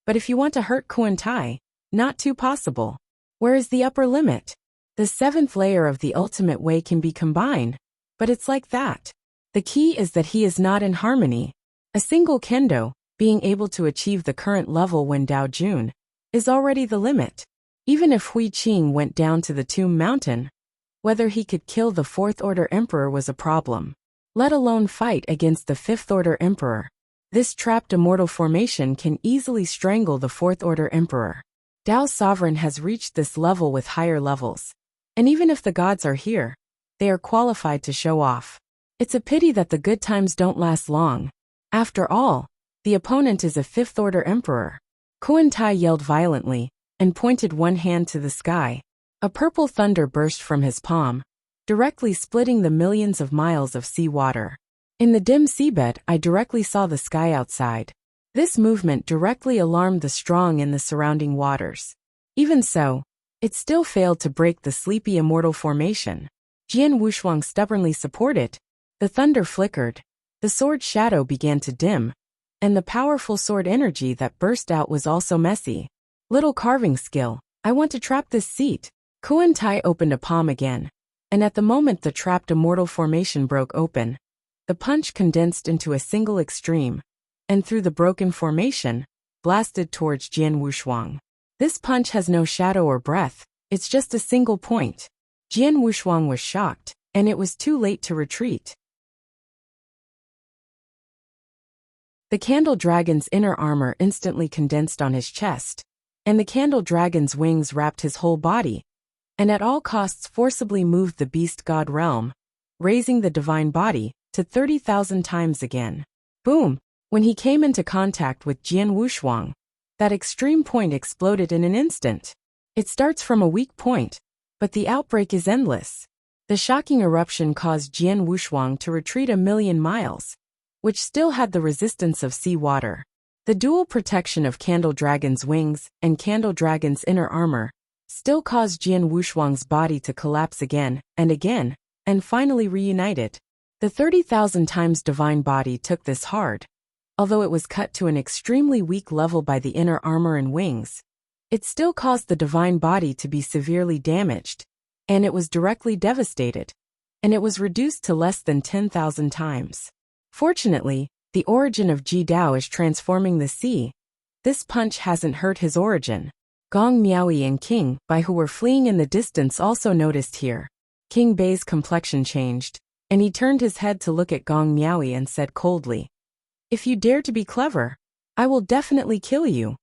But if you want to hurt Kuan Tai, not too possible. Where is the upper limit? The 7th layer of the ultimate way can be combined, but it's like that. The key is that he is not in harmony. A single kendo, being able to achieve the current level when Dao Jun, is already the limit. Even if Hui Qing went down to the Tomb Mountain, whether he could kill the 4th-order emperor was a problem. Let alone fight against the 5th-order emperor. This trapped immortal formation can easily strangle the 4th-order emperor. Dao's sovereign has reached this level with higher levels. And even if the gods are here, they are qualified to show off. It's a pity that the good times don't last long. After all, the opponent is a 5th-order emperor. Kuan Tai yelled violently, and pointed one hand to the sky. A purple thunder burst from his palm, directly splitting the millions of miles of sea water. In the dim seabed, I directly saw the sky outside. This movement directly alarmed the strong in the surrounding waters. Even so, it still failed to break the sleepy immortal formation. Jian Wushuang stubbornly supported. The thunder flickered, the sword shadow began to dim, and the powerful sword energy that burst out was also messy. Little carving skill. I want to trap this seat. Kuan Tai opened a palm again, and at the moment the trapped immortal formation broke open, the punch condensed into a single extreme, and through the broken formation, blasted towards Jian Wushuang. This punch has no shadow or breath, it's just a single point. Jian Wushuang was shocked, and it was too late to retreat. The Candle Dragon's inner armor instantly condensed on his chest, and the Candle Dragon's wings wrapped his whole body, and at all costs forcibly moved the beast god realm, raising the divine body to 30,000 times again. Boom! When he came into contact with Jian Wushuang, that extreme point exploded in an instant. It starts from a weak point, but the outbreak is endless. The shocking eruption caused Jian Wushuang to retreat 1,000,000 miles, which still had the resistance of sea water. The dual protection of Candle Dragon's wings and Candle Dragon's inner armor still caused Jian Wushuang's body to collapse again, and finally reunited. The 30,000 times divine body took this hard. Although it was cut to an extremely weak level by the inner armor and wings, it still caused the divine body to be severely damaged, and it was directly devastated, and it was reduced to less than 10,000 times. Fortunately, the origin of Ji Dao is transforming the sea. This punch hasn't hurt his origin. Gong Miaoyi and King Bai, who were fleeing in the distance, also noticed here. King Bai's complexion changed, and he turned his head to look at Gong Miaoyi and said coldly, "If you dare to be clever, I will definitely kill you."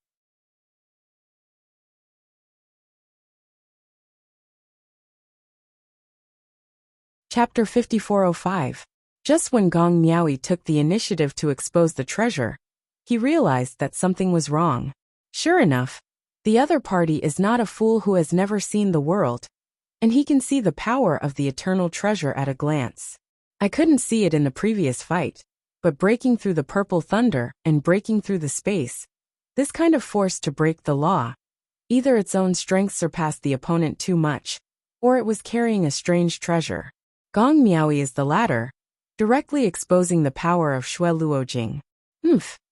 Chapter 5405. Just when Gong Miaoyi took the initiative to expose the treasure, he realized that something was wrong. Sure enough, the other party is not a fool who has never seen the world, and he can see the power of the eternal treasure at a glance. I couldn't see it in the previous fight, but breaking through the purple thunder and breaking through the space, this kind of force to break the law, either its own strength surpassed the opponent too much, or it was carrying a strange treasure. Gong Miaoyi is the latter, directly exposing the power of Shui Luojing.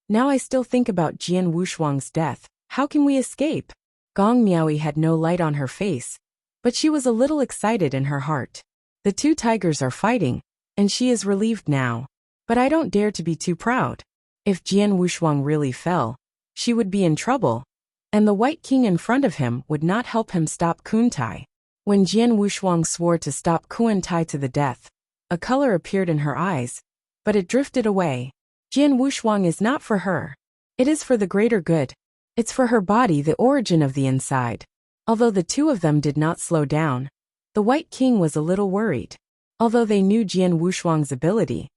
Now I still think about Jian Wushuang's death. How can we escape? Gong Miaoyi had no light on her face, but she was a little excited in her heart. The two tigers are fighting, and she is relieved now. But I don't dare to be too proud. If Jian Wushuang really fell, she would be in trouble, and the White King in front of him would not help him stop Kuntai. When Jian Wushuang swore to stop Kuntai to the death, a color appeared in her eyes, but it drifted away. Jian Wushuang is not for her. It is for the greater good. It's for her body, the origin of the inside. Although the two of them did not slow down, the White King was a little worried. Although they knew Jian Wushuang's ability,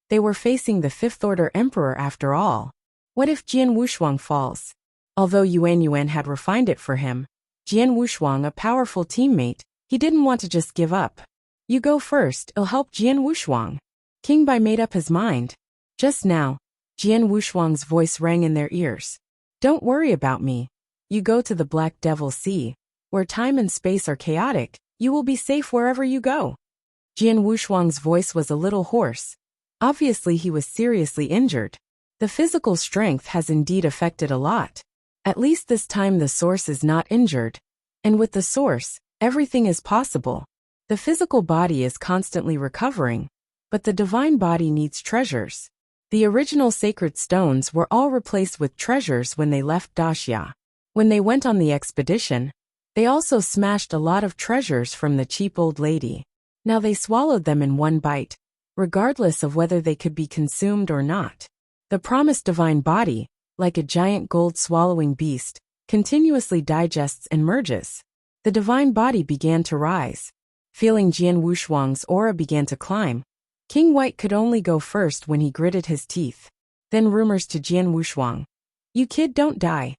they were facing the fifth-order emperor after all. What if Jian Wushuang falls? Although Yuan had refined it for him, Jian Wushuang, a powerful teammate, he didn't want to just give up. You go first, it'll help Jian Wushuang. King Bai made up his mind. Just now, Jian Wushuang's voice rang in their ears. Don't worry about me. You go to the Black Devil Sea, where time and space are chaotic. You will be safe wherever you go. Jian Wushuang's voice was a little hoarse. Obviously he was seriously injured. The physical strength has indeed affected a lot. At least this time the source is not injured. And with the source, everything is possible. The physical body is constantly recovering, but the divine body needs treasures. The original sacred stones were all replaced with treasures when they left Daxia. When they went on the expedition, they also smashed a lot of treasures from the cheap old lady. Now they swallowed them in one bite, regardless of whether they could be consumed or not. The promised divine body, like a giant gold-swallowing beast, continuously digests and merges. The divine body began to rise. Feeling Jian Wushuang's aura began to climb. King White could only go first when he gritted his teeth. Then rumors to Jian Wushuang. You kid, don't die.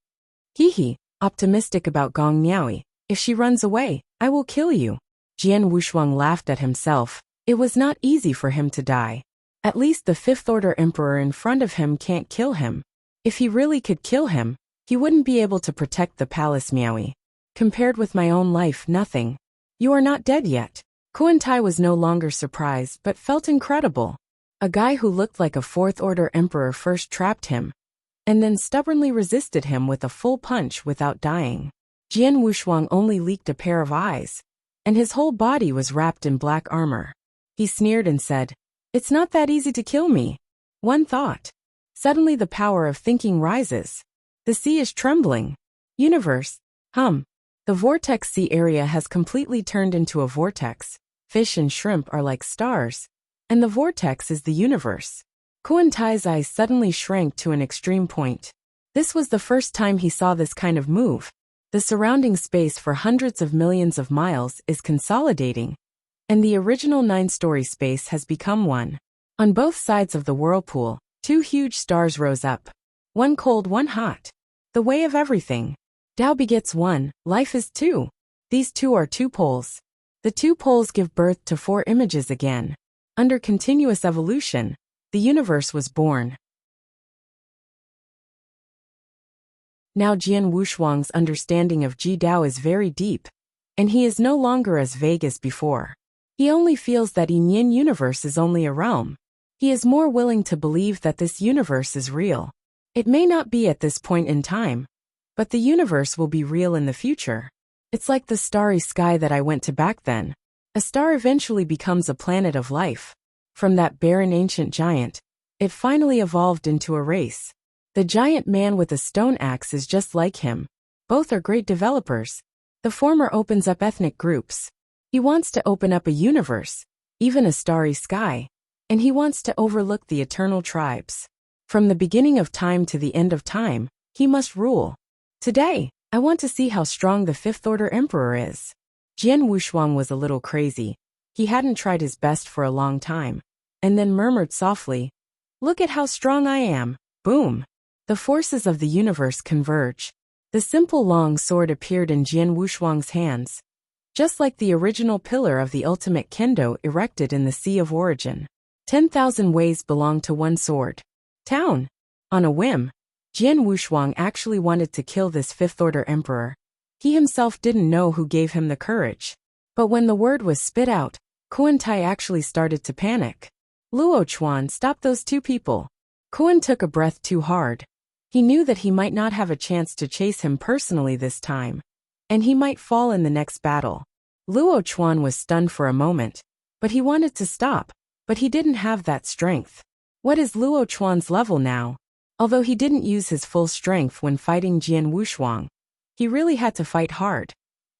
Hee, optimistic about Gong Miaoyi. If she runs away, I will kill you. Jian Wushuang laughed at himself. It was not easy for him to die. At least the fifth-order emperor in front of him can't kill him. If he really could kill him, he wouldn't be able to protect the palace. Miaoyi. Compared with my own life, nothing. You are not dead yet. Kuntai was no longer surprised but felt incredible. A guy who looked like a fourth-order emperor first trapped him, and then stubbornly resisted him with a full punch without dying. Jian Wushuang only leaked a pair of eyes, and his whole body was wrapped in black armor. He sneered and said, "It's not that easy to kill me." One thought. Suddenly the power of thinking rises. The sea is trembling. Universe. The vortex sea area has completely turned into a vortex. Fish and shrimp are like stars, and the vortex is the universe. Kuantai's eyes suddenly shrank to an extreme point. This was the first time he saw this kind of move. The surrounding space for hundreds of millions of miles is consolidating, and the original 9-story space has become one. On both sides of the whirlpool, two huge stars rose up. One cold, one hot. The way of everything. Tao begets one, life is two. These two are two poles. The two poles give birth to 4 images again. Under continuous evolution, the universe was born. Now Jian Wushuang's understanding of Ji Dao is very deep, and he is no longer as vague as before. He only feels that Yin universe is only a realm. He is more willing to believe that this universe is real. It may not be at this point in time, but the universe will be real in the future. It's like the starry sky that I went to back then. A star eventually becomes a planet of life. From that barren ancient giant, it finally evolved into a race. The giant man with a stone axe is just like him. Both are great developers. The former opens up ethnic groups. He wants to open up a universe, even a starry sky, and he wants to overlook the eternal tribes. From the beginning of time to the end of time, he must rule. Today, I want to see how strong the Fifth Order Emperor is. Jian Wushuang was a little crazy. He hadn't tried his best for a long time, and then murmured softly, "Look at how strong I am." Boom! The forces of the universe converge. The simple long sword appeared in Jian Wushuang's hands, just like the original pillar of the ultimate kendo erected in the Sea of Origin. 10,000 ways belong to one sword. Town! On a whim, Jian Wushuang actually wanted to kill this Fifth Order Emperor. He himself didn't know who gave him the courage. But when the word was spit out, Kuan Tai actually started to panic. "Luo Chuan, stop those two people." Kuan took a breath too hard. He knew that he might not have a chance to chase him personally this time, and he might fall in the next battle. Luo Chuan was stunned for a moment, but he wanted to stop, but he didn't have that strength. What is Luo Chuan's level now? Although he didn't use his full strength when fighting Jian Wushuang, he really had to fight hard.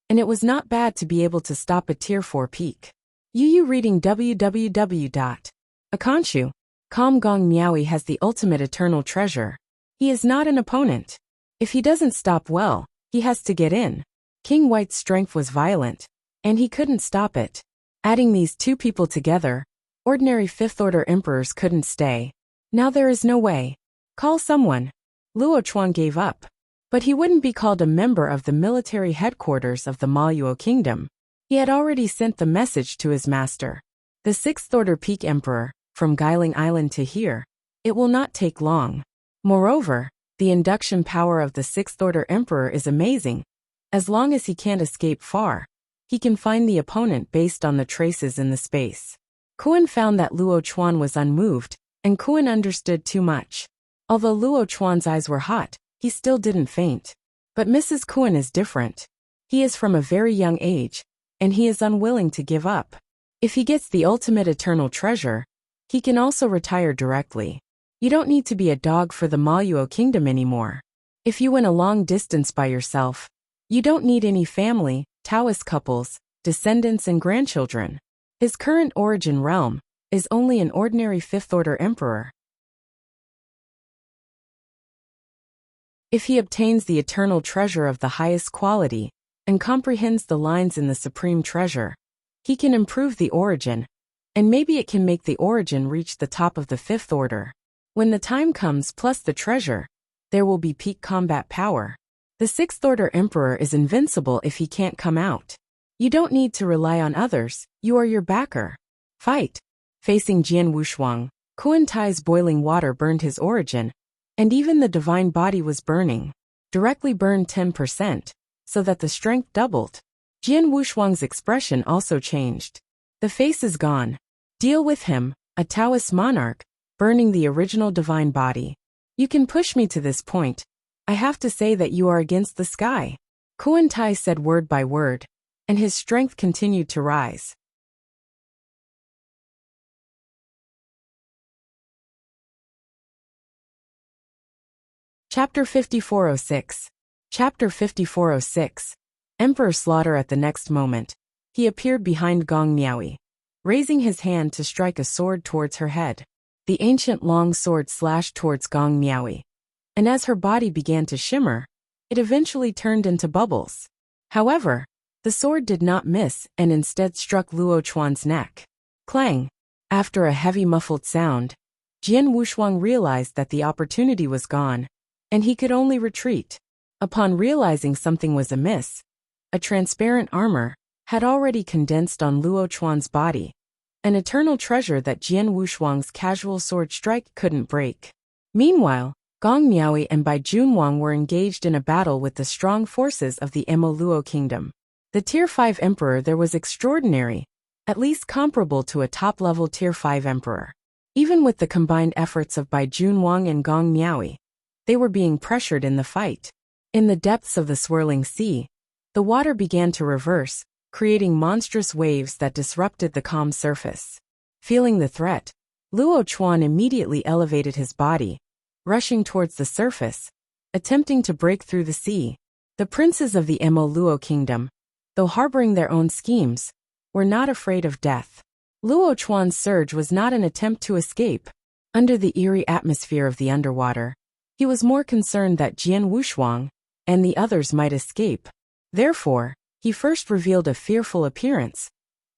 And it was not bad to be able to stop a Tier 4 peak. Yu reading www.Akanshu. Calm Gong Miaoi has the ultimate eternal treasure. He is not an opponent. If he doesn't stop well, he has to get in. King White's strength was violent, and he couldn't stop it. Adding these two people together, ordinary Fifth Order Emperors couldn't stay. Now there is no way. Call someone. Luo Chuan gave up. But he wouldn't be called a member of the military headquarters of the Maluo Kingdom. He had already sent the message to his master. The Sixth Order Peak Emperor, from Guiling Island to here. It will not take long. Moreover, the induction power of the Sixth Order Emperor is amazing. As long as he can't escape far, he can find the opponent based on the traces in the space. Kuan found that Luo Chuan was unmoved, and Kuan understood too much. Although Luo Chuan's eyes were hot, he still didn't faint. But Mrs. Kuan is different. He is from a very young age, and he is unwilling to give up. If he gets the ultimate eternal treasure, he can also retire directly. You don't need to be a dog for the Maluo Kingdom anymore. If you went a long distance by yourself, you don't need any family, Taoist couples, descendants and grandchildren. His current origin realm is only an ordinary Fifth Order Emperor. If he obtains the eternal treasure of the highest quality and comprehends the lines in the supreme treasure, he can improve the origin, and maybe it can make the origin reach the top of the Fifth Order. When the time comes plus the treasure, there will be peak combat power. The Sixth Order Emperor is invincible if he can't come out. You don't need to rely on others, you are your backer. Fight! Facing Jian Wushuang, Kuan Tai's boiling water burned his origin, and even the divine body was burning. Directly burned 10%, so that the strength doubled. Jian Wushuang's expression also changed. The face is gone. Deal with him, a Taoist monarch, burning the original divine body. You can push me to this point. I have to say that you are against the sky. Kuan Tai said word by word, and his strength continued to rise. Chapter 5406. Chapter 5406. Emperor Slaughter. At the next moment, he appeared behind Gong Miaoi, raising his hand to strike a sword towards her head. The ancient long sword slashed towards Gong Miaoi, and as her body began to shimmer, it eventually turned into bubbles. However, the sword did not miss and instead struck Luo Chuan's neck. Clang! After a heavy muffled sound, Jian Wushuang realized that the opportunity was gone, and he could only retreat. Upon realizing something was amiss, a transparent armor, had already condensed on Luo Chuan's body, an eternal treasure that Jian Wushuang's casual sword strike couldn't break. Meanwhile, Gong Miaoi and Bai Junwang were engaged in a battle with the strong forces of the Emo Luo kingdom. The Tier 5 emperor there was extraordinary, at least comparable to a top-level Tier 5 emperor. Even with the combined efforts of Bai Junwang and Gong Miaoi, they were being pressured in the fight. In the depths of the swirling sea, the water began to reverse, creating monstrous waves that disrupted the calm surface. Feeling the threat, Luo Chuan immediately elevated his body, rushing towards the surface, attempting to break through the sea. The princes of the Emo Luo kingdom, though harboring their own schemes, were not afraid of death. Luo Chuan's surge was not an attempt to escape. Under the eerie atmosphere of the underwater, he was more concerned that Jian Wushuang and the others might escape. Therefore, he first revealed a fearful appearance,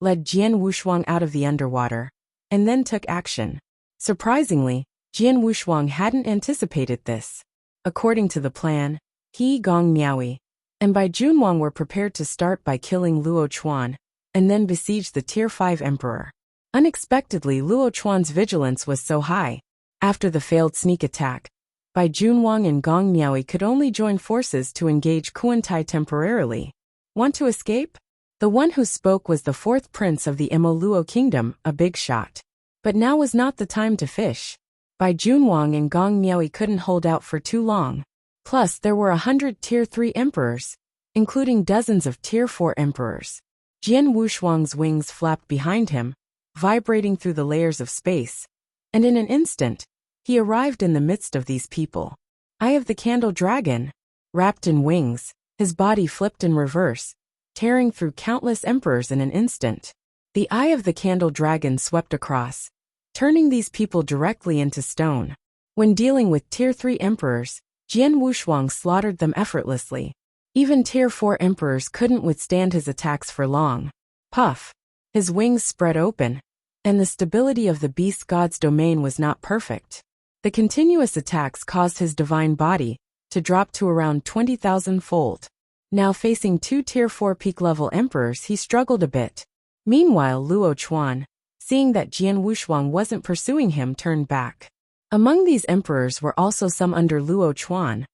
led Jian Wushuang out of the underwater, and then took action. Surprisingly, Jian Wushuang hadn't anticipated this. According to the plan, he, Gong Miaoi, and Bai Junwang were prepared to start by killing Luo Chuan, and then besiege the Tier 5 emperor. Unexpectedly, Luo Chuan's vigilance was so high. After the failed sneak attack, Bai Junwang and Gong Miaoi could only join forces to engage Kuan-Tai temporarily. Want to escape? The one who spoke was the fourth prince of the Emo Luo kingdom, a big shot. But now was not the time to fish. Bai Junwang and Gong Miaoi couldn't hold out for too long. Plus, there were 100 Tier 3 emperors, including dozens of Tier 4 emperors. Jian Wushuang's wings flapped behind him, vibrating through the layers of space, and in an instant, he arrived in the midst of these people. Eye of the Candle Dragon. Wrapped in wings, his body flipped in reverse, tearing through countless emperors in an instant. The Eye of the Candle Dragon swept across, turning these people directly into stone. When dealing with Tier 3 emperors, Jian Wushuang slaughtered them effortlessly. Even Tier 4 emperors couldn't withstand his attacks for long. Puff! His wings spread open, and the stability of the beast god's domain was not perfect. The continuous attacks caused his divine body to drop to around 20,000-fold. Now facing two Tier 4 peak-level emperors, he struggled a bit. Meanwhile, Luo Chuan, seeing that Jian Wushuang wasn't pursuing him, turned back. Among these emperors were also some under Luo Chuan,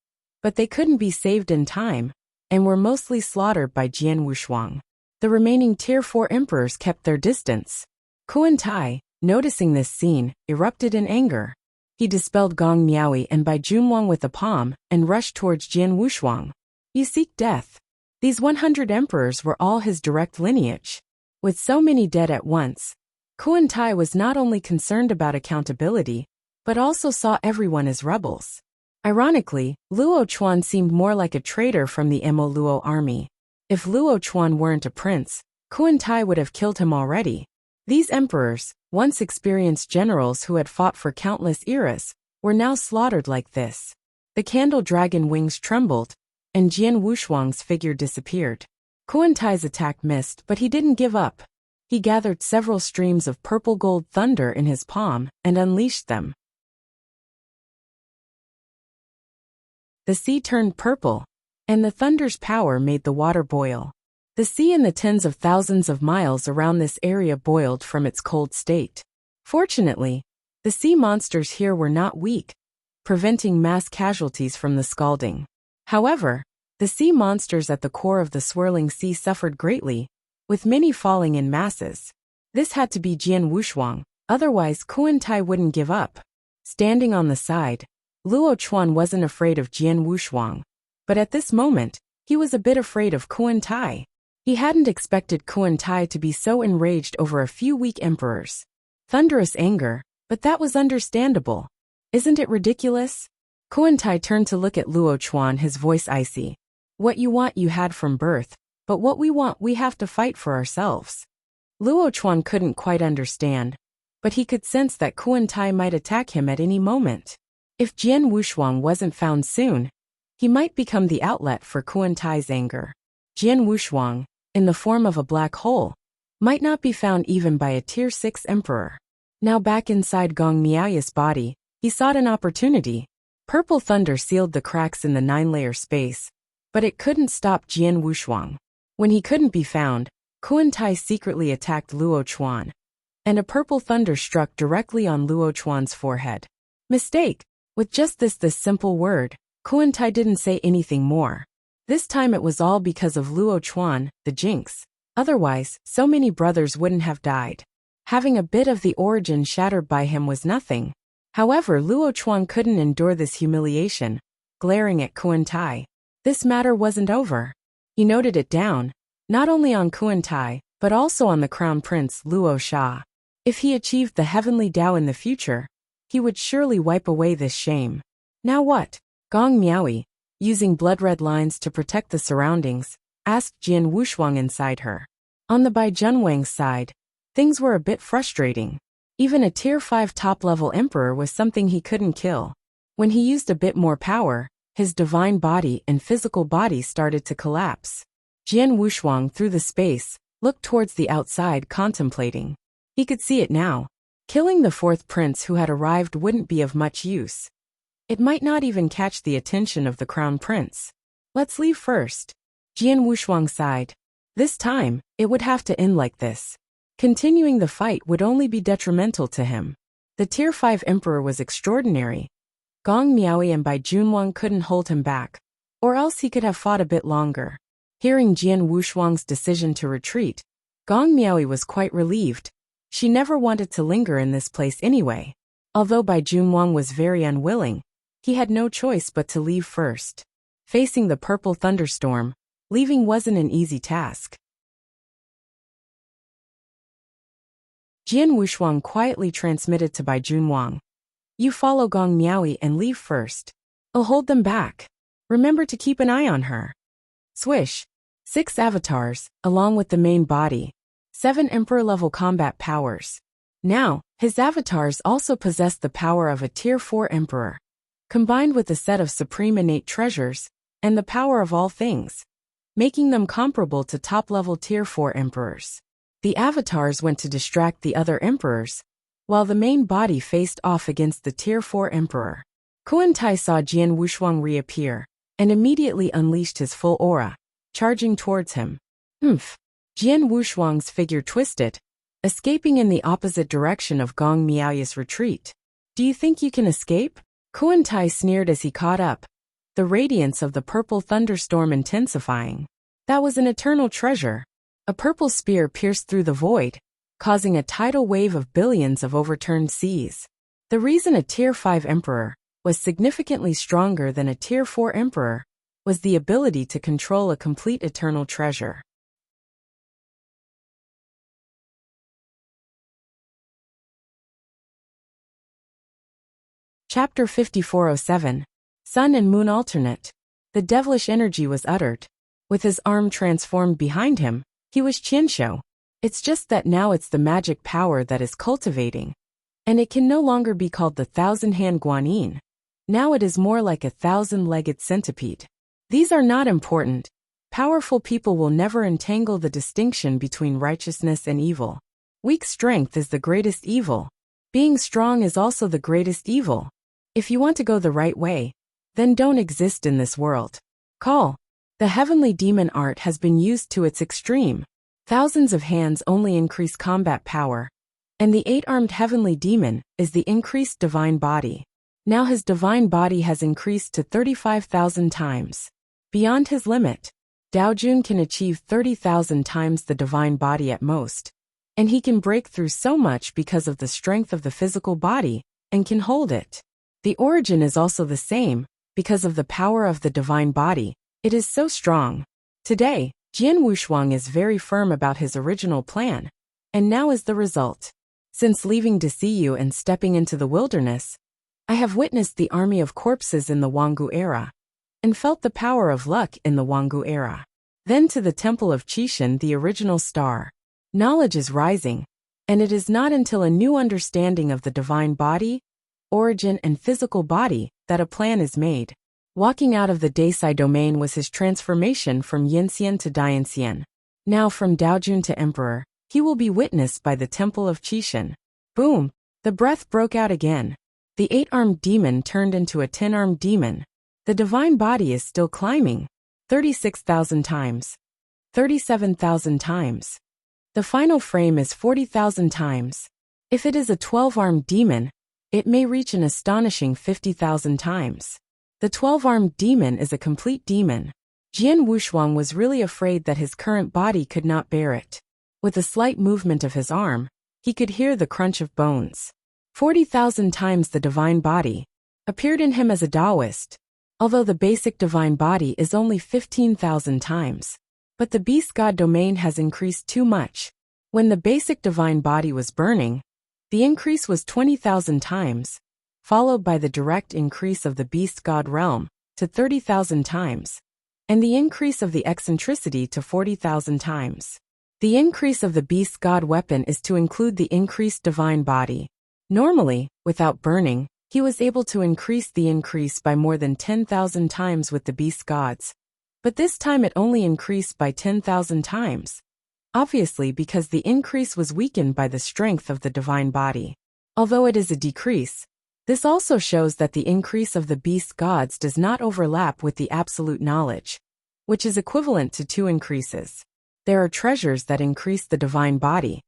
but they couldn't be saved in time, and were mostly slaughtered by Jian Wushuang. The remaining Tier 4 emperors kept their distance. Kuan-Tai, noticing this scene, erupted in anger. He dispelled Gong Miaoi and Bai Junwang with a palm and rushed towards Jian Wushuang. You seek death. These 100 emperors were all his direct lineage. With so many dead at once, Kuan-Tai was not only concerned about accountability, but also saw everyone as rebels. Ironically, Luo Chuan seemed more like a traitor from the Emo Luo army. If Luo Chuan weren't a prince, Kuan-Tai would have killed him already. These emperors, once experienced generals who had fought for countless eras, were now slaughtered like this. The candle dragon wings trembled, and Jian Wushuang's figure disappeared. Kuan-Tai's attack missed, but he didn't give up. He gathered several streams of purple gold thunder in his palm and unleashed them. The sea turned purple, and the thunder's power made the water boil. The sea in the tens of thousands of miles around this area boiled from its cold state. Fortunately, the sea monsters here were not weak, preventing mass casualties from the scalding. However, the sea monsters at the core of the swirling sea suffered greatly, with many falling in masses. This had to be Jian Wushuang, otherwise Kuan-Tai wouldn't give up. Standing on the side, Luo Chuan wasn't afraid of Jian Wushuang, but at this moment, he was a bit afraid of Kuan-Tai. He hadn't expected Kuan-Tai to be so enraged over a few weak emperors. Thunderous anger, but that was understandable. Isn't it ridiculous? Kuan-Tai turned to look at Luo Chuan, his voice icy. What you want you had from birth, but what we want we have to fight for ourselves. Luo Chuan couldn't quite understand, but he could sense that Kuan-Tai might attack him at any moment. If Jian Wushuang wasn't found soon, he might become the outlet for Kuan-Tai's anger. Jian Wushuang, in the form of a black hole, might not be found even by a Tier 6 emperor. Now back inside Gong Miaoi's body, he sought an opportunity. Purple thunder sealed the cracks in the 9-layer space, but it couldn't stop Jian Wushuang. When he couldn't be found, Kuan-tai secretly attacked Luo Chuan, and a purple thunder struck directly on Luo Chuan's forehead. Mistake. With just this simple word, Kuan-tai didn't say anything more. This time it was all because of Luo Chuan, the jinx. Otherwise, so many brothers wouldn't have died. Having a bit of the origin shattered by him was nothing. However, Luo Chuan couldn't endure this humiliation, glaring at Kuan-tai. This matter wasn't over. He noted it down, not only on Kuan-tai, but also on the crown prince Luo Sha. If he achieved the heavenly Tao in the future, he would surely wipe away this shame. Now what? Gong Miaoi, using blood-red lines to protect the surroundings, asked Jian Wushuang inside her. On the Bai Junwang's side, things were a bit frustrating. Even a Tier 5 top-level emperor was something he couldn't kill. When he used a bit more power, his divine body and physical body started to collapse. Jian Wushuang, through the space, looked towards the outside, contemplating. He could see it now. Killing the fourth prince who had arrived wouldn't be of much use. It might not even catch the attention of the crown prince. Let's leave first. Jian Wushuang sighed. This time, it would have to end like this. Continuing the fight would only be detrimental to him. The Tier 5 emperor was extraordinary. Gong Miaoi and Bai Junwang couldn't hold him back, or else he could have fought a bit longer. Hearing Jian Wushuang's decision to retreat, Gong Miaoi was quite relieved. She never wanted to linger in this place anyway. Although Bai Junwang was very unwilling, he had no choice but to leave first. Facing the purple thunderstorm, leaving wasn't an easy task. Jian Wushuang quietly transmitted to Bai Junwang. You follow Gong Miaoi and leave first. I'll hold them back. Remember to keep an eye on her. Swish. 6 avatars, along with the main body. 7 emperor-level combat powers. Now, his avatars also possessed the power of a Tier 4 emperor, combined with a set of supreme innate treasures, and the power of all things, making them comparable to top-level Tier 4 emperors. The avatars went to distract the other emperors, while the main body faced off against the Tier 4 emperor. Kuan-tai saw Jian Wushuang reappear, and immediately unleashed his full aura, charging towards him. Jian Wushuang's figure twisted, escaping in the opposite direction of Gong Miaoi's retreat. Do you think you can escape? Kuan-tai sneered as he caught up, the radiance of the purple thunderstorm intensifying. That was an eternal treasure. A purple spear pierced through the void, causing a tidal wave of billions of overturned seas. The reason a Tier 5 emperor was significantly stronger than a Tier 4 emperor was the ability to control a complete eternal treasure. Chapter 5407. Sun and Moon Alternate. The devilish energy was uttered. With his arm transformed behind him, he was Qianshou. It's just that now it's the magic power that is cultivating. And it can no longer be called the 1,000-hand guanyin. Now it is more like a 1,000-legged centipede. These are not important. Powerful people will never entangle the distinction between righteousness and evil. Weak strength is the greatest evil. Being strong is also the greatest evil. If you want to go the right way, then don't exist in this world. Call. The heavenly demon art has been used to its extreme. Thousands of hands only increase combat power, and the 8-armed heavenly demon is the increased divine body. Now his divine body has increased to 35,000 times. Beyond his limit, Daojun can achieve 30,000 times the divine body at most, and he can break through so much because of the strength of the physical body, and can hold it. The origin is also the same, because of the power of the divine body. It is so strong. Today, Jian Wushuang is very firm about his original plan, and now is the result. Since leaving to see you and stepping into the wilderness, I have witnessed the army of corpses in the Wanggu era, and felt the power of luck in the Wanggu era. Then to the temple of Qishan, the original star. Knowledge is rising, and it is not until a new understanding of the divine body, origin and physical body that a plan is made. Walking out of the Daisai domain was his transformation from Yinxian to Dianxian. Now from Daojun to Emperor, he will be witnessed by the temple of Qishan. Boom! The breath broke out again. The 8-armed demon turned into a 10-armed demon. The divine body is still climbing. 36,000 times. 37,000 times. The final frame is 40,000 times. If it is a 12-armed demon, it may reach an astonishing 50,000 times. The 12-armed demon is a complete demon. Jian Wushuang was really afraid that his current body could not bear it. With a slight movement of his arm, he could hear the crunch of bones. 40,000 times the divine body appeared in him as a Taoist, although the basic divine body is only 15,000 times. But the beast god domain has increased too much. When the basic divine body was burning, the increase was 20,000 times, followed by the direct increase of the beast god realm to 30,000 times, and the increase of the eccentricity to 40,000 times. The increase of the beast god weapon is to include the increased divine body. Normally, without burning, he was able to increase the increase by more than 10,000 times with the beast gods. But this time it only increased by 10,000 times. Obviously because the increase was weakened by the strength of the divine body. Although it is a decrease, this also shows that the increase of the beast gods does not overlap with the absolute knowledge, which is equivalent to 2 increases. There are treasures that increase the divine body,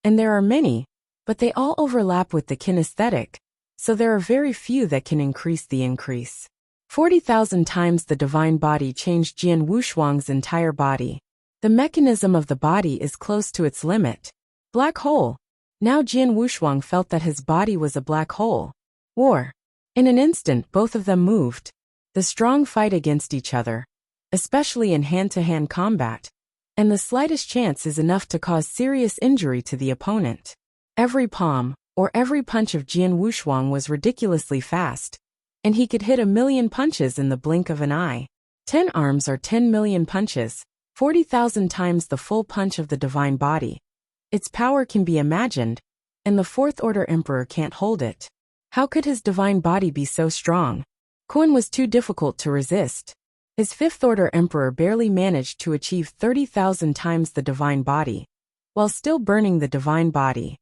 and there are many, but they all overlap with the kinesthetic, so there are very few that can increase the increase. 40,000 times the divine body changed Jian Wushuang's entire body. The mechanism of the body is close to its limit. Black hole. Now Jian Wushuang felt that his body was a black hole. War. In an instant both of them moved. The strong fight against each other, especially in hand-to-hand combat, and the slightest chance is enough to cause serious injury to the opponent. Every palm, or every punch of Jian Wushuang was ridiculously fast, and he could hit 1,000,000 punches in the blink of an eye. 10 arms are 10 million punches, 40,000 times the full punch of the divine body. Its power can be imagined, and the fourth-order emperor can't hold it. How could his divine body be so strong? Kun was too difficult to resist. His fifth-order emperor barely managed to achieve 30,000 times the divine body, while still burning the divine body.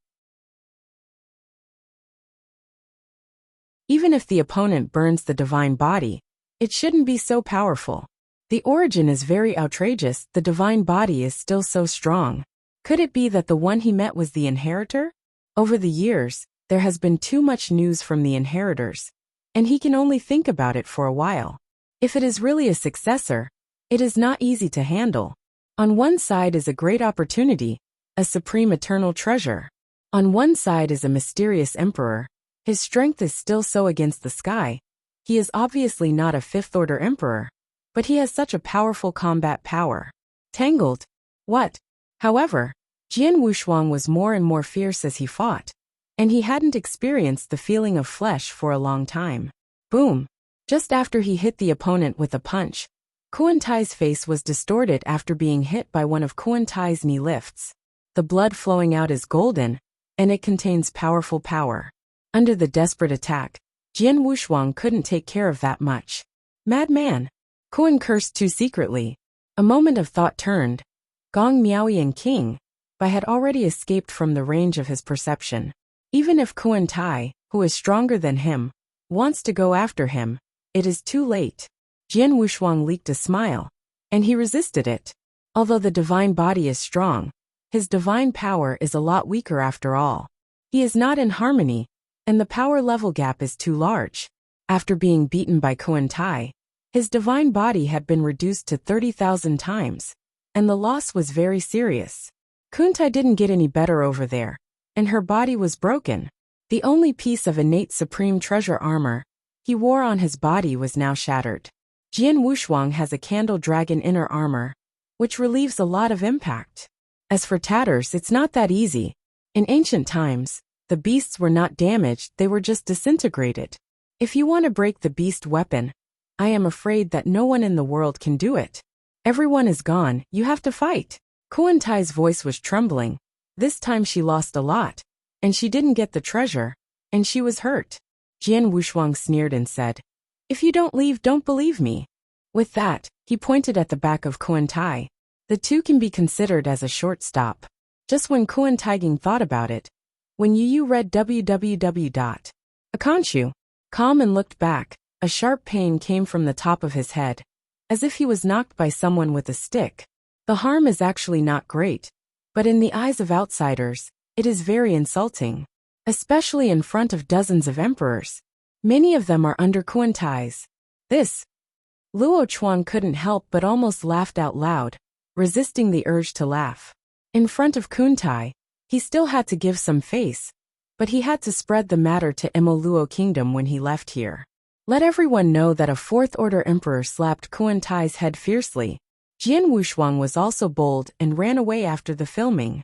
Even if the opponent burns the divine body, it shouldn't be so powerful. The origin is very outrageous, the divine body is still so strong. Could it be that the one he met was the inheritor? Over the years, there has been too much news from the inheritors, and he can only think about it for a while. If it is really a successor, it is not easy to handle. On one side is a great opportunity, a supreme eternal treasure. On one side is a mysterious emperor. His strength is still so against the sky. He is obviously not a fifth-order emperor, but he has such a powerful combat power. Tangled. What? However, Jian Wushuang was more and more fierce as he fought, and he hadn't experienced the feeling of flesh for a long time. Boom! Just after he hit the opponent with a punch, Kuan Tai's face was distorted after being hit by one of Kuan Tai's knee lifts. The blood flowing out is golden, and it contains powerful power. Under the desperate attack, Jian Wushuang couldn't take care of that much. Madman! Kuan cursed too secretly. A moment of thought turned. Gong Miaoyi and King Bai had already escaped from the range of his perception. Even if Kuan Tai, who is stronger than him, wants to go after him, it is too late. Jian Wushuang leaked a smile, and he resisted it. Although the divine body is strong, his divine power is a lot weaker after all. He is not in harmony, and the power level gap is too large. After being beaten by Kuan Tai, his divine body had been reduced to 30,000 times, and the loss was very serious. Kuan Tai didn't get any better over there, and her body was broken. The only piece of innate supreme treasure armor he wore on his body was now shattered. Jian Wushuang has a candle dragon inner armor, which relieves a lot of impact. As for tatters, it's not that easy. In ancient times, the beasts were not damaged, they were just disintegrated. If you want to break the beast weapon, I am afraid that no one in the world can do it. Everyone is gone, you have to fight. Kuan Tai's voice was trembling. This time she lost a lot, and she didn't get the treasure, and she was hurt. Jian Wushuang sneered and said, "If you don't leave, don't believe me." With that, he pointed at the back of Kuan Tai. The two can be considered as a short stop. Just when Kuan Taiging thought about it, when Yu read www. Calm and looked back, a sharp pain came from the top of his head, as if he was knocked by someone with a stick. The harm is actually not great, But in the eyes of outsiders, it is very insulting. Especially in front of dozens of emperors. Many of them are under Kuan-Tai's. This. Luo Chuan couldn't help but almost laughed out loud, resisting the urge to laugh. In front of Kuan-Tai, he still had to give some face, but he had to spread the matter to Imo Luo Kingdom when he left here. Let everyone know that a fourth-order emperor slapped Kuan-Tai's head fiercely. Jian Wushuang was also bold and ran away after the filming.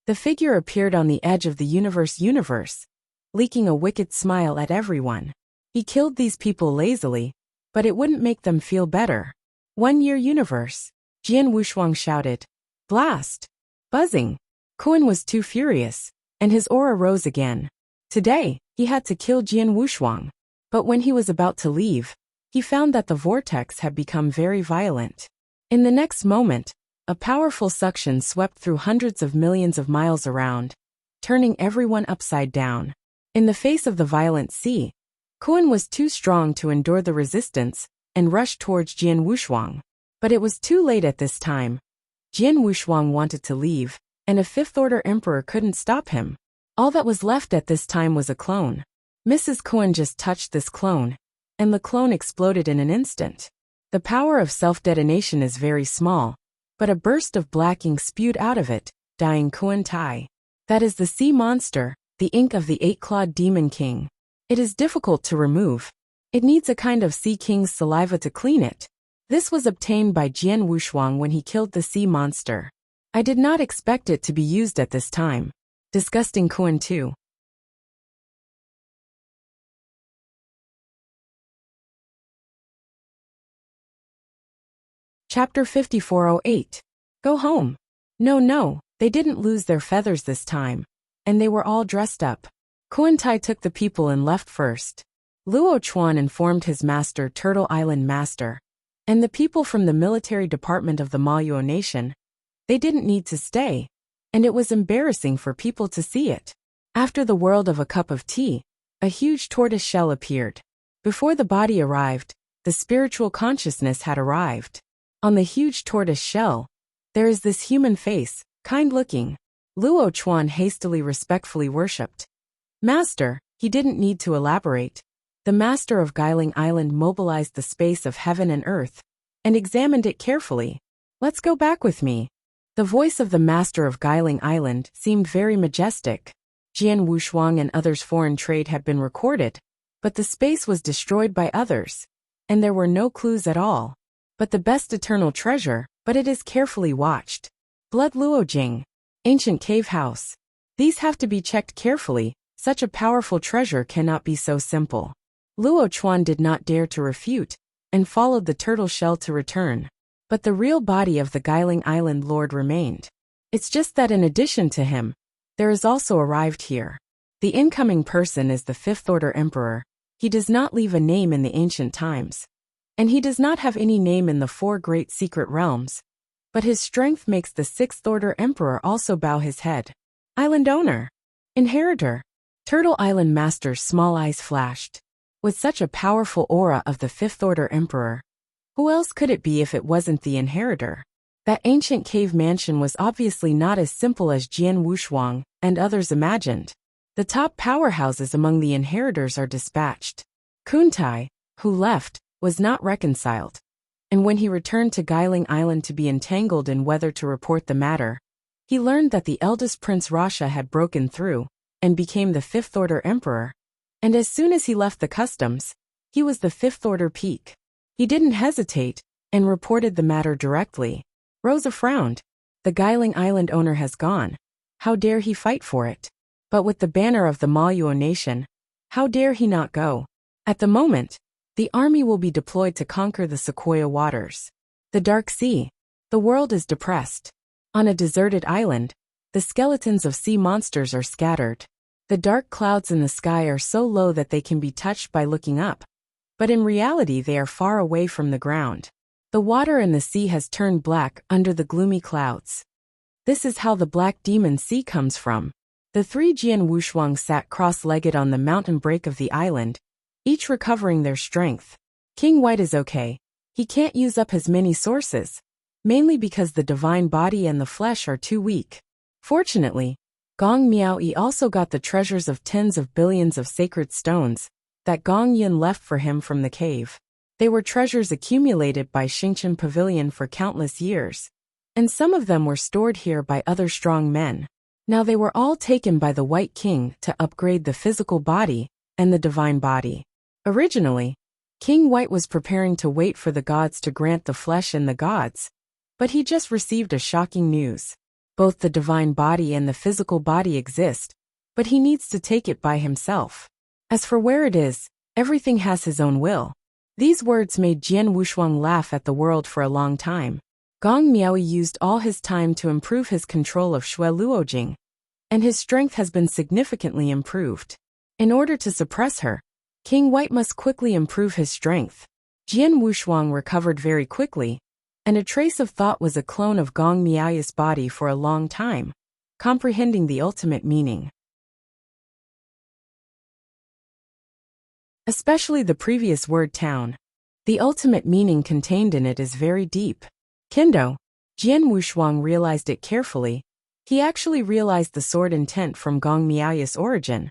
The figure appeared on the edge of the universe, leaking a wicked smile at everyone. He killed these people lazily, but it wouldn't make them feel better. 1 year universe. Jian Wushuang shouted. Blast! Buzzing. Kuan was too furious, and his aura rose again. Today, he had to kill Jian Wushuang. But when he was about to leave, he found that the vortex had become very violent. In the next moment, a powerful suction swept through hundreds of millions of miles around, turning everyone upside down. In the face of the violent sea, Kuan was too strong to endure the resistance and rushed towards Jian Wushuang. But it was too late at this time. Jian Wushuang wanted to leave, and a fifth-order emperor couldn't stop him. All that was left at this time was a clone. Mrs. Kuan just touched this clone, and the clone exploded in an instant. The power of self-detonation is very small, but a burst of black ink spewed out of it, dying Kuan-Tai. That is the sea monster, the ink of the eight-clawed demon king. It is difficult to remove. It needs a kind of sea king's saliva to clean it. This was obtained by Jian Wushuang when he killed the sea monster. I did not expect it to be used at this time. Disgusting Kuan too. Chapter 5408. Go home. No, they didn't lose their feathers this time. And they were all dressed up. Kuan-Tai took the people and left first. Luo Chuan informed his master, Turtle Island Master, and the people from the military department of the Maluo Nation. They didn't need to stay, and it was embarrassing for people to see it. After the world of a cup of tea, a huge tortoise shell appeared. Before the body arrived, the spiritual consciousness had arrived. On the huge tortoise shell, there is this human face, kind-looking. Luo Chuan hastily respectfully worshipped. Master, he didn't need to elaborate. The master of Guiling Island mobilized the space of heaven and earth, and examined it carefully. Let's go back with me. The voice of the master of Guiling Island seemed very majestic. Jian Wushuang and others' foreign trade had been recorded, but the space was destroyed by others, and there were no clues at all. But the best eternal treasure, but it is carefully watched. Blood Luo Jing. Ancient cave house. These have to be checked carefully. Such a powerful treasure cannot be so simple. Luo Chuan did not dare to refute, and followed the turtle shell to return. But the real body of the Guiling Island Lord remained. It's just that in addition to him, there is also arrived here. The incoming person is the fifth-order emperor. He does not leave a name in the ancient times. And he does not have any name in the 4 great secret realms. But his strength makes the sixth-order emperor also bow his head. Island owner. Inheritor. Turtle Island Master's small eyes flashed. With such a powerful aura of the fifth-order emperor, who else could it be if it wasn't the inheritor? That ancient cave mansion was obviously not as simple as Jian Wushuang and others imagined. The top powerhouses among the inheritors are dispatched. Kuan-Tai, who left, was not reconciled. And when he returned to Guiling Island to be entangled in whether to report the matter, he learned that the eldest Prince Rasha had broken through and became the fifth-order emperor. And as soon as he left the customs, he was the fifth-order peak. He didn't hesitate and reported the matter directly. Rosa frowned. The Guiling Island owner has gone. How dare he fight for it? But with the banner of the Maluo Nation, how dare he not go? At the moment, the army will be deployed to conquer the Sequoia waters. The Dark Sea. The world is depressed. On a deserted island, the skeletons of sea monsters are scattered. The dark clouds in the sky are so low that they can be touched by looking up, but in reality they are far away from the ground. The water in the sea has turned black under the gloomy clouds. This is how the Black Demon Sea comes from. The 3 Jian Wushuang sat cross-legged on the mountain break of the island, each recovering their strength. King White is okay. He can't use up his many sources. mainly because the divine body and the flesh are too weak. Fortunately, Gong Miaoyi also got the treasures of tens of billions of sacred stones that Gong Yun left for him from the cave. They were treasures accumulated by Xingqian Pavilion for countless years, and some of them were stored here by other strong men. Now they were all taken by the White King to upgrade the physical body and the divine body. Originally, King White was preparing to wait for the gods to grant the flesh and the gods, but he just received a shocking news. Both the divine body and the physical body exist, but he needs to take it by himself. As for where it is, everything has his own will. These words made Jian Wushuang laugh at the world for a long time. Gong Miaoyi used all his time to improve his control of Shui Luojing, and his strength has been significantly improved. In order to suppress her, King White must quickly improve his strength. Jian Wushuang recovered very quickly, and a trace of thought was a clone of Gong Miaoyi's body for a long time, comprehending the ultimate meaning. Especially the previous word town. The ultimate meaning contained in it is very deep. Kendo. Jian Wushuang realized it carefully. He actually realized the sword intent from Gong Miaoyi's origin,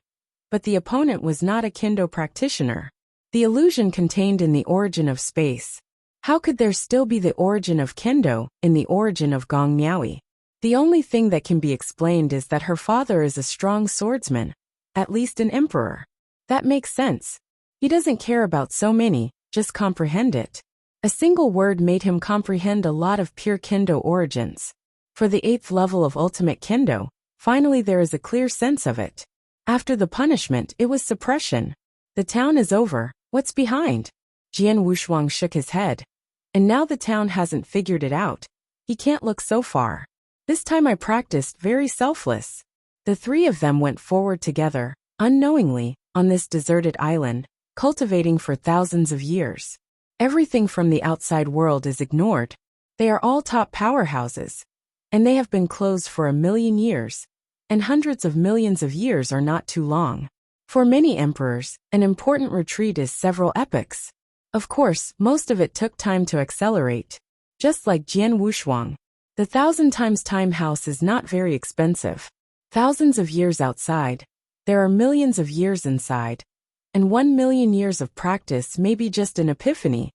but the opponent was not a Kendo practitioner. The illusion contained in the origin of space. How could there still be the origin of Kendo in the origin of Gong Miaoyi? The only thing that can be explained is that her father is a strong swordsman, at least an emperor. That makes sense. He doesn't care about so many, just comprehend it. A single word made him comprehend a lot of pure Kendo origins. For the 8th level of ultimate Kendo, finally there is a clear sense of it. After the punishment, it was suppression. The town is over, what's behind? Jian Wushuang shook his head. And now the town hasn't figured it out. He can't look so far. This time I practiced very selfless. The three of them went forward together, unknowingly, on this deserted island, cultivating for thousands of years. Everything from the outside world is ignored. They are all top powerhouses. And they have been closed for 1,000,000 years. And hundreds of millions of years are not too long. For many emperors, an important retreat is several epochs. Of course, most of it took time to accelerate. Just like Jian Wushuang, the 1,000 times time house is not very expensive. Thousands of years outside, there are millions of years inside. And 1,000,000 years of practice may be just an epiphany,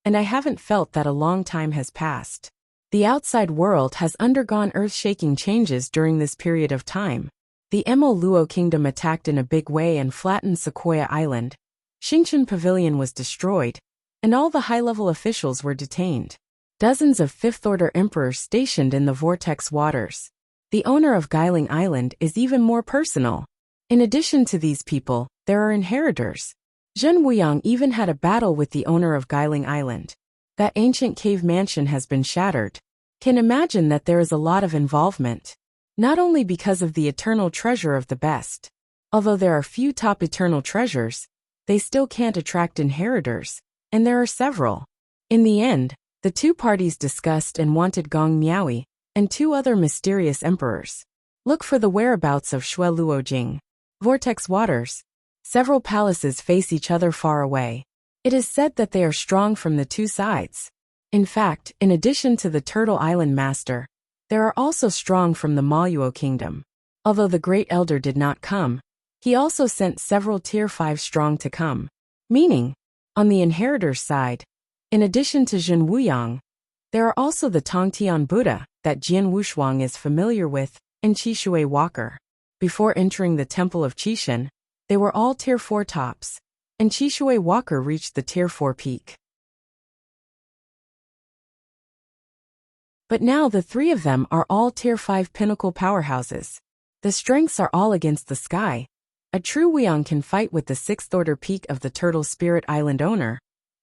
and I haven't felt that a long time has passed. The outside world has undergone earth-shaking changes during this period of time. The Mo Luo kingdom attacked in a big way and flattened Sequoia Island. Xingqian Pavilion was destroyed, and all the high-level officials were detained. Dozens of fifth-order emperors stationed in the vortex waters. The owner of Guiling Island is even more personal. In addition to these people, there are inheritors. Zhen Wuyang even had a battle with the owner of Guiling Island. That ancient cave mansion has been shattered. Can imagine that there is a lot of involvement. Not only because of the eternal treasure of the best. Although there are few top eternal treasures, they still can't attract inheritors, and there are several. In the end, the two parties discussed and wanted Gong Miaoyi and 2 other mysterious emperors. Look for the whereabouts of Shui Luojing. Vortex waters. Several palaces face each other far away. It is said that they are strong from the 2 sides. In fact, in addition to the Turtle Island Master, there are also strong from the Maluo Kingdom. Although the Great Elder did not come, he also sent several Tier 5 strong to come. Meaning, on the inheritor's side, in addition to Zhen Wuyang, there are also the Tongtian Buddha that Jian Wushuang is familiar with, and Qishui Walker. Before entering the Temple of Qishan, they were all Tier 4 tops, and Qishui Walker reached the Tier 4 peak. But now the 3 of them are all Tier 5 pinnacle powerhouses. The strengths are all against the sky. A true Wuyang can fight with the 6th order peak of the Turtle Spirit Island owner,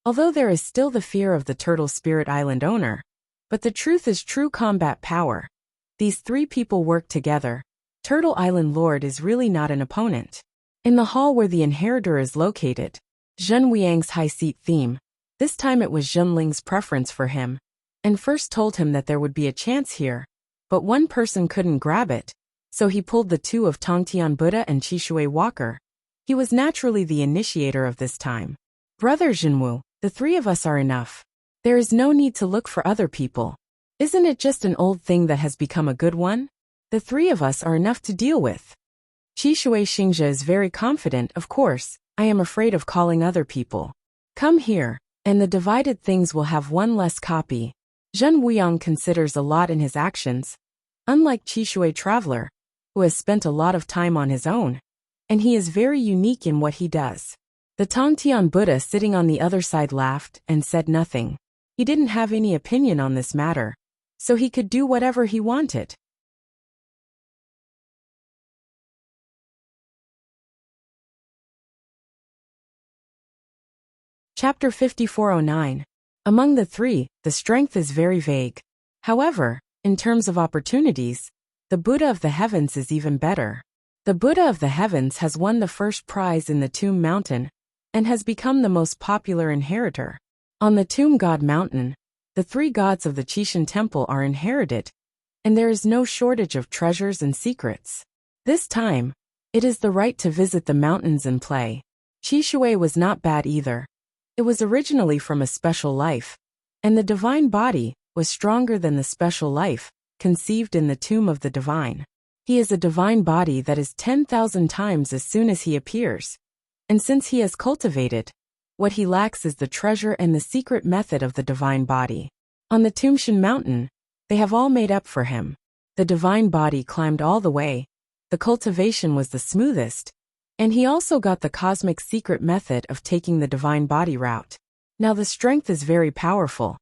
although there is still the fear of the Turtle Spirit Island owner. But the truth is true combat power. These 3 people work together. Turtle Island Lord is really not an opponent. In the hall where the inheritor is located, Zhen Wuyang's high seat theme. This time it was Zhen Ling's preference for him, and first told him that there would be a chance here, but one person couldn't grab it. So he pulled the 2 of Tongtian Buddha and Qishui Walker. He was naturally the initiator of this time. Brother Zhenwu, the 3 of us are enough. There is no need to look for other people. Isn't it just an old thing that has become a good one? The three of us are enough to deal with. Qi Shui Xingzhe is very confident. Of course, I am afraid of calling other people. Come here, and the divided things will have one less copy. Zhen Wuyang considers a lot in his actions, unlike Qi Shui Traveler, who has spent a lot of time on his own, and he is very unique in what he does. The Tongtian Buddha sitting on the other side laughed and said nothing. He didn't have any opinion on this matter, so he could do whatever he wanted. Chapter 5409. Among the three, the strength is very vague. However, in terms of opportunities, the Buddha of the Heavens is even better. The Buddha of the Heavens has won the first prize in the Tomb Mountain and has become the most popular inheritor. On the Tomb God Mountain, the three gods of the Qishan Temple are inherited, and there is no shortage of treasures and secrets. This time, it is the right to visit the mountains and play. Qi Shui was not bad either. It was originally from a special life, and the divine body was stronger than the special life conceived in the tomb of the divine. He is a divine body that is 10,000 times as soon as he appears, and since he has cultivated, what he lacks is the treasure and the secret method of the divine body. On the Tumshan Mountain, they have all made up for him. The divine body climbed all the way, the cultivation was the smoothest, and he also got the cosmic secret method of taking the divine body route. Now the strength is very powerful,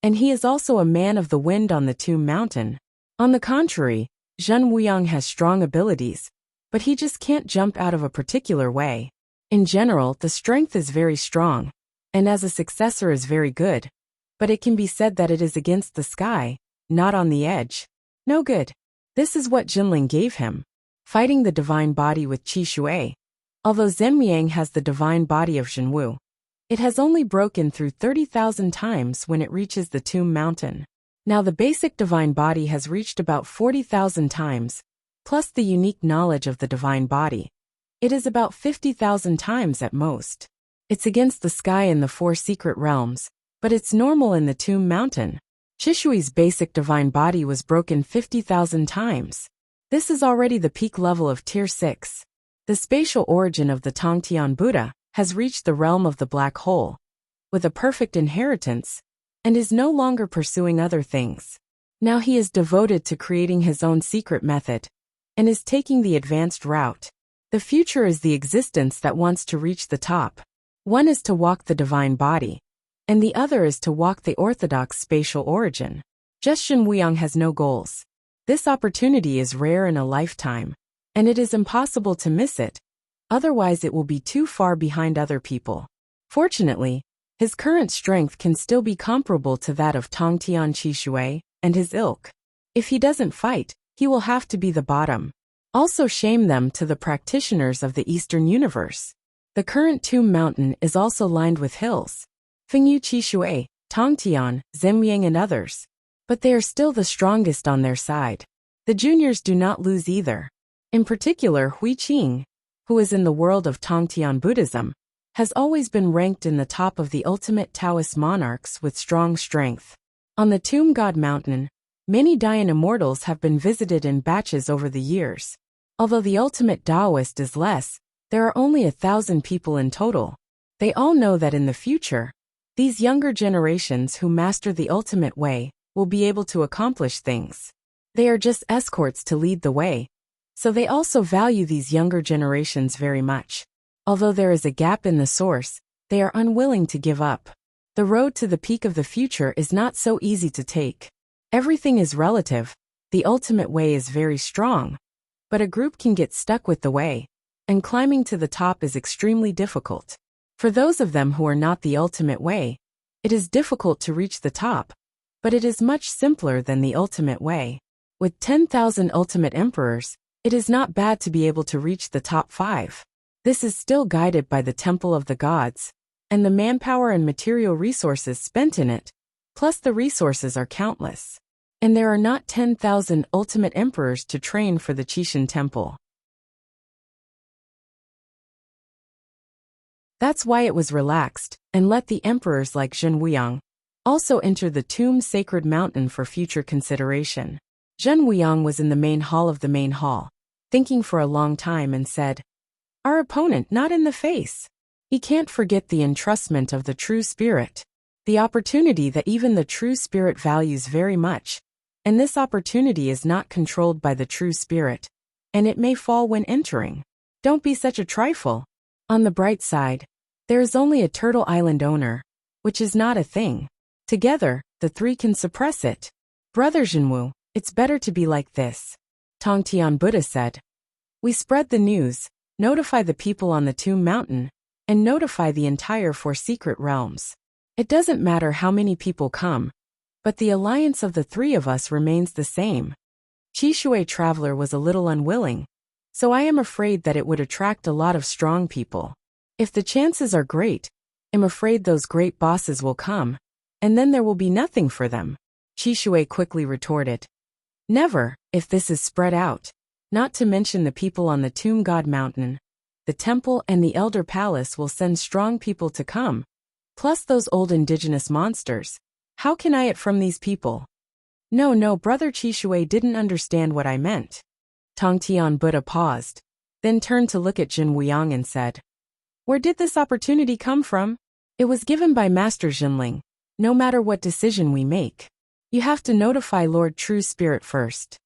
and he is also a man of the wind on the Tomb Mountain. On the contrary, Zhen Wuyang has strong abilities, but he just can't jump out of a particular way. In general, the strength is very strong, and as a successor is very good, but it can be said that it is against the sky, not on the edge. No good. This is what Jinling gave him, fighting the divine body with Qi Shui. Although Zhenmiang has the divine body of Zhenwu, it has only broken through 30,000 times when it reaches the Tomb Mountain. Now the basic divine body has reached about 40,000 times, plus the unique knowledge of the divine body. It is about 50,000 times at most. It's against the sky in the four secret realms, but it's normal in the Tomb Mountain. Qi Shui's basic divine body was broken 50,000 times. This is already the peak level of Tier 6. The spatial origin of the Tongtian Buddha has reached the realm of the black hole, with a perfect inheritance, and is no longer pursuing other things. Now he is devoted to creating his own secret method, and is taking the advanced route. The future is the existence that wants to reach the top. One is to walk the divine body, and the other is to walk the orthodox spatial origin. Just Zhen Wuyang has no goals. This opportunity is rare in a lifetime, and it is impossible to miss it, otherwise it will be too far behind other people. Fortunately, his current strength can still be comparable to that of Tongtian Qi Shui and his ilk. If he doesn't fight, he will have to be the bottom. Also shame them to the practitioners of the Eastern universe. The current Tomb Mountain is also lined with hills. Fengyu Qi Shui, Tongtian, Zhenmiang and others. But they are still the strongest on their side. The juniors do not lose either. In particular, Hui Qing, who is in the world of Tongtian Buddhism, has always been ranked in the top of the ultimate Taoist monarchs with strong strength. On the Tomb God Mountain, many Dayan immortals have been visited in batches over the years. Although the ultimate Taoist is less, there are only 1,000 people in total. They all know that in the future, these younger generations who master the ultimate way will be able to accomplish things. They are just escorts to lead the way, so they also value these younger generations very much. Although there is a gap in the source, they are unwilling to give up. The road to the peak of the future is not so easy to take. Everything is relative. The ultimate way is very strong, but a group can get stuck with the way, and climbing to the top is extremely difficult. For those of them who are not the ultimate way, it is difficult to reach the top, but it is much simpler than the ultimate way. With 10,000 ultimate emperors, it is not bad to be able to reach the top 5. This is still guided by the Temple of the Gods, and the manpower and material resources spent in it, plus the resources are countless. And there are not 10,000 ultimate emperors to train for the Qishan Temple. That's why it was relaxed, and let the emperors like Zhen Wuyang, Also enter the tomb sacred mountain for future consideration. Zhen Wuxiang was in the main hall of the main hall, thinking for a long time and said, "Our opponent not in the face. He can't forget the entrustment of the true spirit. The opportunity that even the true spirit values very much. And this opportunity is not controlled by the true spirit. And it may fall when entering. Don't be such a trifle. On the bright side, there is only a Turtle Island owner, which is not a thing. Together, the three can suppress it. Brother Zhenwu, it's better to be like this." Tong Tian Buddha said. "We spread the news, notify the people on the Tomb Mountain, and notify the entire four secret realms. It doesn't matter how many people come, but the alliance of the three of us remains the same." Qishui Traveler was a little unwilling, so I am afraid that it would attract a lot of strong people. If the chances are great, I'm afraid those great bosses will come, and then there will be nothing for them. Qishui quickly retorted. "Never, if this is spread out. Not to mention the people on the Tomb God Mountain. The temple and the Elder Palace will send strong people to come. Plus those old indigenous monsters. How can I it from these people?" No, Brother Qishui didn't understand what I meant." Tong Tian Buddha paused, then turned to look at Zhen Wuxiang and said, "Where did this opportunity come from? It was given by Master Jinling. No matter what decision we make, you have to notify Lord True Spirit first."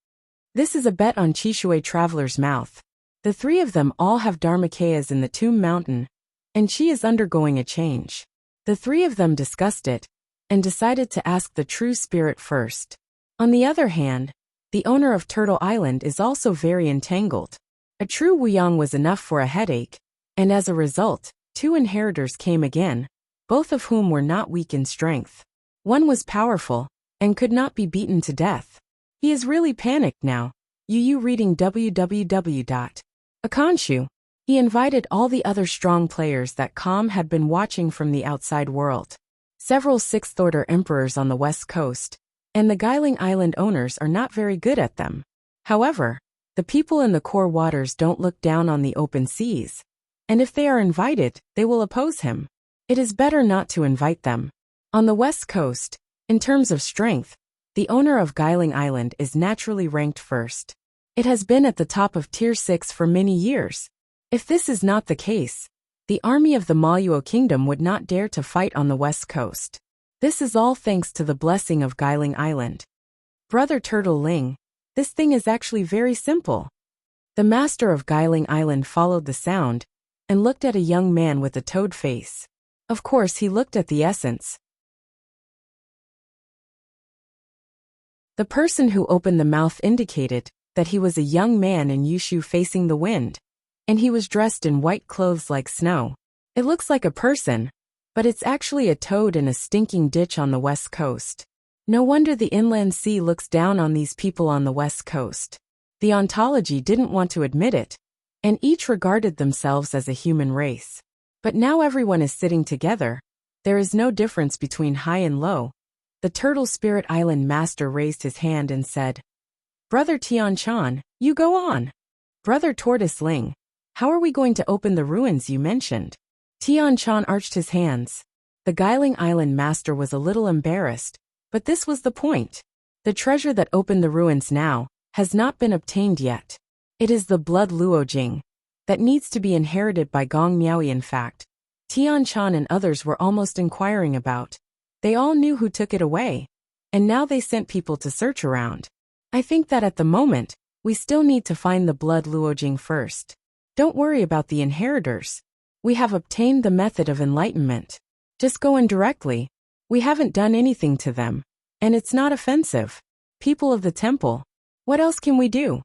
This is a bet on Qishui Traveler's mouth. The three of them all have Dharmakayas in the Tomb Mountain, and she is undergoing a change. The three of them discussed it, and decided to ask the True Spirit first. On the other hand, the owner of Turtle Island is also very entangled. A true Wuxiang was enough for a headache, and as a result, two inheritors came again, both of whom were not weak in strength. One was powerful, and could not be beaten to death. He is really panicked now. Yu reading www.akanshu. He invited all the other strong players that Calm had been watching from the outside world. Several sixth-order emperors on the west coast, and the Guiling Island owners are not very good at them. However, the people in the core waters don't look down on the open seas, and if they are invited, they will oppose him. It is better not to invite them. On the west coast, in terms of strength, the owner of Guiling Island is naturally ranked first. It has been at the top of Tier 6 for many years. If this is not the case, the army of the Maluo Kingdom would not dare to fight on the west coast. This is all thanks to the blessing of Guiling Island. Brother Turtle Ling, this thing is actually very simple. The master of Guiling Island followed the sound, and looked at a young man with a toad face. Of course he looked at the essence. The person who opened the mouth indicated that he was a young man in Yushu facing the wind, and he was dressed in white clothes like snow. It looks like a person, but it's actually a toad in a stinking ditch on the west coast. No wonder the inland sea looks down on these people on the west coast. The ontology didn't want to admit it, and each regarded themselves as a human race. But now everyone is sitting together. There is no difference between high and low. The Turtle Spirit Island master raised his hand and said, "Brother Tian Chan, you go on." "Brother Tortoise Ling, how are we going to open the ruins you mentioned?" Tian Chan arched his hands. The Guiling Island master was a little embarrassed, but this was the point. The treasure that opened the ruins now has not been obtained yet. It is the blood Luojing that needs to be inherited by Gong Miaoi. In fact, Tian Chan and others were almost inquiring about. They all knew who took it away, and now they sent people to search around. I think that at the moment, we still need to find the blood Luojing first. Don't worry about the inheritors. We have obtained the method of enlightenment. Just go in directly. We haven't done anything to them, and it's not offensive. People of the temple, what else can we do?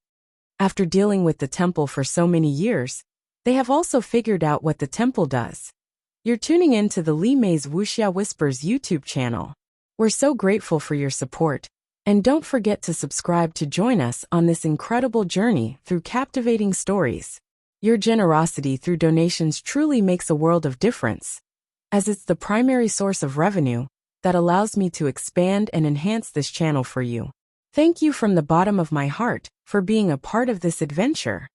After dealing with the temple for so many years, they have also figured out what the temple does. You're tuning in to the Li Mei's Wuxia Whispers YouTube channel. We're so grateful for your support, and don't forget to subscribe to join us on this incredible journey through captivating stories. Your generosity through donations truly makes a world of difference, as it's the primary source of revenue that allows me to expand and enhance this channel for you. Thank you from the bottom of my heart for being a part of this adventure.